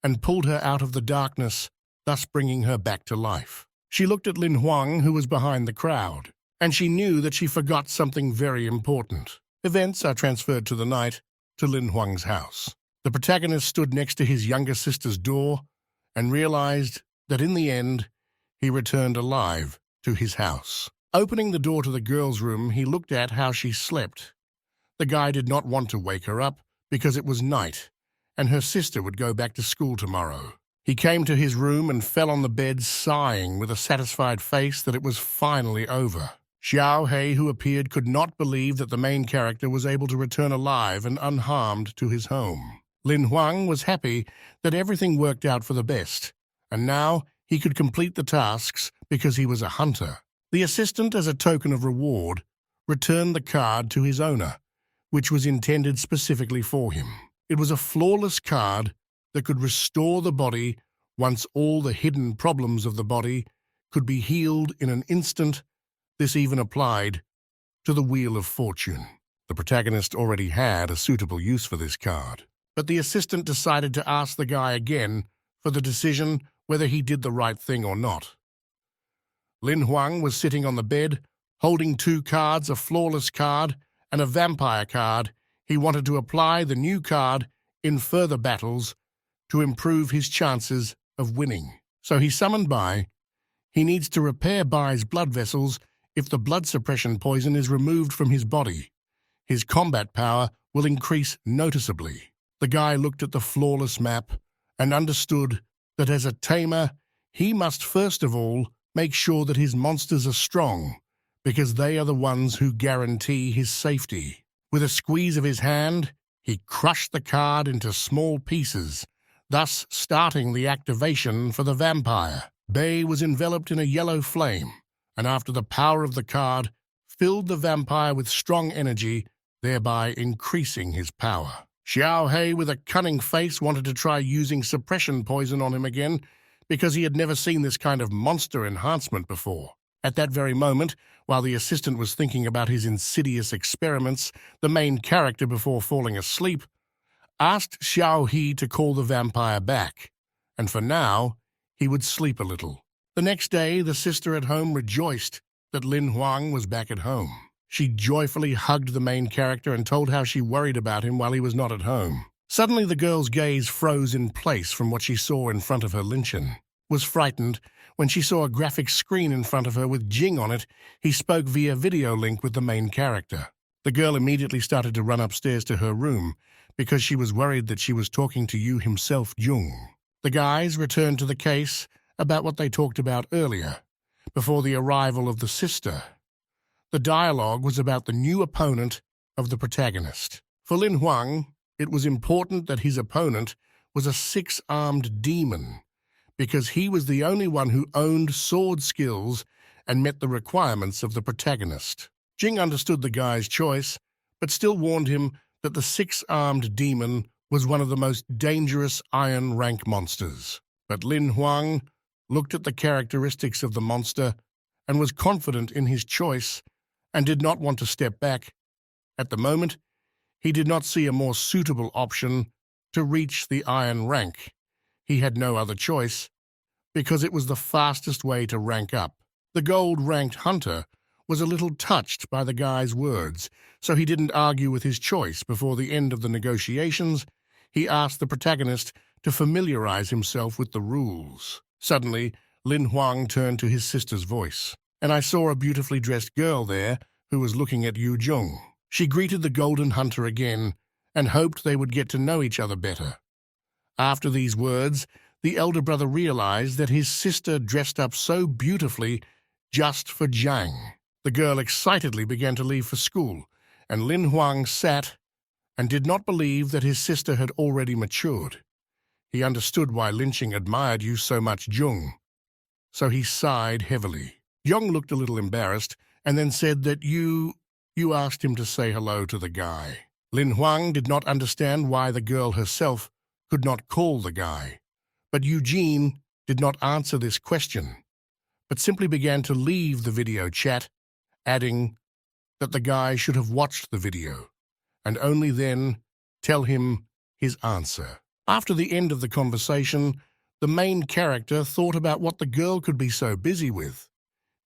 and pulled her out of the darkness, thus bringing her back to life. She looked at Lin Huang, who was behind the crowd, and she knew that she forgot something very important. Events are transferred to the night to Lin Huang's house. The protagonist stood next to his younger sister's door and realized that in the end, he returned alive to his house. Opening the door to the girl's room, he looked at how she slept. The guy did not want to wake her up because it was night, and her sister would go back to school tomorrow. He came to his room and fell on the bed, sighing with a satisfied face that it was finally over. Xiao Hei, who appeared, could not believe that the main character was able to return alive and unharmed to his home. Lin Huang was happy that everything worked out for the best, and now he could complete the tasks because he was a hunter. The assistant, as a token of reward, returned the card to his owner, which was intended specifically for him. It was a flawless card that could restore the body once all the hidden problems of the body could be healed in an instant. This even applied to the Wheel of Fortune. The protagonist already had a suitable use for this card, but the assistant decided to ask the guy again for the decision whether he did the right thing or not. Lin Huang was sitting on the bed, holding two cards, a flawless card and a vampire card. He wanted to apply the new card in further battles to improve his chances of winning. So he summoned Bai. He needs to repair Bai's blood vessels if the blood suppression poison is removed from his body. His combat power will increase noticeably. The guy looked at the flawless map and understood that as a tamer, he must first of all make sure that his monsters are strong, because they are the ones who guarantee his safety. With a squeeze of his hand, he crushed the card into small pieces, thus starting the activation for the vampire. Bei was enveloped in a yellow flame, and after the power of the card, filled the vampire with strong energy, thereby increasing his power. Xiao Hei, with a cunning face, wanted to try using suppression poison on him again, because he had never seen this kind of monster enhancement before. At that very moment, while the assistant was thinking about his insidious experiments, the main character, before falling asleep, asked Xiao He to call the vampire back, and for now, he would sleep a little. The next day, the sister at home rejoiced that Lin Huang was back at home. She joyfully hugged the main character and told how she worried about him while he was not at home. Suddenly, the girl's gaze froze in place from what she saw in front of her Linchin. Was frightened when she saw a graphic screen in front of her with Jing on it. He spoke via video link with the main character. The girl immediately started to run upstairs to her room because she was worried that she was talking to Yu himself, Jung. The guys returned to the case about what they talked about earlier, before the arrival of the sister. The dialogue was about the new opponent of the protagonist. For Lin Huang, it was important that his opponent was a six-armed demon, because he was the only one who owned sword skills and met the requirements of the protagonist. Jing understood the guy's choice, but still warned him that the six-armed demon was one of the most dangerous iron rank monsters. But Lin Huang looked at the characteristics of the monster and was confident in his choice and did not want to step back. At the moment, he did not see a more suitable option to reach the iron rank. He had no other choice, because it was the fastest way to rank up. The gold-ranked hunter was a little touched by the guy's words, so he didn't argue with his choice. Before the end of the negotiations, he asked the protagonist to familiarize himself with the rules. Suddenly, Lin Huang turned to his sister's voice, and I saw a beautifully dressed girl there who was looking at Yu Jung. She greeted the golden hunter again and hoped they would get to know each other better. After these words, the elder brother realized that his sister dressed up so beautifully just for Jiang. The girl excitedly began to leave for school, and Lin Huang sat and did not believe that his sister had already matured. He understood why Lin Qing admired you so much, Jung, so he sighed heavily. Jung looked a little embarrassed and then said that you asked him to say hello to the guy. Lin Huang did not understand why the girl herself could not call the guy, but Eugene did not answer this question, but simply began to leave the video chat, adding that the guy should have watched the video and only then tell him his answer. After the end of the conversation, the main character thought about what the girl could be so busy with.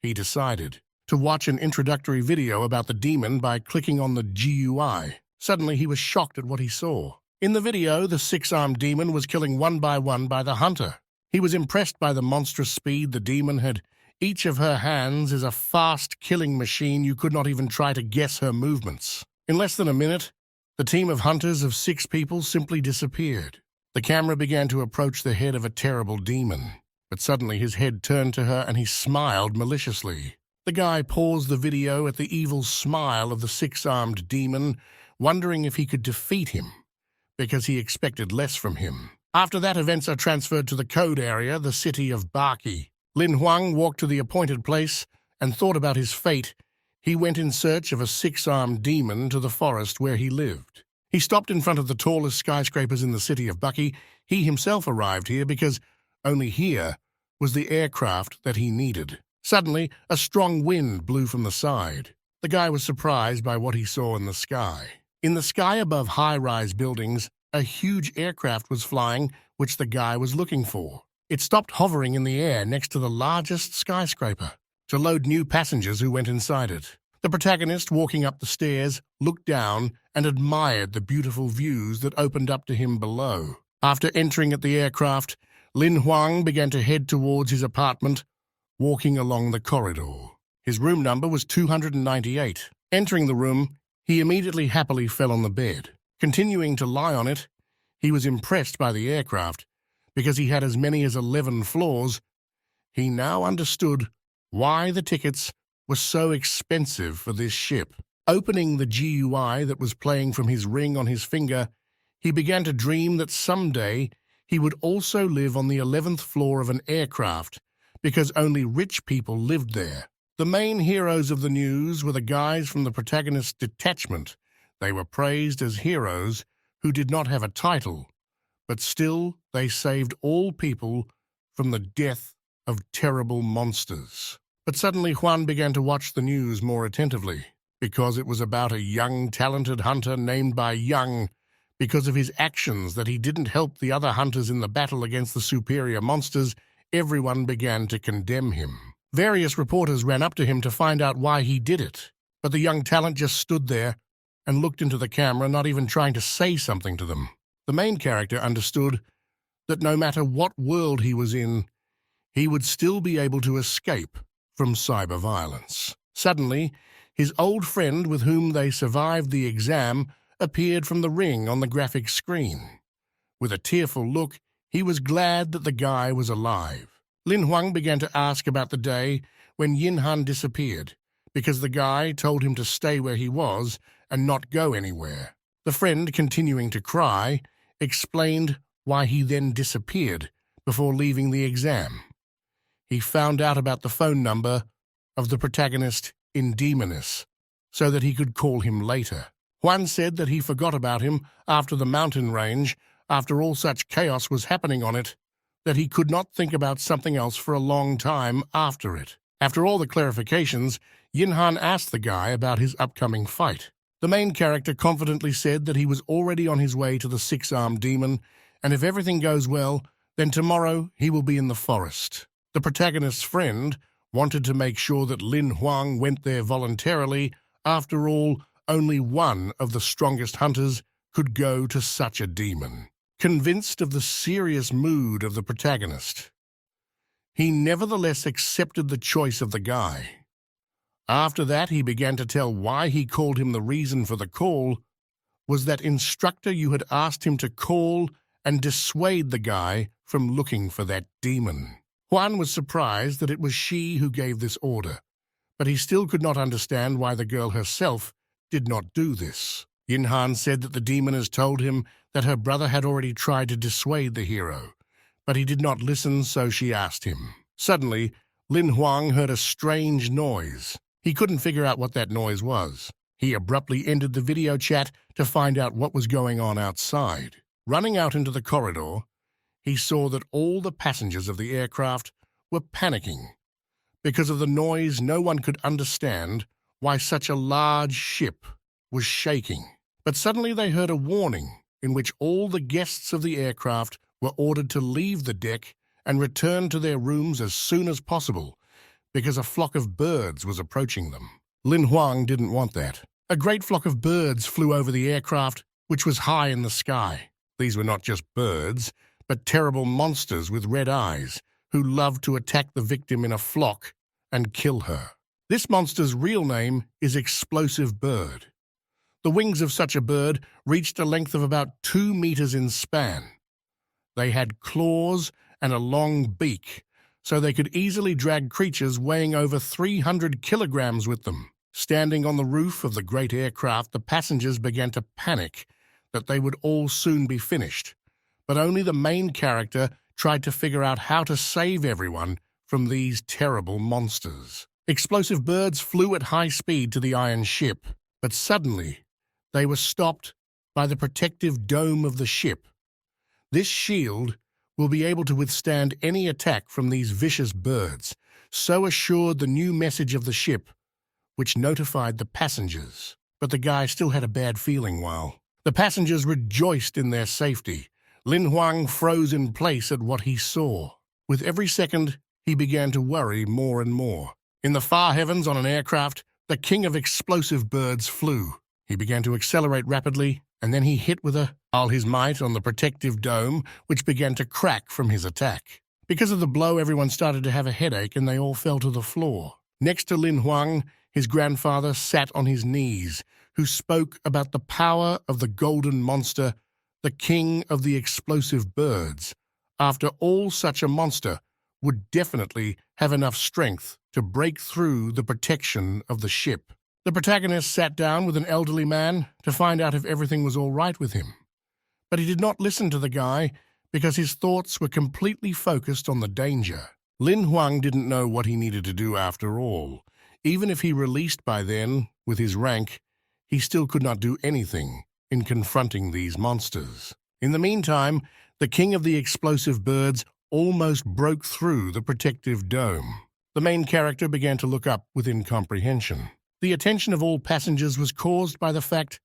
He decided to watch an introductory video about the demon by clicking on the GUI. Suddenly, he was shocked at what he saw. In the video, the six-armed demon was killing one by the hunter. He was impressed by the monstrous speed the demon had. Each of her hands is a fast killing machine. You could not even try to guess her movements. In less than a minute, the team of hunters of 6 people simply disappeared. The camera began to approach the head of a terrible demon, but suddenly his head turned to her and he smiled maliciously. The guy paused the video at the evil smile of the six-armed demon, wondering if he could defeat him, because he expected less from him. After that, events are transferred to the code area, the city of Baki. Lin Huang walked to the appointed place and thought about his fate. He went in search of a six-armed demon to the forest where he lived. He stopped in front of the tallest skyscrapers in the city of Baki. He himself arrived here because only here was the aircraft that he needed. Suddenly, a strong wind blew from the side. The guy was surprised by what he saw in the sky. In the sky above high-rise buildings, a huge aircraft was flying, which the guy was looking for. It stopped hovering in the air next to the largest skyscraper to load new passengers who went inside it. The protagonist, walking up the stairs, looked down and admired the beautiful views that opened up to him below. After entering at the aircraft, Lin Huang began to head towards his apartment, walking along the corridor. His room number was 298. Entering the room, he immediately happily fell on the bed. Continuing to lie on it, he was impressed by the aircraft. Because he had as many as 11 floors, he now understood why the tickets were so expensive for this ship. Opening the GUI that was playing from his ring on his finger, he began to dream that someday he would also live on the 11th floor of an aircraft, because only rich people lived there. The main heroes of the news were the guys from the protagonist's detachment. They were praised as heroes who did not have a title, but still they saved all people from the death of terrible monsters. But suddenly Juan began to watch the news more attentively, because it was about a young, talented hunter named by Young. Because of his actions that he didn't help the other hunters in the battle against the superior monsters, everyone began to condemn him. Various reporters ran up to him to find out why he did it, but the young talent just stood there and looked into the camera, not even trying to say something to them. The main character understood that no matter what world he was in, he would still be able to escape from cyber violence. Suddenly, his old friend with whom they survived the exam appeared from the ring on the graphic screen. With a tearful look, he was glad that the guy was alive. Lin Huang began to ask about the day when Yin Han disappeared, because the guy told him to stay where he was and not go anywhere. The friend, continuing to cry, explained why he then disappeared before leaving the exam. He found out about the phone number of the protagonist in Demoness, so that he could call him later. Juan said that he forgot about him after the mountain range, after all such chaos was happening on it, that he could not think about something else for a long time after it. After all the clarifications, Yin Han asked the guy about his upcoming fight. The main character confidently said that he was already on his way to the six-armed demon, and if everything goes well, then tomorrow he will be in the forest. The protagonist's friend wanted to make sure that Lin Huang went there voluntarily. After all, only one of the strongest hunters could go to such a demon. Convinced of the serious mood of the protagonist, he nevertheless accepted the choice of the guy. After that, he began to tell why he called him. The reason for the call was that instructor you had asked him to call and dissuade the guy from looking for that demon. Juan was surprised that it was she who gave this order, but he still could not understand why the girl herself did not do this. Yin Han said that the demon has told him that her brother had already tried to dissuade the hero, but he did not listen, so she asked him. Suddenly, Lin Huang heard a strange noise. He couldn't figure out what that noise was. He abruptly ended the video chat to find out what was going on outside. Running out into the corridor, he saw that all the passengers of the aircraft were panicking. Because of the noise, no one could understand why such a large ship was shaking. But suddenly they heard a warning in which all the guests of the aircraft were ordered to leave the deck and return to their rooms as soon as possible, because a flock of birds was approaching them. Lin Huang didn't want that. A great flock of birds flew over the aircraft, which was high in the sky. These were not just birds, but terrible monsters with red eyes, who loved to attack the victim in a flock and kill her. This monster's real name is Explosive Bird. The wings of such a bird reached a length of about 2 meters in span. They had claws and a long beak, so they could easily drag creatures weighing over 300 kilograms with them. Standing on the roof of the great aircraft, the passengers began to panic that they would all soon be finished, but only the main character tried to figure out how to save everyone from these terrible monsters. Explosive birds flew at high speed to the iron ship, but suddenly they were stopped by the protective dome of the ship. This shield will be able to withstand any attack from these vicious birds, so assured the new message of the ship, which notified the passengers. But the guy still had a bad feeling while the passengers rejoiced in their safety. Lin Huang froze in place at what he saw. With every second, he began to worry more and more. In the far heavens on an aircraft, the king of explosive birds flew. He began to accelerate rapidly, and then he hit with all his might on the protective dome, which began to crack from his attack. Because of the blow, everyone started to have a headache, and they all fell to the floor. Next to Lin Huang, his grandfather sat on his knees, who spoke about the power of the golden monster, the king of the explosive birds. After all, such a monster would definitely have enough strength to break through the protection of the ship. The protagonist sat down with an elderly man to find out if everything was all right with him. But he did not listen to the guy because his thoughts were completely focused on the danger. Lin Huang didn't know what he needed to do after all. Even if he released by then, with his rank, he still could not do anything in confronting these monsters. In the meantime, the king of the explosive birds almost broke through the protective dome. The main character began to look up with incomprehension. The attention of all passengers was caused by the fact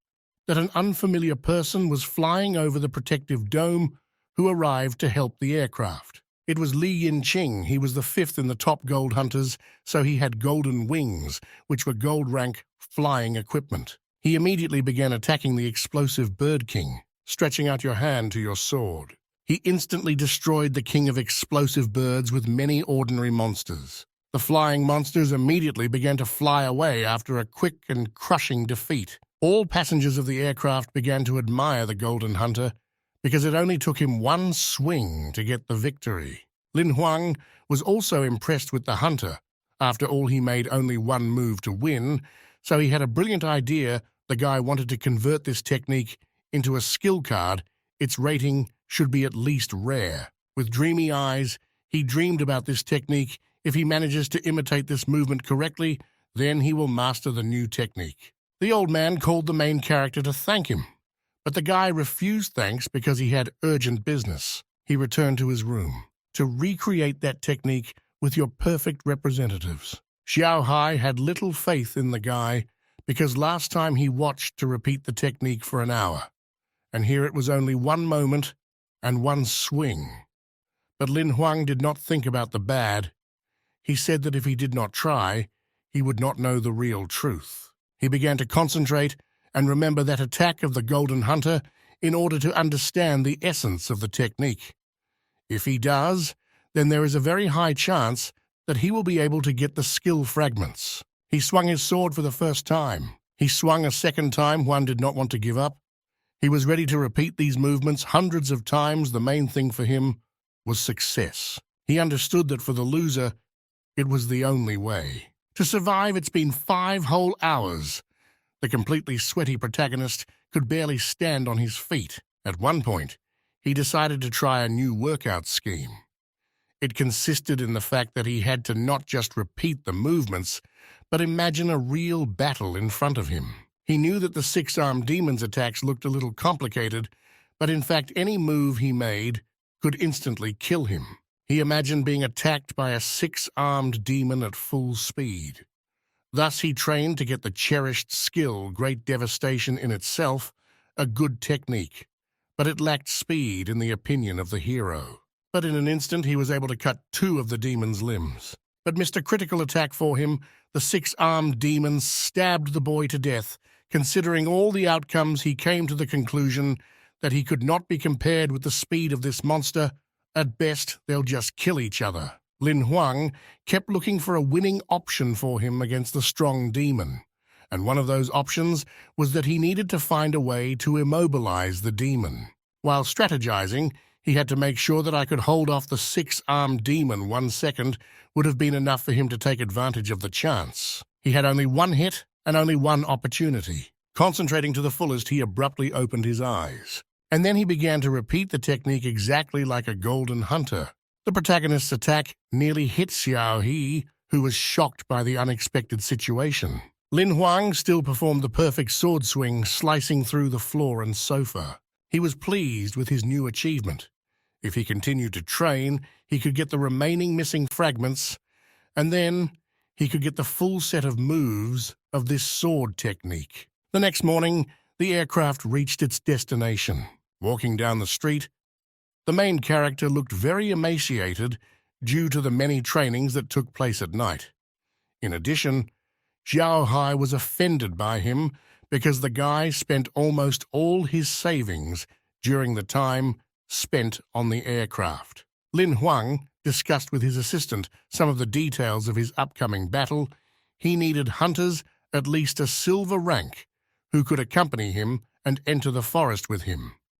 that an unfamiliar person was flying over the protective dome who arrived to help the aircraft. It was Li Yin-ching. He was the fifth in the top gold hunters, so he had golden wings, which were gold-rank flying equipment. He immediately began attacking the explosive Bird King, stretching out your hand to your sword. He instantly destroyed the king of explosive birds with many ordinary monsters. The flying monsters immediately began to fly away after a quick and crushing defeat. All passengers of the aircraft began to admire the Golden Hunter because it only took him one swing to get the victory. Lin Huang was also impressed with the hunter. After all, he made only one move to win, so he had a brilliant idea. The guy wanted to convert this technique into a skill card. Its rating should be at least rare. With dreamy eyes, he dreamed about this technique. If he manages to imitate this movement correctly, then he will master the new technique. The old man called the main character to thank him, but the guy refused thanks because he had urgent business. He returned to his room to recreate that technique with your perfect representatives. Xiao Hai had little faith in the guy because last time he watched to repeat the technique for an hour, and here it was only one moment and one swing. But Lin Huang did not think about the bad. He said that if he did not try, he would not know the real truth. He began to concentrate and remember that attack of the Golden Hunter in order to understand the essence of the technique. If he does, then there is a very high chance that he will be able to get the skill fragments. He swung his sword for the first time. He swung a second time. One did not want to give up. He was ready to repeat these movements hundreds of times. The main thing for him was success. He understood that for the loser, it was the only way. To survive, it's been 5 whole hours. The completely sweaty protagonist could barely stand on his feet. At one point, he decided to try a new workout scheme. It consisted in the fact that he had to not just repeat the movements, but imagine a real battle in front of him. He knew that the 6-armed demon's attacks looked a little complicated, but in fact any move he made could instantly kill him. He imagined being attacked by a 6-armed demon at full speed. Thus he trained to get the cherished skill, great devastation in itself, a good technique, but it lacked speed in the opinion of the hero. But in an instant he was able to cut 2 of the demon's limbs. But missed a critical attack for him. The 6-armed demon stabbed the boy to death. Considering all the outcomes, he came to the conclusion that he could not be compared with the speed of this monster. At best, they'll just kill each other. Lin Huang kept looking for a winning option for him against the strong demon, and one of those options was that he needed to find a way to immobilize the demon. While strategizing, he had to make sure that I could hold off the 6-armed demon. 1 second would have been enough for him to take advantage of the chance. He had only 1 hit and only 1 opportunity. Concentrating to the fullest, he abruptly opened his eyes. And then he began to repeat the technique exactly like a Golden Hunter. The protagonist's attack nearly hit Xiao He, who was shocked by the unexpected situation. Lin Huang still performed the perfect sword swing, slicing through the floor and sofa. He was pleased with his new achievement. If he continued to train, he could get the remaining missing fragments, and then he could get the full set of moves of this sword technique. The next morning, the aircraft reached its destination. Walking down the street, the main character looked very emaciated due to the many trainings that took place at night. In addition, Xiao Hai was offended by him because the guy spent almost all his savings during the time spent on the aircraft. Lin Huang discussed with his assistant some of the details of his upcoming battle. He needed hunters at least a silver rank who could accompany him and enter the forest with him.